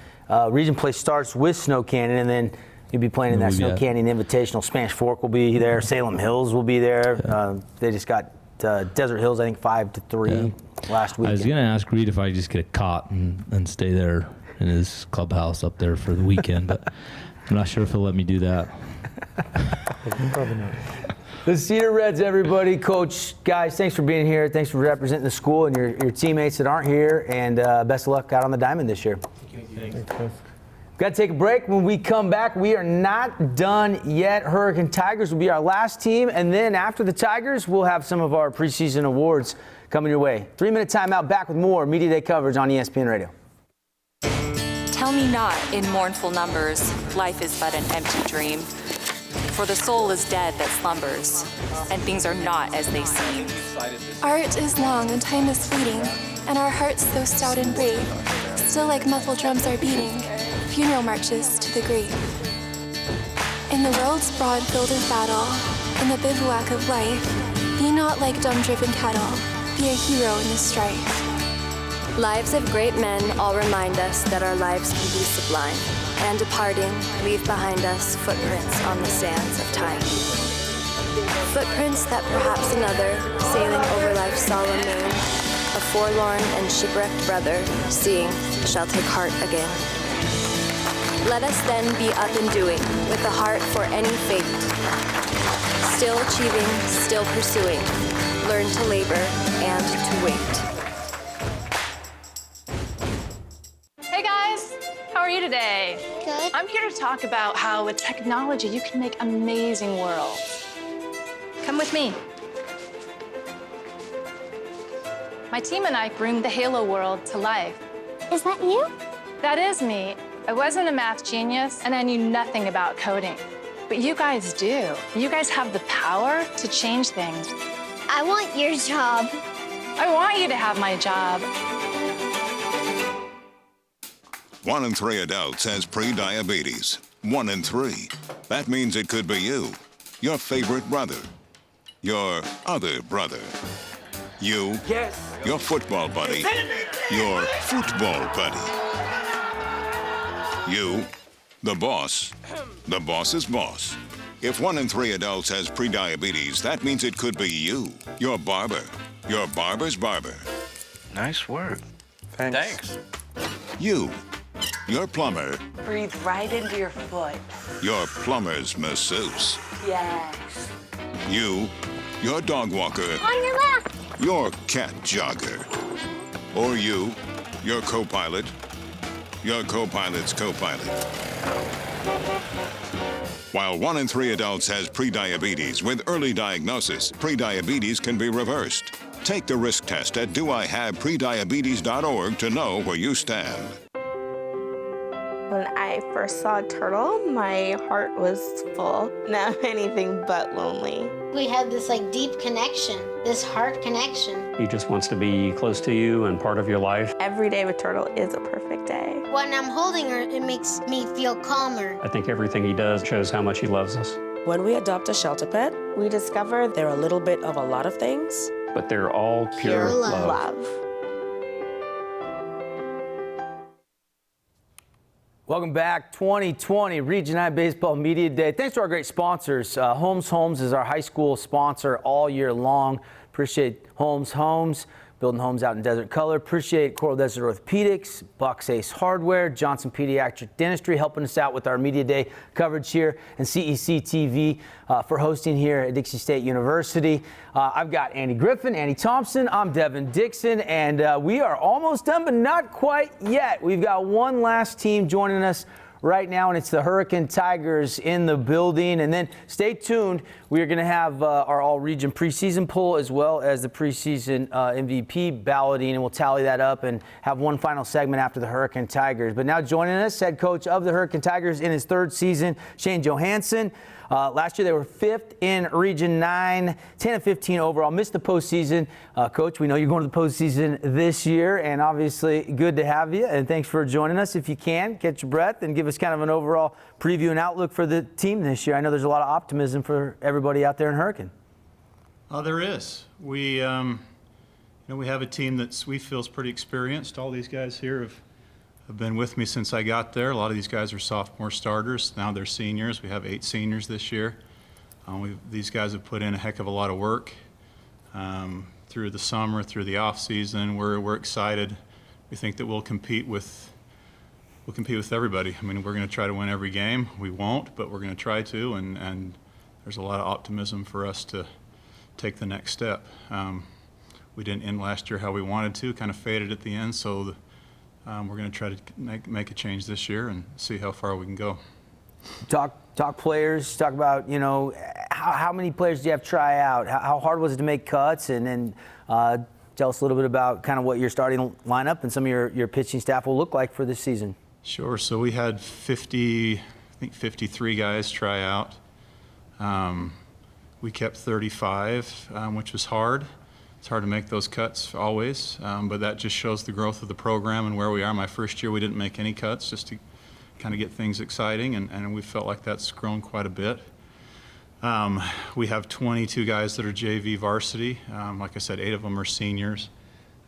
Region play starts with Snow Canyon, and then you'll be playing in that Snow Canyon Invitational. Spanish Fork will be there. Salem Hills will be there. They just got Desert Hills, I think 5-3 last week. I was going to ask Reed if I just get a cot and stay there in his clubhouse up there for the weekend, but I'm not sure if he'll let me do that. Probably not. The Cedar Reds, everybody. Coach, guys, thanks for being here. Thanks for representing the school and your teammates that aren't here, and best of luck out on the diamond this year. Thanks. Got to take a break. When we come back, we are not done yet. Hurricane Tigers will be our last team, and then after the Tigers, we'll have some of our preseason awards coming your way. 3-minute timeout, back with more Media Day coverage on ESPN Radio. Tell me not in mournful numbers, life is but an empty dream. For the soul is dead that slumbers, and things are not as they seem. Art is long and time is fleeting, and our hearts so stout and brave, still like muffled drums are beating, funeral marches to the grave. In the world's broad field of battle, in the bivouac of life, be not like dumb-driven cattle, be a hero in the strife. Lives of great men all remind us that our lives can be sublime, and departing, leave behind us footprints on the sands of time. Footprints that perhaps another, sailing over life's solemn moon, a forlorn and shipwrecked brother, seeing, shall take heart again. Let us then be up and doing, with a heart for any fate. Still achieving, still pursuing, learn to labor and to wait. Hey guys, how are you today? Good. I'm here to talk about how with technology you can make amazing worlds. Come with me. My team and I bring the Halo world to life. Is that you? That is me. I wasn't a math genius and I knew nothing about coding. But you guys do. You guys have the power to change things. I want your job. I want you to have my job. 1 in 3 adults has pre-diabetes. 1 in 3. That means it could be you, your favorite brother, your other brother, you, your football buddy, your football buddy, you, the boss, the boss's boss. If 1 in 3 adults has pre-diabetes, that means it could be you, your barber, your barber's barber. Nice work. Thanks. You, your plumber, Breathe right into your foot. your plumber's masseuse. Yes. You, your dog walker, On your left. your cat jogger. Or you, your co-pilot, your co-pilot's co-pilot. While 1 in 3 adults has pre-diabetes, with early diagnosis, pre-diabetes can be reversed. Take the risk test at doihaveprediabetes.org to know where you stand. When I first saw a turtle, my heart was full. Now I'm anything but lonely. We have this deep connection, this heart connection. He just wants to be close to you and part of your life. Every day with Turtle is a perfect day. When I'm holding her, it makes me feel calmer. I think everything he does shows how much he loves us. When we adopt a shelter pet, we discover they're a little bit of a lot of things. But they're all pure love. Welcome back, 2020 Region 9 Baseball Media Day. Thanks to our great sponsors. Holmes Homes is our high school sponsor all year long. Appreciate Holmes Homes, building homes out in Desert Color. Appreciate Coral Desert Orthopedics, Bucks Ace Hardware, Johnson Pediatric Dentistry helping us out with our Media Day coverage here, and CEC TV for hosting here at Dixie State University. I've got Andy Griffin, Andy Thompson, I'm Devin Dixon, and we are almost done, but not quite yet. We've got one last team joining us right now, and it's the Hurricane Tigers in the building. And then stay tuned. We are going to have our all-region preseason poll as well as the preseason MVP balloting, and we'll tally that up and have one final segment after the Hurricane Tigers. But now joining us, head coach of the Hurricane Tigers in his third season, Shane Johansson. Last year they were 5th in Region 9, 10-15 overall. Missed the postseason. Coach, we know you're going to the postseason this year, and obviously good to have you. And thanks for joining us. If you can, catch your breath and give us kind of an overall preview and outlook for the team this year. I know there's a lot of optimism for everybody out there in Hurricane. There is. We have a team that we feel is pretty experienced. All these guys here have been with me since I got there. A lot of these guys are sophomore starters. Now they're seniors. We have 8 seniors this year. These guys have put in a heck of a lot of work through the summer, through the off season. We're excited. We think that we'll compete with everybody. I mean, we're going to try to win every game. We won't, but we're going to try to, and there's a lot of optimism for us to take the next step. We didn't end last year how we wanted to, kind of faded at the end, so we're going to try to make a change this year and see how far we can go. Talk players, talk about, how many players do you have try out? How hard was it to make cuts? And then tell us a little bit about kind of what your starting lineup and some of your pitching staff will look like for this season. Sure. So we had 53 guys try out. We kept 35, which was hard. It's hard to make those cuts always, but that just shows the growth of the program and where we are. My first year, we didn't make any cuts just to kind of get things exciting, and we felt like that's grown quite a bit. We have 22 guys that are JV varsity. Like I said, 8 of them are seniors.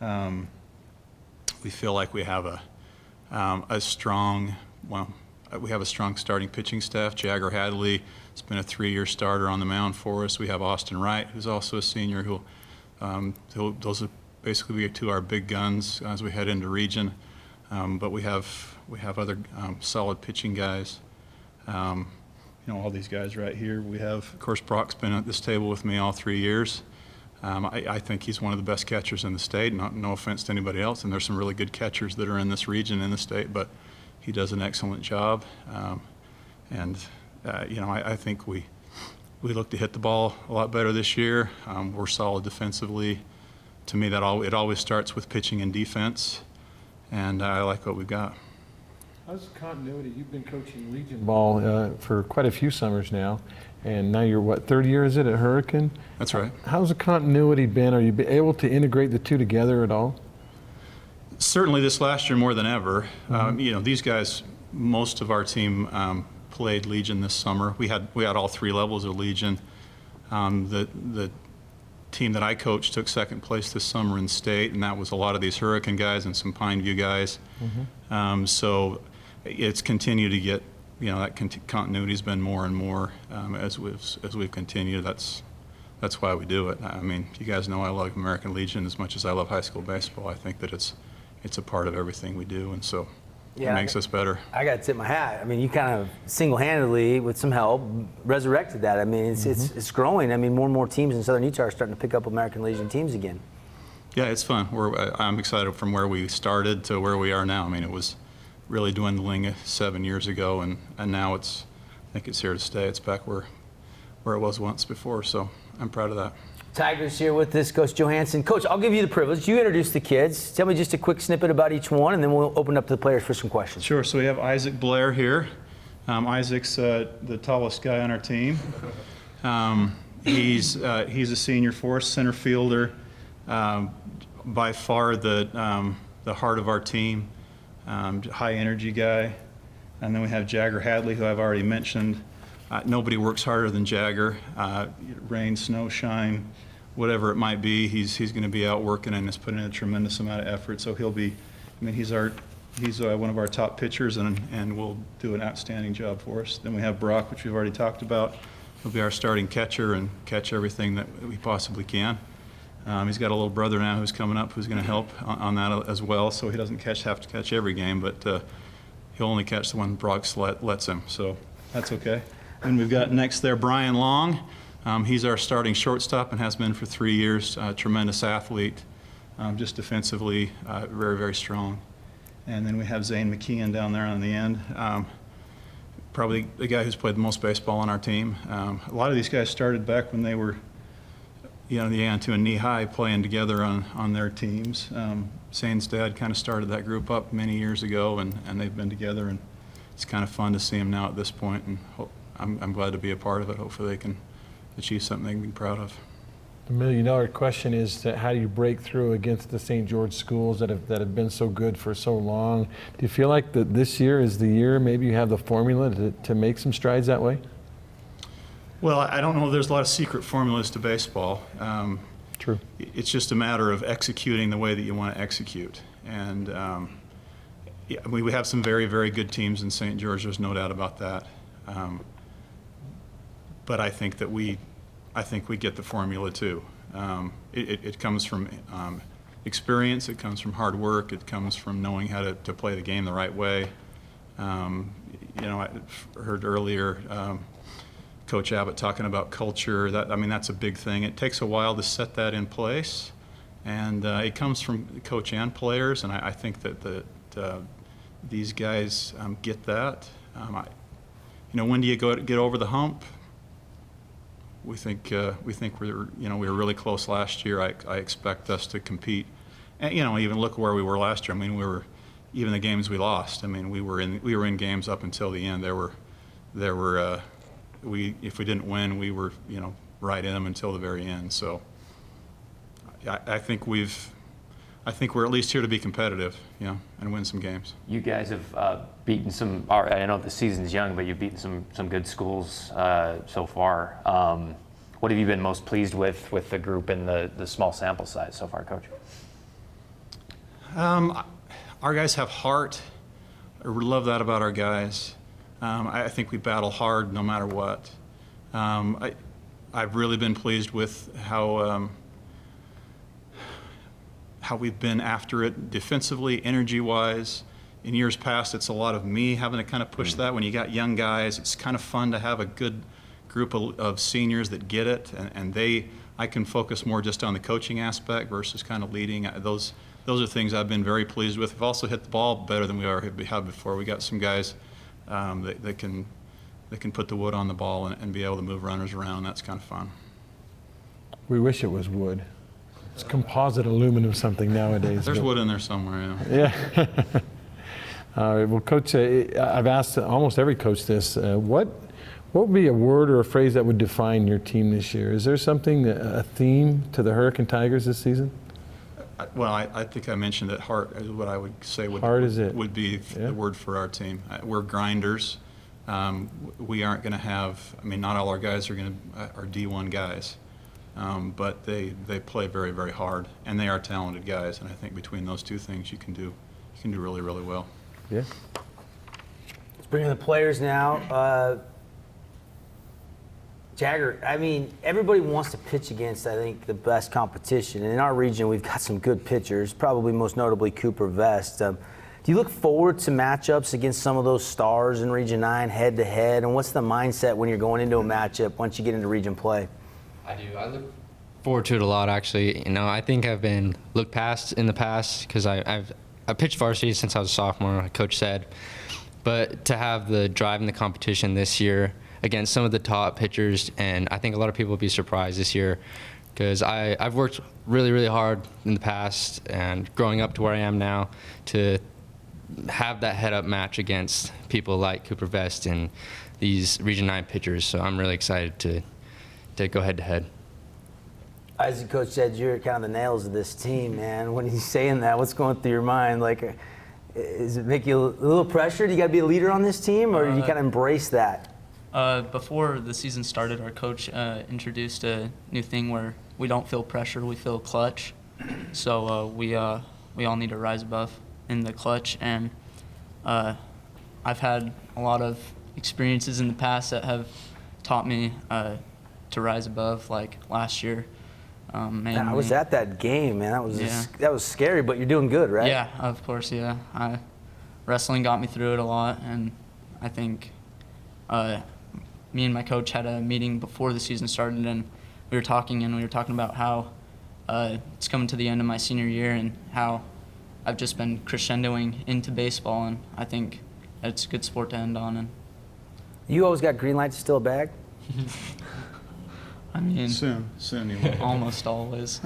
We feel like we have a strong starting pitching staff. Jagger Hadley has been a 3-year starter on the mound for us. We have Austin Wright, who's also a senior, those will basically be 2 of our big guns as we head into region. But we have other solid pitching guys. All these guys right here. We have, of course, Brock's been at this table with me all 3 years. I think he's one of the best catchers in the state. No offense to anybody else, and there's some really good catchers that are in this region in the state, but he does an excellent job. I think we look to hit the ball a lot better this year. We're solid defensively. To me, it always starts with pitching and defense, and I like what we've got. How's the continuity? You've been coaching Legion ball for quite a few summers now, and now you're, third year is it at Hurricane? That's right. How's the continuity been? Are you able to integrate the two together at all? Certainly this last year more than ever. These guys, most of our team played Legion this summer. We had all 3 levels of Legion. The team that I coached took 2nd place this summer in state, and that was a lot of these Hurricane guys and some Pineview guys. So it's continued to get, that continuity's been more and more as we've continued. That's why we do it. I mean, you guys know I love American Legion as much as I love high school baseball. I think that it's a part of everything we do, and so it makes us better. I got to tip my hat. I mean, you kind of single-handedly, with some help, resurrected that. I mean, it's growing. I mean, more and more teams in Southern Utah are starting to pick up American Legion teams again. Yeah, it's fun. I'm excited from where we started to where we are now. I mean, it was really dwindling 7 years ago, and now I think it's here to stay. It's back where it was once before, so I'm proud of that. Tigers here with us, Coach Johansson. Coach, I'll give you the privilege. You introduce the kids. Tell me just a quick snippet about each one, and then we'll open up to the players for some questions. Sure. So we have Isaac Blair here. Isaac's the tallest guy on our team. He's a senior for us, center fielder. By far the heart of our team. High energy guy. And then we have Jagger Hadley, who I've already mentioned. Nobody works harder than Jagger. Rain, snow, shine, whatever it might be, he's going to be out working and has put in a tremendous amount of effort. So he'll be, he's one of our top pitchers and will do an outstanding job for us. Then we have Brock, which we've already talked about. He'll be our starting catcher and catch everything that we possibly can. He's got a little brother now who's coming up who's going to help on that as well, so he doesn't have to catch every game, but he'll only catch the one Brock lets him, so that's okay. And we've got next there Brian Long. He's our starting shortstop and has been for 3 years. Tremendous athlete, just defensively, very, very strong. And then we have Zane McKeon down there on the end. Probably the guy who's played the most baseball on our team. A lot of these guys started back when they were, the A&2 and knee-high playing together on their teams. Zane's dad kind of started that group up many years ago, and they've been together, and it's kind of fun to see them now at this point, and I'm glad to be a part of it. Hopefully they can achieve something they can be proud of. The $1 million question is that how do you break through against the St. George schools that have been so good for so long? Do you feel like that this year is the year maybe you have the formula to make some strides that way? Well, I don't know if there's a lot of secret formulas to baseball. True. It's just a matter of executing the way that you want to execute. And we have some very, very good teams in St. George. There's no doubt about that. But I think that we get the formula too. It comes from experience. It comes from hard work. It comes from knowing how to play the game the right way. I heard earlier Coach Abbott talking about culture. That's a big thing. It takes a while to set that in place, and it comes from coach and players. And I think that these guys get that. When do you get over the hump? We think we were really close last year. I expect us to compete, and even look where we were last year. We were even the games we lost. We were in games up until the end. If we didn't win, we were right in them until the very end. So I think we're at least here to be competitive, and win some games. You guys have beaten some. I know the season's young, but you've beaten some good schools so far. What have you been most pleased with the group and the small sample size so far, Coach? Our guys have heart. I love that about our guys. I think we battle hard no matter what. I've really been pleased with how we've been after it defensively, energy-wise. In years past, it's a lot of me having to kind of push that. When you got young guys, it's kind of fun to have a good group of seniors that get it, and I can focus more just on the coaching aspect versus kind of leading. Those are things I've been very pleased with. We've also hit the ball better than we have before. We got some guys that can put the wood on the ball and be able to move runners around. That's kind of fun. We wish it was wood. It's composite aluminum something nowadays. There's wood in there somewhere, yeah. All right, well, Coach, I've asked almost every coach this. What would be a word or a phrase that would define your team this year? Is there something, a theme to the Hurricane Tigers this season? Well, I think I mentioned that heart is what I would say would be the word for our team. We're grinders. We aren't going to have, not all our guys are D1 guys. But they play very, very hard, and they are talented guys. And I think between those two things, you can do really, really well. Yeah. Let's bring in the players now. Jagger, everybody wants to pitch against, I think, the best competition. And in our region, we've got some good pitchers, probably most notably Cooper Vest. Do you look forward to matchups against some of those stars in Region 9 head-to-head? And what's the mindset when you're going into a matchup once you get into region play? I do. I look forward to it a lot, actually. I think I've been looked past in the past because I pitched varsity since I was a sophomore, like Coach said. But to have the drive in the competition this year against some of the top pitchers, and I think a lot of people will be surprised this year because I've worked really, really hard in the past and growing up to where I am now to have that head-up match against people like Cooper Vest and these Region 9 pitchers. So I'm really excited to go head-to-head. As the coach said, you're kind of the nails of this team, man. When he's saying that, what's going through your mind? Like, does it make you a little pressure? Do you got to be a leader on this team, or do you kind of embrace that? Before the season started, our coach introduced a new thing where we don't feel pressure, we feel clutch. So we all need to rise above in the clutch. And I've had a lot of experiences in the past that have taught me to rise above. Like last year, mainly. I was at that game, man. That was Yeah. that was scary, but you're doing good, right? Yeah, of course, yeah. Wrestling got me through it a lot, and I think me and my coach had a meeting before the season started, and we were talking about how it's coming to the end of my senior year and how I've just been crescendoing into baseball, and I think it's a good sport to end on. And You always got green lights, still a bag? I mean, Soon you will. almost always.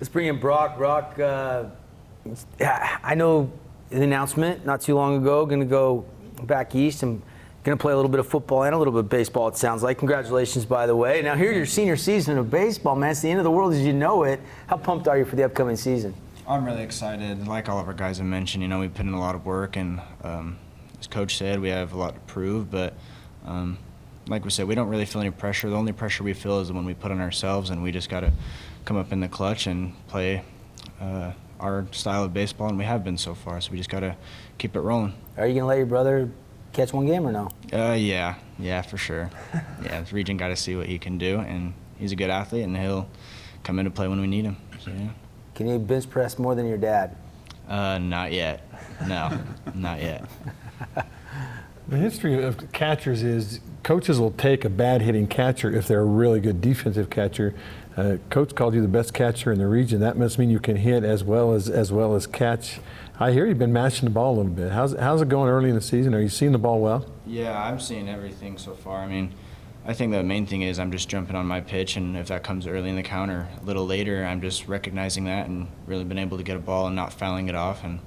Let's bring in Brock. Brock, I know the announcement not too long ago, going to go back east and going to play a little bit of football and a little bit of baseball, it sounds like. Congratulations, by the way. Now, here's your senior season of baseball, man. It's the end of the world as you know it. How pumped are you for the upcoming season? I'm really excited. Like all of our guys have mentioned, we put in a lot of work, and as Coach said, we have a lot to prove, but like we said, we don't really feel any pressure. The only pressure we feel is the one we put on ourselves, and we just got to come up in the clutch and play our style of baseball, and we have been so far, so we just got to keep it rolling. Are you going to let your brother catch one game or no? Yeah, for sure. Yeah, the region got to see what he can do, and he's a good athlete, and he'll come in to play when we need him. So, yeah. Can you bench press more than your dad? Not yet. No, not yet. The history of catchers is coaches will take a bad hitting catcher if they're a really good defensive catcher. Coach called you the best catcher in the region. That must mean you can hit as well as catch. I hear you've been mashing the ball a little bit. How's it going early in the season? Are you seeing the ball well? Yeah, I'm seeing everything so far. I mean, I think the main thing is I'm just jumping on my pitch, and if that comes early in the count or a little later, I'm just recognizing that and really been able to get a ball and not fouling it off. And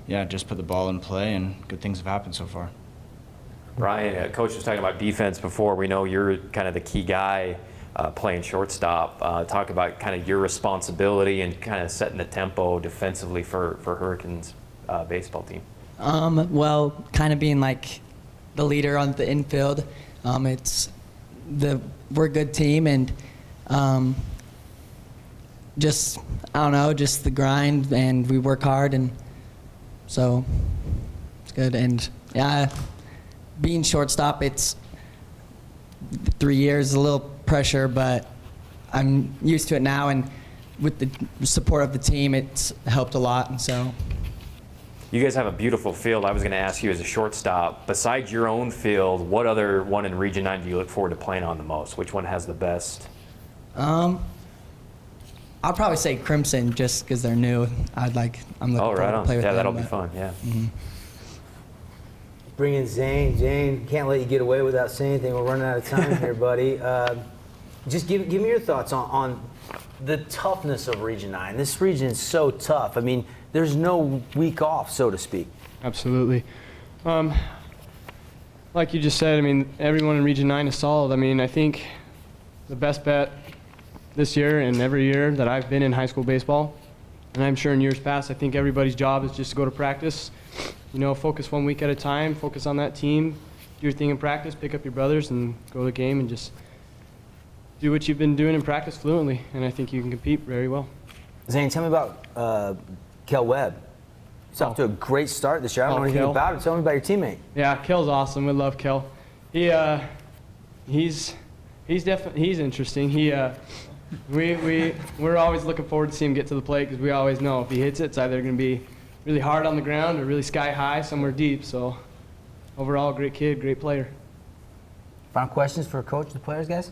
yeah, just put the ball in play, and good things have happened so far. Ryan, Coach was talking about defense before. We know you're kind of the key guy playing shortstop. Talk about kind of your responsibility and kind of setting the tempo defensively for Hurricanes baseball team. Well, kind of being like the leader on the infield. We're a good team, and just the grind, and we work hard, and so it's good. And yeah, being shortstop, it's 3 years, a little pressure, but I'm used to it now, and with the support of the team, it's helped a lot, and so. You guys have a beautiful field. I was going to ask you as a shortstop, besides your own field, what other one in Region 9 do you look forward to playing on the most? Which one has the best? I'll probably say Crimson just because they're new. I'm looking forward to play with them. Yeah, that'll be fun, yeah. Mm-hmm. Bring in Zane. Zane, can't let you get away without saying anything. We're running out of time here, buddy. Just give me your thoughts on the toughness of Region 9. This region is so tough. I mean, there's no week off, so to speak. Absolutely. Like you just said, I mean, everyone in Region 9 is solid. I mean, I think the best bet this year and every year that I've been in high school baseball, and I'm sure in years past, I think everybody's job is just to go to practice, focus 1 week at a time, focus on that team, do your thing in practice, pick up your brothers, and go to the game and just do what you've been doing in practice fluently, and I think you can compete very well. Zane, tell me about Kel Webb. He's off to a great start this year. I don't know anything about him. Tell me about your teammate. Yeah, Kel's awesome. We love Kel. He's interesting. We're always looking forward to seeing him get to the plate because we always know if he hits it, it's either going to be really hard on the ground or really sky high somewhere deep. So overall, great kid, great player. Final questions for Coach, the players, guys?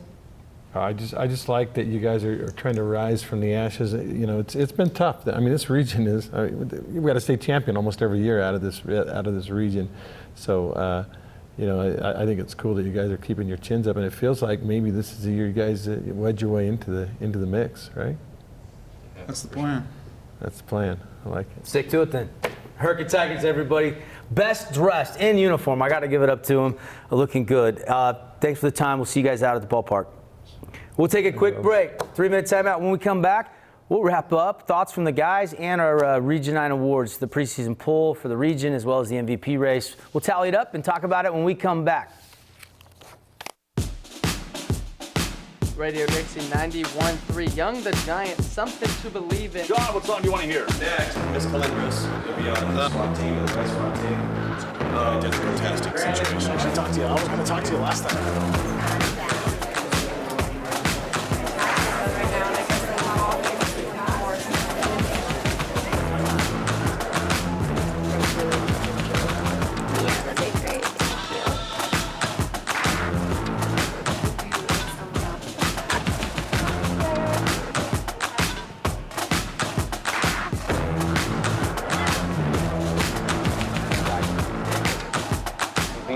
I just like that you guys are trying to rise from the ashes. It's been tough. I mean, this region is we've got to stay champion almost every year out of this region. So I think it's cool that you guys are keeping your chins up, and it feels like maybe this is the year you guys wedge your way into the mix, right? That's the plan. That's the plan. I like it. Stick to it then. Hurricane Tigers, everybody. Best dressed in uniform. I got to give it up to them. Looking good. Thanks for the time. We'll see you guys out at the ballpark. We'll take a quick break. 3-minute timeout. When we come back, we'll wrap up. Thoughts from the guys and our Region 9 awards, the preseason poll for the region as well as the MVP race. We'll tally it up and talk about it when we come back. Radio Dixie 91.3. Young the Giant, something to believe in. John, what song do you want to hear? Next, Miss Calindris. You'll be on the SWAT team, the best SWAT team. Did a fantastic situation. I was going to talk to you last time.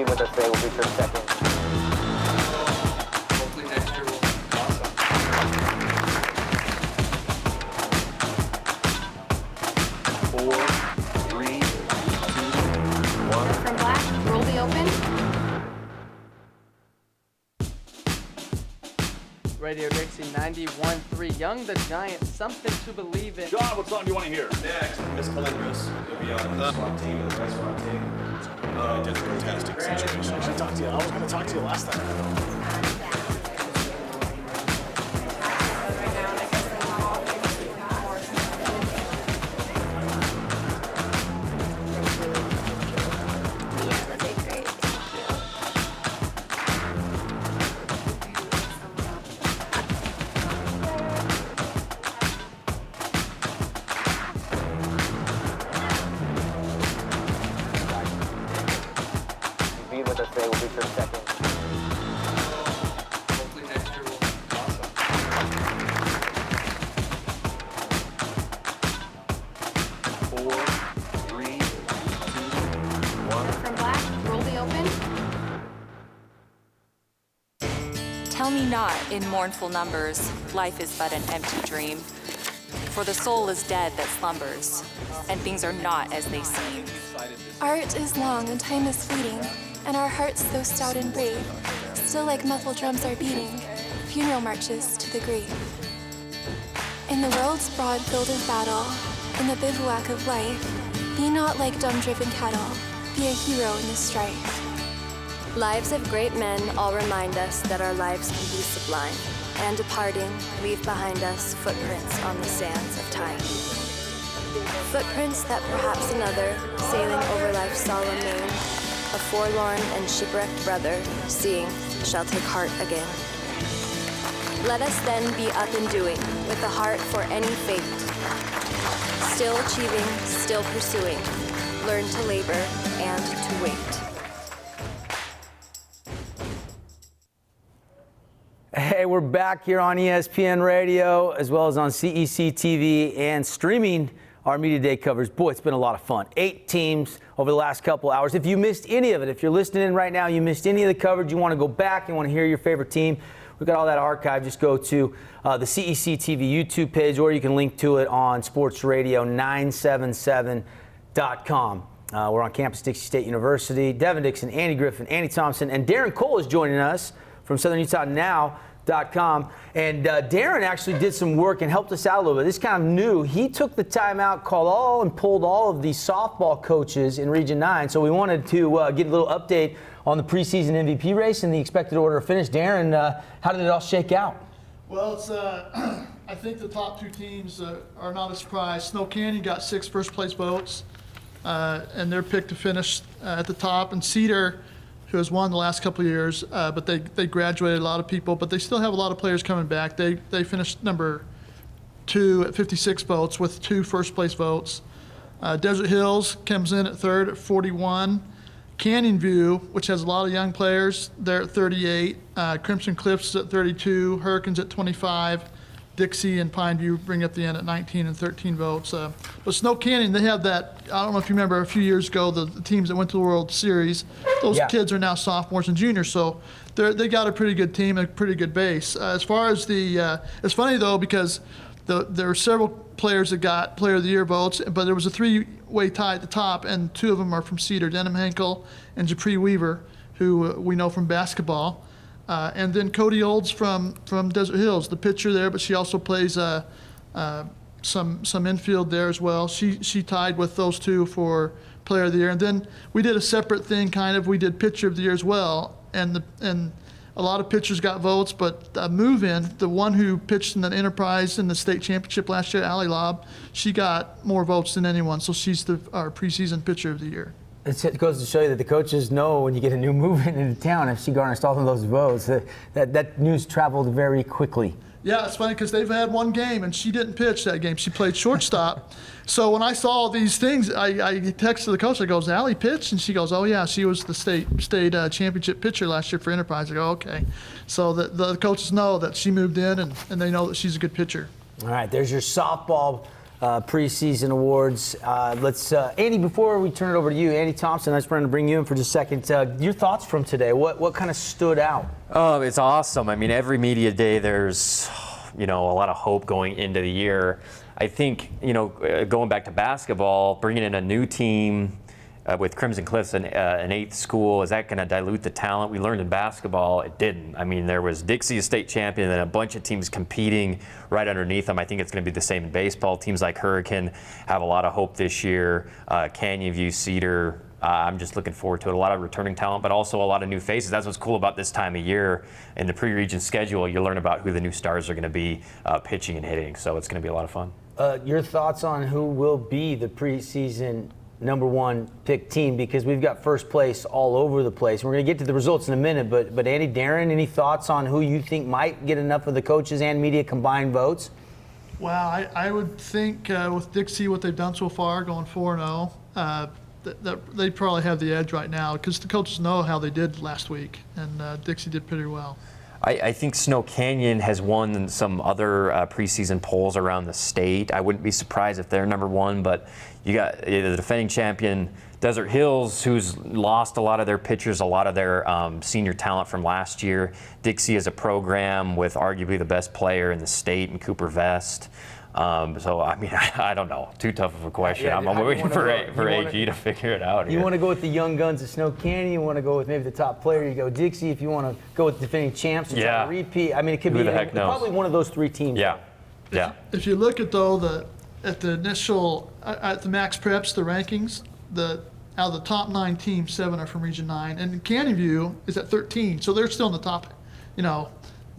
Be with us today. We'll be for a second. Hopefully next year we'll awesome. 4, 3, 2, 1. From black, roll the open. Radio Dixie 91.3. Young the Giant, something to believe in. John, what song do you want to hear? Next, Miss Calindris. You'll be on the SWAT team, the best SWAT team. Just a fantastic situation. I was going to talk to you last time. Be with us today. We'll be for a second. Hopefully next year we'll awesome. 4, 3, 2, 1. From black, roll the open. Tell me not in mournful numbers, life is but an empty dream. For the soul is dead that slumbers, and things are not as they seem. Art is long and time is fleeting, and our hearts, though stout and brave, still like muffled drums are beating, funeral marches to the grave. In the world's broad field of battle, in the bivouac of life, be not like dumb-driven cattle, be a hero in the strife. Lives of great men all remind us that our lives can be sublime, and departing, leave behind us footprints on the sands of time. Footprints that perhaps another, sailing over life's solemn main, a forlorn and shipwrecked brother, seeing, shall take heart again. Let us then be up and doing, with a heart for any fate. Still achieving, still pursuing, learn to labor and to wait. Hey, we're back here on ESPN Radio, as well as on CEC TV and streaming our Media Day coverage. Boy, it's been a lot of fun. 8 teams over the last couple hours. If you missed any of it, if you're listening in right now, you missed any of the coverage, you want to go back, you want to hear your favorite team, we've got all that archived. Just go to the CEC TV YouTube page, or you can link to it on sportsradio977.com. We're on campus Dixie State University. Devin Dixon, Andy Griffin, Andy Thompson, and Darren Cole is joining us from SouthernUtahNow.com. And Darren actually did some work and helped us out a little bit. This is kind of new. He took the time out, pulled all of the softball coaches in Region 9. So we wanted to get a little update on the preseason MVP race and the expected order of finish. Darren, how did it all shake out? Well, it's I think the top 2 teams are not a surprise. Snow Canyon got 6 first-place votes, and they're picked to finish at the top. And Cedar, who has won the last couple of years, but they graduated a lot of people, but they still have a lot of players coming back. They finished number 2 at 56 votes with 2 first-place votes. Desert Hills comes in at 3rd at 41. Canyon View, which has a lot of young players, they're at 38. Crimson Cliffs is at 32. Hurricanes at 25. Dixie and Pine View bring up the end at 19 and 13 votes. But Snow Canyon, they have that, I don't know if you remember a few years ago, the teams that went to the World Series, those kids are now sophomores and juniors, so they got a pretty good team, a pretty good base. As far as it's funny though, because there are several players that got Player of the Year votes, but there was a 3-way tie at the top, and 2 of them are from Cedar, Denham Henkel and Japri Weaver, who we know from basketball. And then Cody Olds from Desert Hills, the pitcher there, but she also plays some infield there as well. She tied with those 2 for Player of the Year. And then we did a separate thing, kind of. We did Pitcher of the Year as well, and a lot of pitchers got votes, but move-in, the one who pitched in the Enterprise in the state championship last year, Allie Lobb, she got more votes than anyone, so she's our preseason Pitcher of the Year. It goes to show you that the coaches know when you get a new move-in into town, if she garners all of those votes, that news traveled very quickly. Yeah, it's funny because they've had one game and she didn't pitch that game. She played shortstop. So when I saw these things, I texted the coach. I goes, Allie pitched? And she goes, oh yeah, she was the state championship pitcher last year for Enterprise. I go, okay. So the coaches know that she moved in and they know that she's a good pitcher. All right, there's your softball preseason awards. Andy, before we turn it over to you, Andy Thompson, I just wanted to bring you in for just a second. Your thoughts from today? What kind of stood out? Oh, it's awesome. I mean, every media day there's, a lot of hope going into the year. I think, going back to basketball, bringing in a new team with Crimson Cliffs, an 8th school, is that going to dilute the talent? We learned in basketball it didn't. I mean, there was Dixie, a state champion, and then a bunch of teams competing right underneath them. I think it's going to be the same in baseball. Teams like Hurricane have a lot of hope this year. Canyon View, Cedar, I'm just looking forward to it. A lot of returning talent, but also a lot of new faces. That's what's cool about this time of year. In the pre-region schedule, you learn about who the new stars are going to be pitching and hitting. So it's going to be a lot of fun. Your thoughts on who will be the preseason number 1 pick team, because we've got first place all over the place. We're going to get to the results in a minute, but Andy, Darren, any thoughts on who you think might get enough of the coaches and media combined votes? Well, I would think with Dixie, what they've done so far, going 4-0, that they probably have the edge right now because the coaches know how they did last week, and Dixie did pretty well. I think Snow Canyon has won some other preseason polls around the state. I wouldn't be surprised if they're number 1, but you got the defending champion Desert Hills, who's lost a lot of their pitchers, a lot of their senior talent from last year. Dixie is a program with arguably the best player in the state in Cooper Vest. So, I mean, I don't know. Too tough of a question. Yeah, I'm waiting for AG to figure it out. You want to go with the young guns of Snow Canyon? You want to go with maybe the top player? You go Dixie. If you want to go with defending champs and try to repeat, I mean, it could be probably one of those 3 teams. Yeah. If you look at at the initial at the Max Preps, the rankings, out of the top 9 teams, 7 are from Region 9, and Canyon View is at 13, so they're still in the top.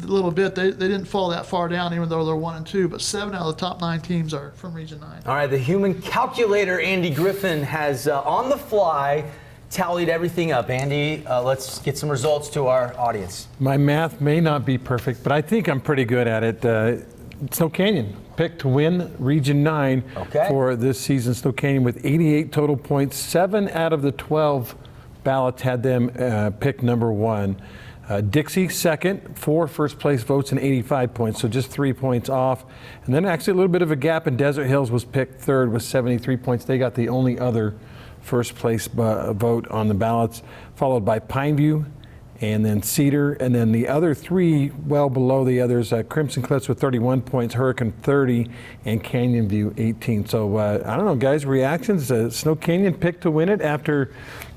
A little bit. They didn't fall that far down, even though they're 1 and 2. But 7 out of the top 9 teams are from Region 9. All right, the human calculator, Andy Griffin, has on the fly tallied everything up. Andy, let's get some results to our audience. My math may not be perfect, but I think I'm pretty good at it. Snow Canyon picked to win Region 9 for this season. Snow Canyon with 88 total points. 7 out of the 12 ballots had them pick number 1. Dixie second, 4 first place votes and 85 points, so just 3 points off. And then actually a little bit of a gap, and Desert Hills was picked third with 73 points. They got the only other first place vote on the ballots, followed by Pineview and then Cedar, and then the other 3 well below the others, Crimson Cliffs with 31 points, Hurricane 30, and Canyon View 18. So I don't know, guys, reactions? Snow Canyon picked to win it after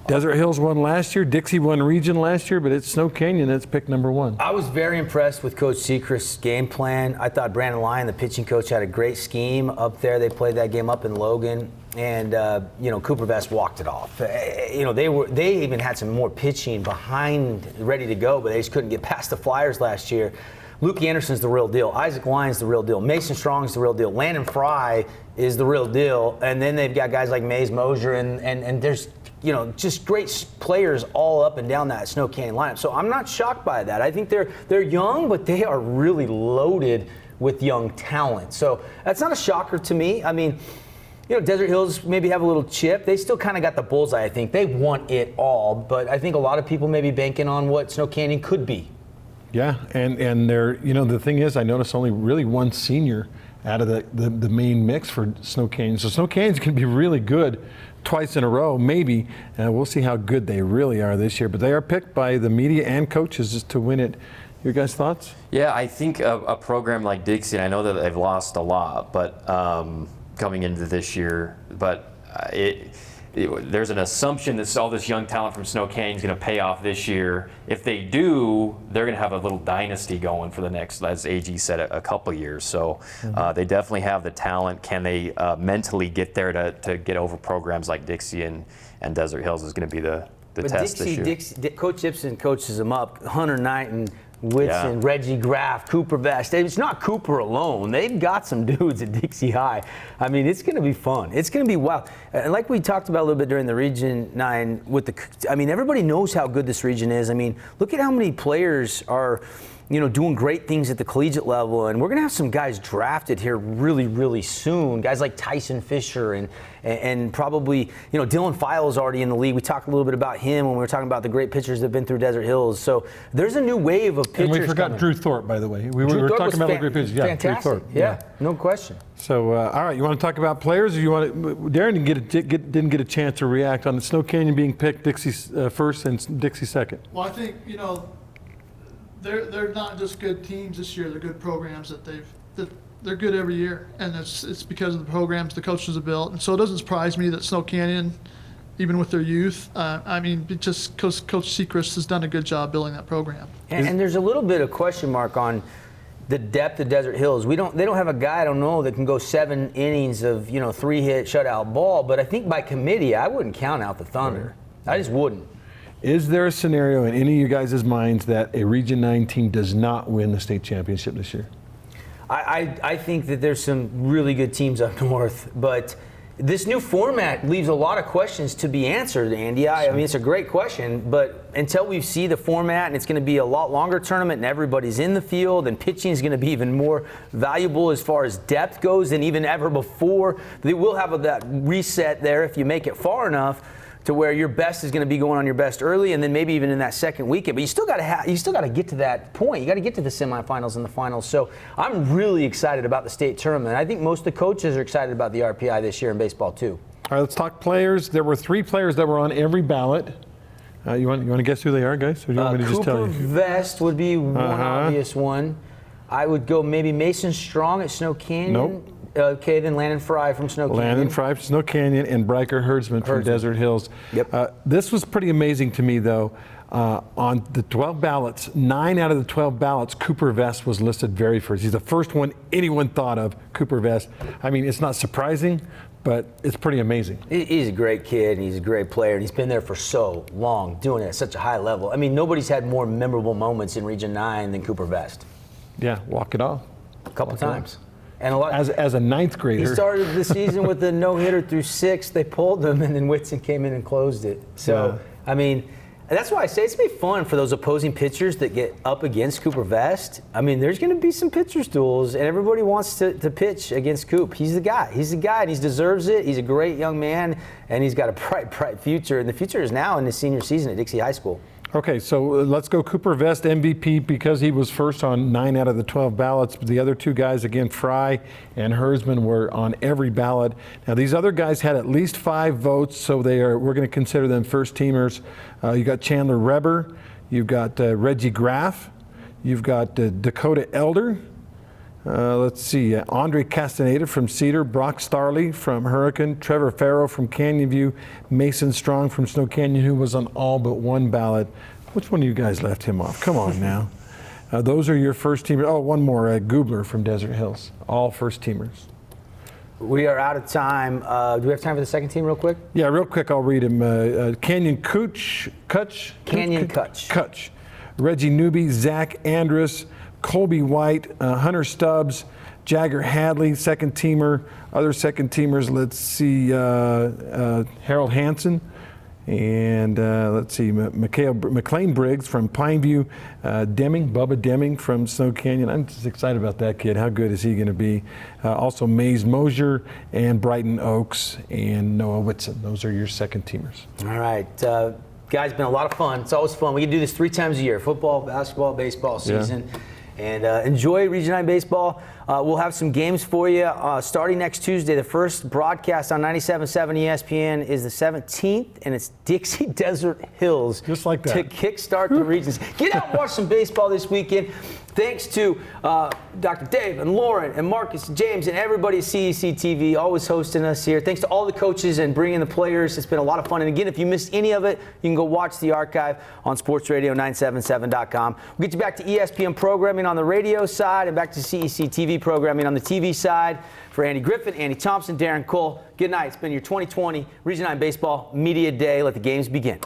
Desert Hills won last year, Dixie won region last year, but it's Snow Canyon that's picked number 1. I was very impressed with Coach Sechrist's game plan. I thought Brandon Lyon, the pitching coach, had a great scheme up there. They played that game up in Logan, and Cooper Vest walked it off. They even had some more pitching behind, ready to go, but they just couldn't get past the Flyers last year. Luke Anderson's the real deal. Isaac Lyon's the real deal. Mason Strong's the real deal. Landon Fry is the real deal. And then they've got guys like Mays Mosier, and there's just great players all up and down that Snow Canyon lineup. So I'm not shocked by that. I think they're young, but they are really loaded with young talent. So that's not a shocker to me. I mean, Desert Hills maybe have a little chip. They still kind of got the bullseye, I think. They want it all, but I think a lot of people may be banking on what Snow Canyon could be. Yeah, and they're, the thing is, I noticed only really 1 senior out of the main mix for Snow Canyon. So Snow Canyon's going to be really good twice in a row, maybe. We'll see how good they really are this year. But they are picked by the media and coaches to win it. Your guys' thoughts? Yeah, I think a program like Dixie, and I know that they've lost a lot, but coming into this year, but there's an assumption that all this young talent from Snow Canyon is going to pay off this year. If they do, they're going to have a little dynasty going for the next, as AG said, a couple years. So they definitely have the talent. Can they mentally get there to get over programs like Dixie and Desert Hills is going to be the test this year. Coach Ibsen coaches them up. Hunter Knighton, Whitson, Reggie Graff, Cooper Vest. It's not Cooper alone. They've got some dudes at Dixie High. I mean, it's going to be fun. It's going to be wild. And like we talked about a little bit during the Region 9, everybody knows how good this region is. I mean, look at how many players are doing great things at the collegiate level. And we're going to have some guys drafted here really, really soon. Guys like Tyson Fisher and probably, Dylan Files already in the league. We talked a little bit about him when we were talking about the great pitchers that have been through Desert Hills. So there's a new wave of pitchers. And we forgot coming. Drew Thorpe, by the way. We were talking about the great pitchers. Yeah, fantastic. Drew Thorpe. Yeah, no question. So, all right, you want to talk about players, or you want to, Darren didn't get a chance to react on the Snow Canyon being picked, Dixie first and Dixie second. Well, I think, they're not just good teams this year, they're good programs that they're good every year. And it's because of the programs the coaches have built. And so it doesn't surprise me that Snow Canyon, even with their youth, just Coach Sechrist has done a good job building that program. And there's a little bit of question mark on the depth of Desert Hills. They don't have a guy, I don't know, that can go 7 innings of 3-hit shutout ball. But I think by committee, I wouldn't count out the Thunder. I just wouldn't. Is there a scenario in any of you guys' minds that a Region 9 team does not win the state championship this year? I think that there's some really good teams up north, but this new format leaves a lot of questions to be answered, Andy. I mean, it's a great question, but until we see the format, and it's going to be a lot longer tournament, and everybody's in the field, and pitching is going to be even more valuable as far as depth goes than even ever before. They will have that reset there if you make it far enough to where your best is going to be going on your best early, and then maybe even in that second weekend. But you still got to get to that point. You got to get to the semifinals and the finals. So I'm really excited about the state tournament. I think most of the coaches are excited about the RPI this year in baseball too. All right, let's talk players. There were 3 players that were on every ballot. You want to guess who they are, guys? Or do you want me to just tell you? Cooper Vest would be one obvious one. I would go maybe Mason Strong at Snow Canyon. Nope. Okay, then Landon Fry from Snow Canyon. Landon Fry from Snow Canyon and Bryker Herdsman from Desert Hills. Yep. This was pretty amazing to me, though. On the 12 ballots, 9 out of the 12 ballots, Cooper Vest was listed very first. He's the first one anyone thought of, Cooper Vest. I mean, it's not surprising, but it's pretty amazing. He's a great kid, and he's a great player, and he's been there for so long, doing it at such a high level. I mean, nobody's had more memorable moments in Region 9 than Cooper Vest. Yeah, walk it off. A couple times. And a lot, as a 9th grader. He started the season with a no-hitter through 6. They pulled him, and then Whitson came in and closed it. So, yeah. I mean, that's why I say it's going to be fun for those opposing pitchers that get up against Cooper Vest. I mean, there's going to be some pitcher's duels, and everybody wants to pitch against Coop. He's the guy. He's the guy, and he deserves it. He's a great young man, and he's got a bright future. And the future is now in his senior season at Dixie High School. Okay, so let's go Cooper Vest MVP because he was first on 9 out of the 12 ballots. The other 2 guys, again, Fry and Herdsman, were on every ballot. Now, these other guys had at least 5 votes, so we're going to consider them first teamers. You got Chandler Reber, you've got Reggie Graff, you've got Dakota Elder. Let's see, Andre Castaneda from Cedar, Brock Starley from Hurricane, Trevor Farrow from Canyon View, Mason Strong from Snow Canyon, who was on all but 1 ballot. Which one of you guys left him off? Come on now. Those are your first teamers. Oh, one more, Goobler from Desert Hills. All first teamers. We are out of time. Do we have time for the second team real quick? Yeah, real quick, I'll read him. Canyon Kutch, Reggie Newby, Zach Andrus, Colby White, Hunter Stubbs, Jagger Hadley, second teamer. Other second teamers, let's see, Harold Hansen, and let's see, McLean Briggs from Pineview, Bubba Deming from Snow Canyon. I'm just excited about that kid. How good is he going to be? Also, Maze Mosier and Brighton Oaks and Noah Whitson. Those are your second teamers. All right. Guys, been a lot of fun. It's always fun. We can do this 3 times a year, football, basketball, baseball season. Yeah. And enjoy Region 9 baseball. We'll have some games for you starting next Tuesday. The first broadcast on 97.7 ESPN is the 17th, and it's Dixie Desert Hills. Just like that. To kickstart the regions. Get out and watch some baseball this weekend. Thanks to Dr. Dave and Lauren and Marcus and James and everybody at CEC TV, always hosting us here. Thanks to all the coaches and bringing the players. It's been a lot of fun. And again, if you missed any of it, you can go watch the archive on sportsradio977.com. We'll get you back to ESPN programming on the radio side and back to CEC TV programming on the TV side. For Andy Griffin, Andy Thompson, Darren Cole, good night. It's been your 2020 Region 9 Baseball Media Day. Let the games begin.